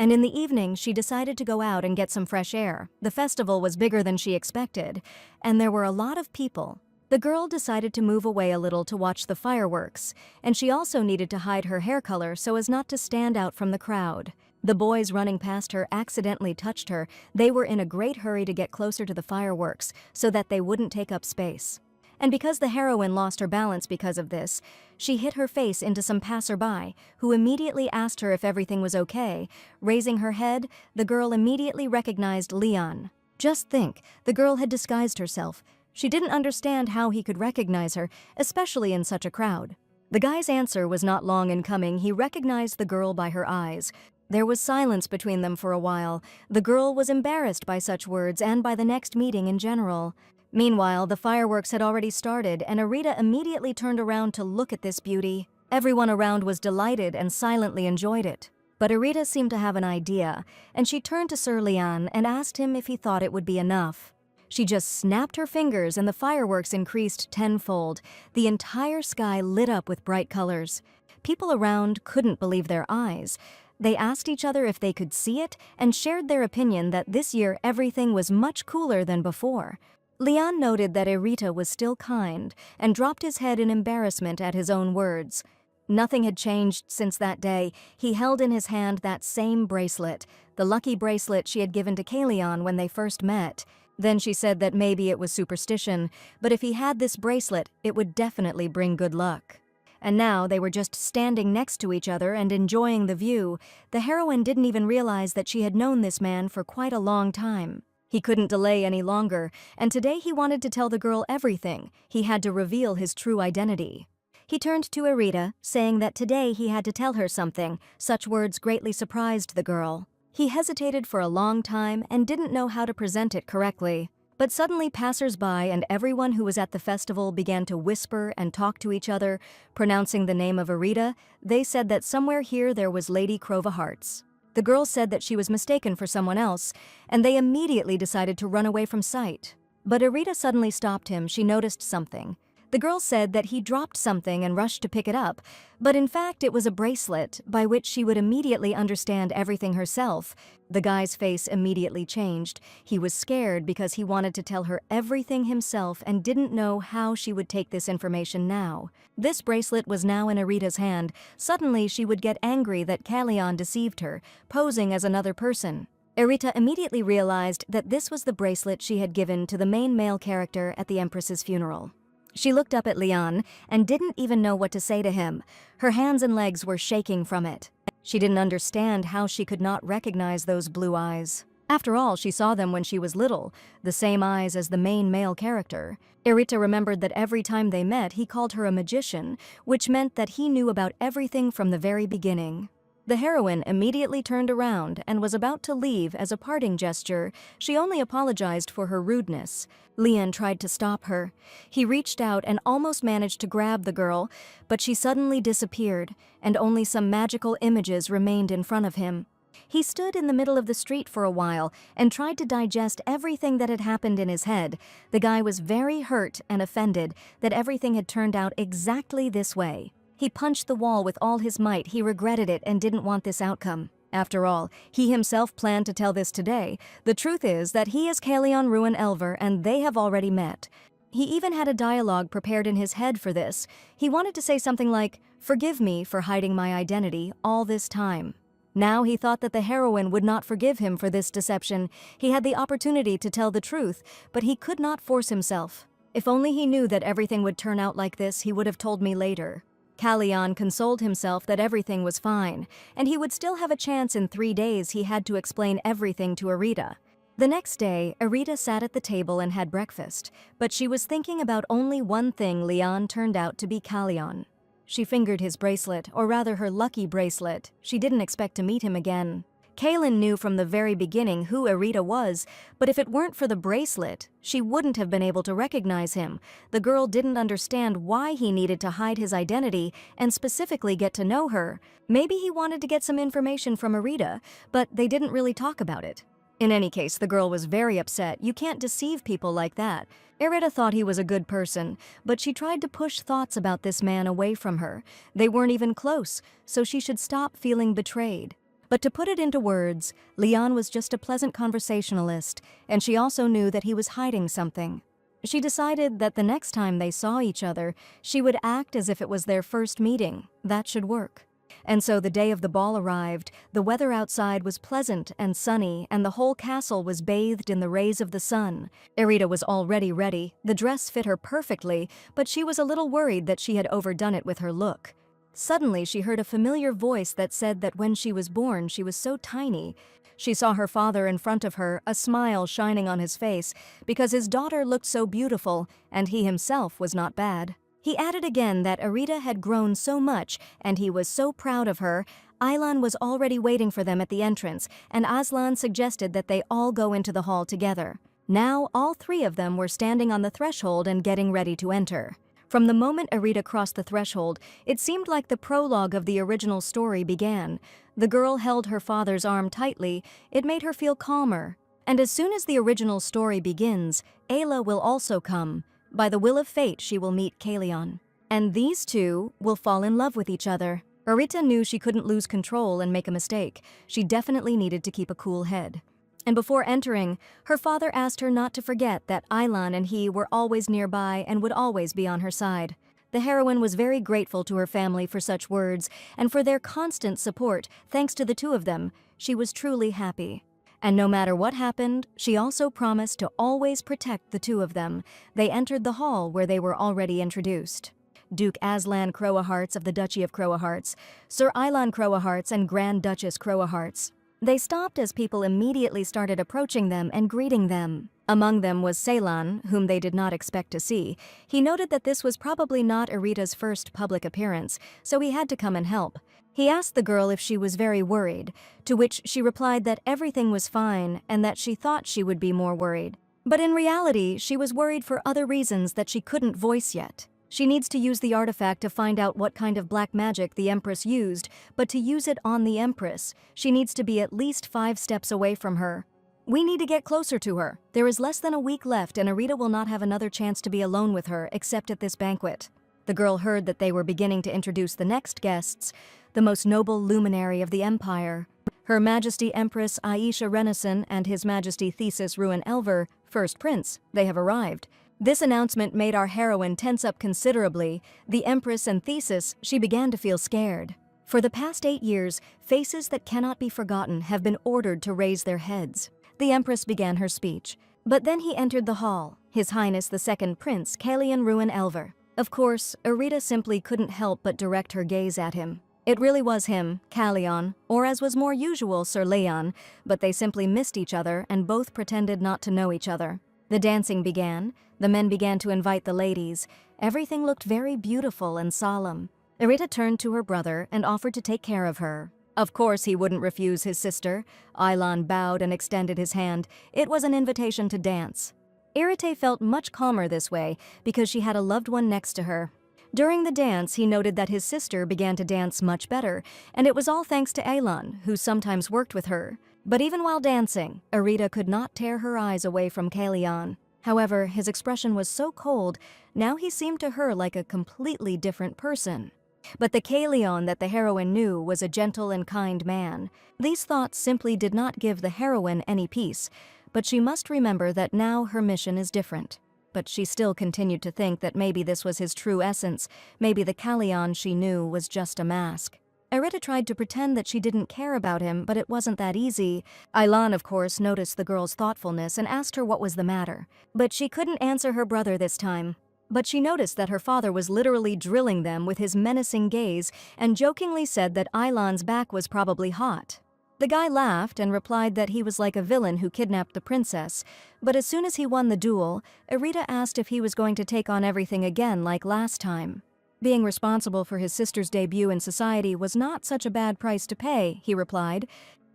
And in the evening, she decided to go out and get some fresh air. The festival was bigger than she expected, and there were a lot of people. The girl decided to move away a little to watch the fireworks, and she also needed to hide her hair color so as not to stand out from the crowd. The boys running past her accidentally touched her. They were in a great hurry to get closer to the fireworks so that they wouldn't take up space. And because the heroine lost her balance because of this, she hit her face into some passerby, who immediately asked her if everything was okay. Raising her head, the girl immediately recognized Leon. Just think, the girl had disguised herself. She didn't understand how he could recognize her, especially in such a crowd. The guy's answer was not long in coming. He recognized the girl by her eyes. There was silence between them for a while. The girl was embarrassed by such words and by the next meeting in general. Meanwhile, the fireworks had already started, and Erita immediately turned around to look at this beauty. Everyone around was delighted and silently enjoyed it. But Erita seemed to have an idea, and she turned to Sir Leon and asked him if he thought it would be enough. She just snapped her fingers and the fireworks increased tenfold. The entire sky lit up with bright colors. People around couldn't believe their eyes. They asked each other if they could see it and shared their opinion that this year everything was much cooler than before. Leon noted that Erita was still kind and dropped his head in embarrassment at his own words. Nothing had changed since that day. He held in his hand that same bracelet, the lucky bracelet she had given to Kaleon when they first met. Then she said that maybe it was superstition, but if he had this bracelet, it would definitely bring good luck. And now they were just standing next to each other and enjoying the view. The heroine didn't even realize that she had known this man for quite a long time. He couldn't delay any longer, and today he wanted to tell the girl everything. He had to reveal his true identity. He turned to Erita, saying that today he had to tell her something. Such words greatly surprised the girl. He hesitated for a long time and didn't know how to present it correctly. But suddenly passers-by and everyone who was at the festival began to whisper and talk to each other, pronouncing the name of Erita. They said that somewhere here there was Lady Crova Hearts. The girl said that she was mistaken for someone else, and they immediately decided to run away from sight. But Erita suddenly stopped him. She noticed something. The girl said that he dropped something and rushed to pick it up, but in fact it was a bracelet by which she would immediately understand everything herself. The guy's face immediately changed. He was scared because he wanted to tell her everything himself and didn't know how she would take this information now. This bracelet was now in Arita's hand. Suddenly she would get angry that Kalyan deceived her, posing as another person. Arita immediately realized that this was the bracelet she had given to the main male character at the Empress's funeral. She looked up at Lian and didn't even know what to say to him. Her hands and legs were shaking from it. She didn't understand how she could not recognize those blue eyes. After all, she saw them when she was little, the same eyes as the main male character. Arita remembered that every time they met, he called her a magician, which meant that he knew about everything from the very beginning. The heroine immediately turned around and was about to leave as a parting gesture. She only apologized for her rudeness. Lian tried to stop her. He reached out and almost managed to grab the girl, but she suddenly disappeared, and only some magical images remained in front of him. He stood in the middle of the street for a while and tried to digest everything that had happened in his head. The guy was very hurt and offended that everything had turned out exactly this way. He punched the wall with all his might. He regretted it and didn't want this outcome. After all, he himself planned to tell this today. The truth is that he is Kalyan Ruin Elver and they have already met. He even had a dialogue prepared in his head for this. He wanted to say something like, "Forgive me for hiding my identity all this time." Now he thought that the heroine would not forgive him for this deception. He had the opportunity to tell the truth, but he could not force himself. If only he knew that everything would turn out like this, he would have told me later. Kalyan consoled himself that everything was fine, and he would still have a chance in 3 days. He had to explain everything to Arita. The next day, Arita sat at the table and had breakfast, but she was thinking about only one thing. Lian turned out to be Kalyan. She fingered his bracelet, or rather her lucky bracelet. She didn't expect to meet him again. Kalyan knew from the very beginning who Arita was, but if it weren't for the bracelet, she wouldn't have been able to recognize him. The girl didn't understand why he needed to hide his identity and specifically get to know her. Maybe he wanted to get some information from Arita, but they didn't really talk about it. In any case, the girl was very upset. You can't deceive people like that. Arita thought he was a good person, but she tried to push thoughts about this man away from her. They weren't even close, so she should stop feeling betrayed. But to put it into words, Lian was just a pleasant conversationalist, and she also knew that he was hiding something. She decided that the next time they saw each other, she would act as if it was their first meeting. That should work. And so the day of the ball arrived. The weather outside was pleasant and sunny, and the whole castle was bathed in the rays of the sun. Arita was already ready. The dress fit her perfectly, but she was a little worried that she had overdone it with her look. Suddenly, she heard a familiar voice that said that when she was born, she was so tiny. She saw her father in front of her, a smile shining on his face, because his daughter looked so beautiful, and he himself was not bad. He added again that Arita had grown so much, and he was so proud of her. Aylan was already waiting for them at the entrance, and Aslan suggested that they all go into the hall together. Now, all 3 of them were standing on the threshold and getting ready to enter. From the moment Arita crossed the threshold, it seemed like the prologue of the original story began. The girl held her father's arm tightly. It made her feel calmer. And as soon as the original story begins, Ayla will also come. By the will of fate, she will meet Kalyan. And these 2 will fall in love with each other. Arita knew she couldn't lose control and make a mistake. She definitely needed to keep a cool head. And before entering, her father asked her not to forget that Aylan and he were always nearby and would always be on her side. The heroine was very grateful to her family for such words and for their constant support. Thanks to the 2 of them, she was truly happy. And no matter what happened, she also promised to always protect the 2 of them. They entered the hall where they were already introduced. Duke Aslan Crowahearts of the Duchy of Crowahearts, Sir Aylan Crowahearts and Grand Duchess Crowahearts. They stopped as people immediately started approaching them and greeting them. Among them was Ceylan, whom they did not expect to see. He noted that this was probably not Arita's first public appearance, so he had to come and help. He asked the girl if she was very worried, to which she replied that everything was fine and that she thought she would be more worried. But in reality, she was worried for other reasons that she couldn't voice yet. She needs to use the artifact to find out what kind of black magic the Empress used, but to use it on the Empress, she needs to be at least 5 steps away from her. We need to get closer to her. There is less than a week left and Arita will not have another chance to be alone with her except at this banquet. The girl heard that they were beginning to introduce the next guests, the most noble luminary of the empire, Her Majesty Empress Aisha Renison and His Majesty Thesis Ruin Elver, First Prince. They have arrived. This announcement made our heroine tense up considerably. The Empress and Thesis, she began to feel scared. For the past 8 years, faces that cannot be forgotten have been ordered to raise their heads. The Empress began her speech. But then he entered the hall, His Highness the Second Prince, Kalian Ruin Elver. Of course, Arita simply couldn't help but direct her gaze at him. It really was him, Kalian, or as was more usual, Sir Leon, but they simply missed each other and both pretended not to know each other. The dancing began. The men began to invite the ladies. Everything looked very beautiful and solemn. Arita turned to her brother and offered to take care of her. Of course he wouldn't refuse his sister. Ailan bowed and extended his hand. It was an invitation to dance. Irite felt much calmer this way because she had a loved one next to her. During the dance, he noted that his sister began to dance much better, and it was all thanks to Ailan, who sometimes worked with her. But even while dancing, Arita could not tear her eyes away from Kalian. However, his expression was so cold, now he seemed to her like a completely different person. But the Kalian that the heroine knew was a gentle and kind man. These thoughts simply did not give the heroine any peace, but she must remember that now her mission is different. But she still continued to think that maybe this was his true essence, maybe the Kalian she knew was just a mask. Arita tried to pretend that she didn't care about him, but it wasn't that easy. Ailan, of course, noticed the girl's thoughtfulness and asked her what was the matter. But she couldn't answer her brother this time. But she noticed that her father was literally drilling them with his menacing gaze and jokingly said that Ailan's back was probably hot. The guy laughed and replied that he was like a villain who kidnapped the princess, but as soon as he won the duel, Arita asked if he was going to take on everything again like last time. Being responsible for his sister's debut in society was not such a bad price to pay, he replied.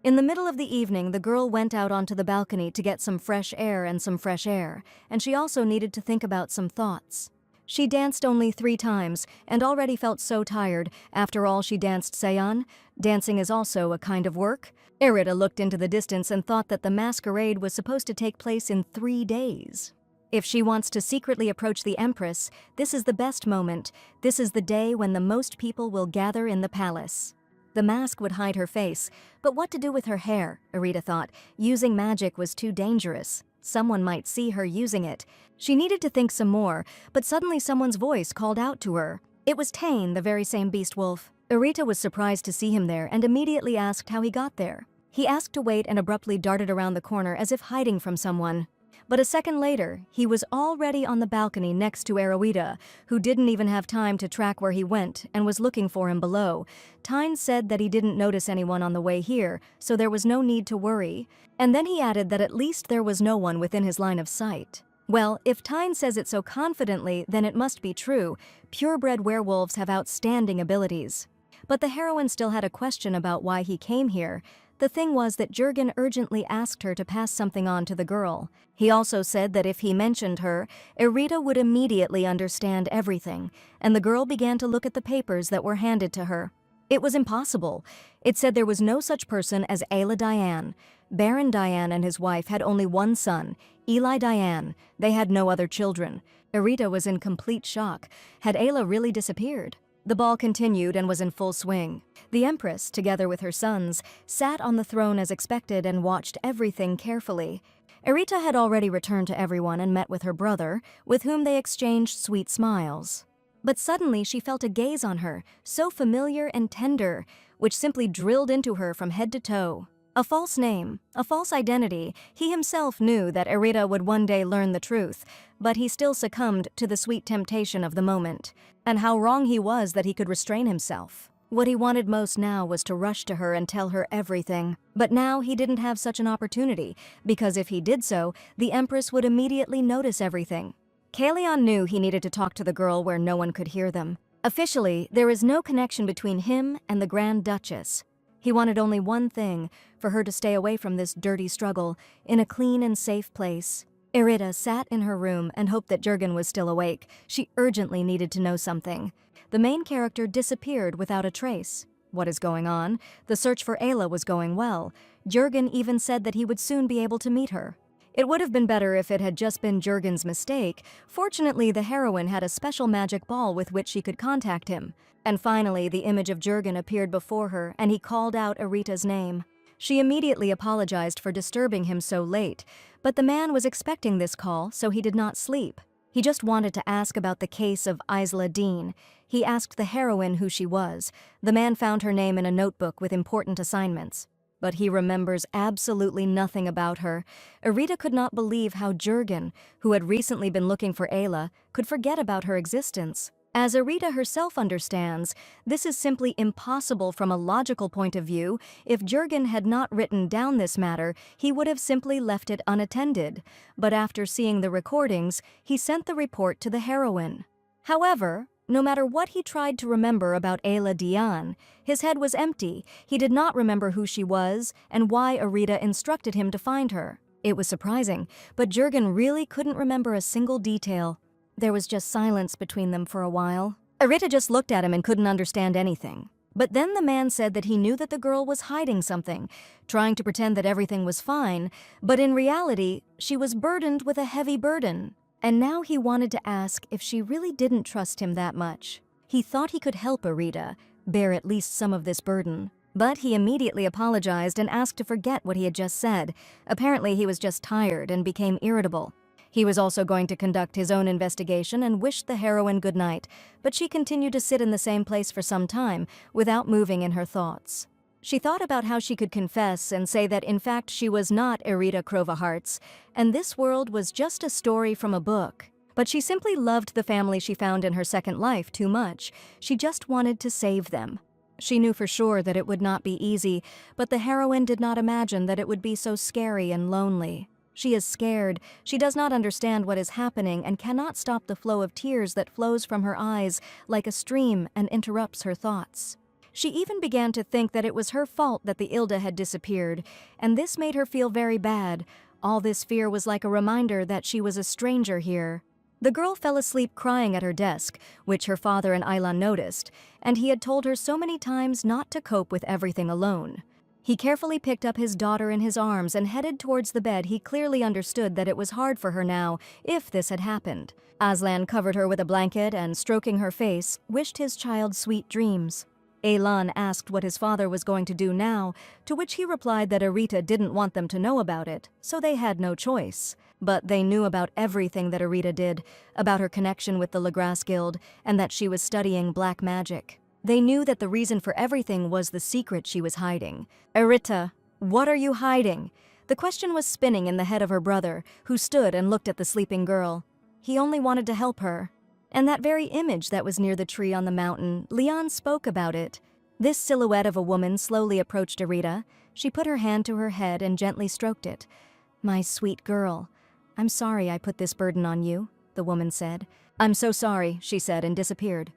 In the middle of the evening, the girl went out onto the balcony to get some fresh air, and she also needed to think about some thoughts. She danced only 3 times and already felt so tired. After all, she danced Seon. Dancing is also a kind of work. Arita looked into the distance and thought that the masquerade was supposed to take place in 3 days. If she wants to secretly approach the Empress, this is the best moment. This is the day when the most people will gather in the palace. The mask would hide her face, but what to do with her hair, Arita thought. Using magic was too dangerous. Someone might see her using it. She needed to think some more, but suddenly someone's voice called out to her. It was Tane, the very same beast wolf. Arita was surprised to see him there and immediately asked how he got there. He asked to wait and abruptly darted around the corner as if hiding from someone. But a second later, he was already on the balcony next to Aroida, who didn't even have time to track where he went and was looking for him below. Tyne said that he didn't notice anyone on the way here, so there was no need to worry. And then he added that at least there was no one within his line of sight. Well, if Tyne says it so confidently, then it must be true. Purebred werewolves have outstanding abilities. But the heroine still had a question about why he came here. The thing was that Jurgen urgently asked her to pass something on to the girl. He also said that if he mentioned her, Arita would immediately understand everything, and the girl began to look at the papers that were handed to her. It was impossible. It said there was no such person as Ayla Diane. Baron Diane and his wife had only one son, Eli Diane. They had no other children. Arita was in complete shock. Had Ayla really disappeared? The ball continued and was in full swing. The Empress, together with her sons, sat on the throne as expected and watched everything carefully. Arita had already returned to everyone and met with her brother, with whom they exchanged sweet smiles. But suddenly she felt a gaze on her, so familiar and tender, which simply drilled into her from head to toe. A false name, a false identity. He himself knew that Arita would one day learn the truth, but he still succumbed to the sweet temptation of the moment. And how wrong he was that he could restrain himself. What he wanted most now was to rush to her and tell her everything. But now he didn't have such an opportunity, because if he did so, the Empress would immediately notice everything. Kalian knew he needed to talk to the girl where no one could hear them. Officially, there is no connection between him and the Grand Duchess. He wanted only one thing, for her to stay away from this dirty struggle, in a clean and safe place. Arita sat in her room and hoped that Jurgen was still awake. She urgently needed to know something. The main character disappeared without a trace. what is going on. The search for Ayla was going well. Jurgen even said that he would soon be able to meet her. It would have been better if it had just been Jurgen's mistake. Fortunately, the heroine had a special magic ball with which she could contact him. And finally, the image of Jurgen appeared before her, and he called out Arita's name. She immediately apologized for disturbing him so late, but the man was expecting this call, so he did not sleep. He just wanted to ask about the case of Isla Dean. He asked the heroine who she was. The man found her name in a notebook with important assignments. But he remembers absolutely nothing about her. Arita could not believe how Jurgen, who had recently been looking for Ayla, could forget about her existence. As Arita herself understands, this is simply impossible from a logical point of view. If Jurgen had not written down this matter, he would have simply left it unattended. But after seeing the recordings, he sent the report to the heroine. However, no matter what he tried to remember about Ayla Dian, his head was empty. He did not remember who she was and why Arita instructed him to find her. It was surprising, but Jurgen really couldn't remember a single detail. There was just silence between them for a while. Arita just looked at him and couldn't understand anything. But then the man said that he knew that the girl was hiding something, trying to pretend that everything was fine, but in reality, she was burdened with a heavy burden. And now he wanted to ask if she really didn't trust him that much. He thought he could help Arita bear at least some of this burden. But he immediately apologized and asked to forget what he had just said. Apparently he was just tired and became irritable. He was also going to conduct his own investigation and wished the heroine good night, but she continued to sit in the same place for some time without moving in her thoughts. She thought about how she could confess and say that in fact she was not Arita Crovaharts, and this world was just a story from a book. But she simply loved the family she found in her second life too much. She just wanted to save them. She knew for sure that it would not be easy, but the heroine did not imagine that it would be so scary and lonely. She is scared. She does not understand what is happening and cannot stop the flow of tears that flows from her eyes like a stream and interrupts her thoughts. She even began to think that it was her fault that the Ilda had disappeared, and this made her feel very bad. All this fear was like a reminder that she was a stranger here. The girl fell asleep crying at her desk, which her father and Ayla noticed, and he had told her so many times not to cope with everything alone. He carefully picked up his daughter in his arms and headed towards the bed. He clearly understood that it was hard for her now, if this had happened. Aslan covered her with a blanket and, stroking her face, wished his child sweet dreams. Aylan asked what his father was going to do now, to which he replied that Arita didn't want them to know about it, so they had no choice. But they knew about everything that Arita did, about her connection with the Legrasse Guild, and that she was studying black magic. They knew that the reason for everything was the secret she was hiding. Arita, what are you hiding? The question was spinning in the head of her brother, who stood and looked at the sleeping girl. He only wanted to help her. And that very image that was near the tree on the mountain, Leon spoke about it. This silhouette of a woman slowly approached Arita. She put her hand to her head and gently stroked it. "My sweet girl, I'm sorry I put this burden on you," the woman said. "I'm so sorry," she said and disappeared.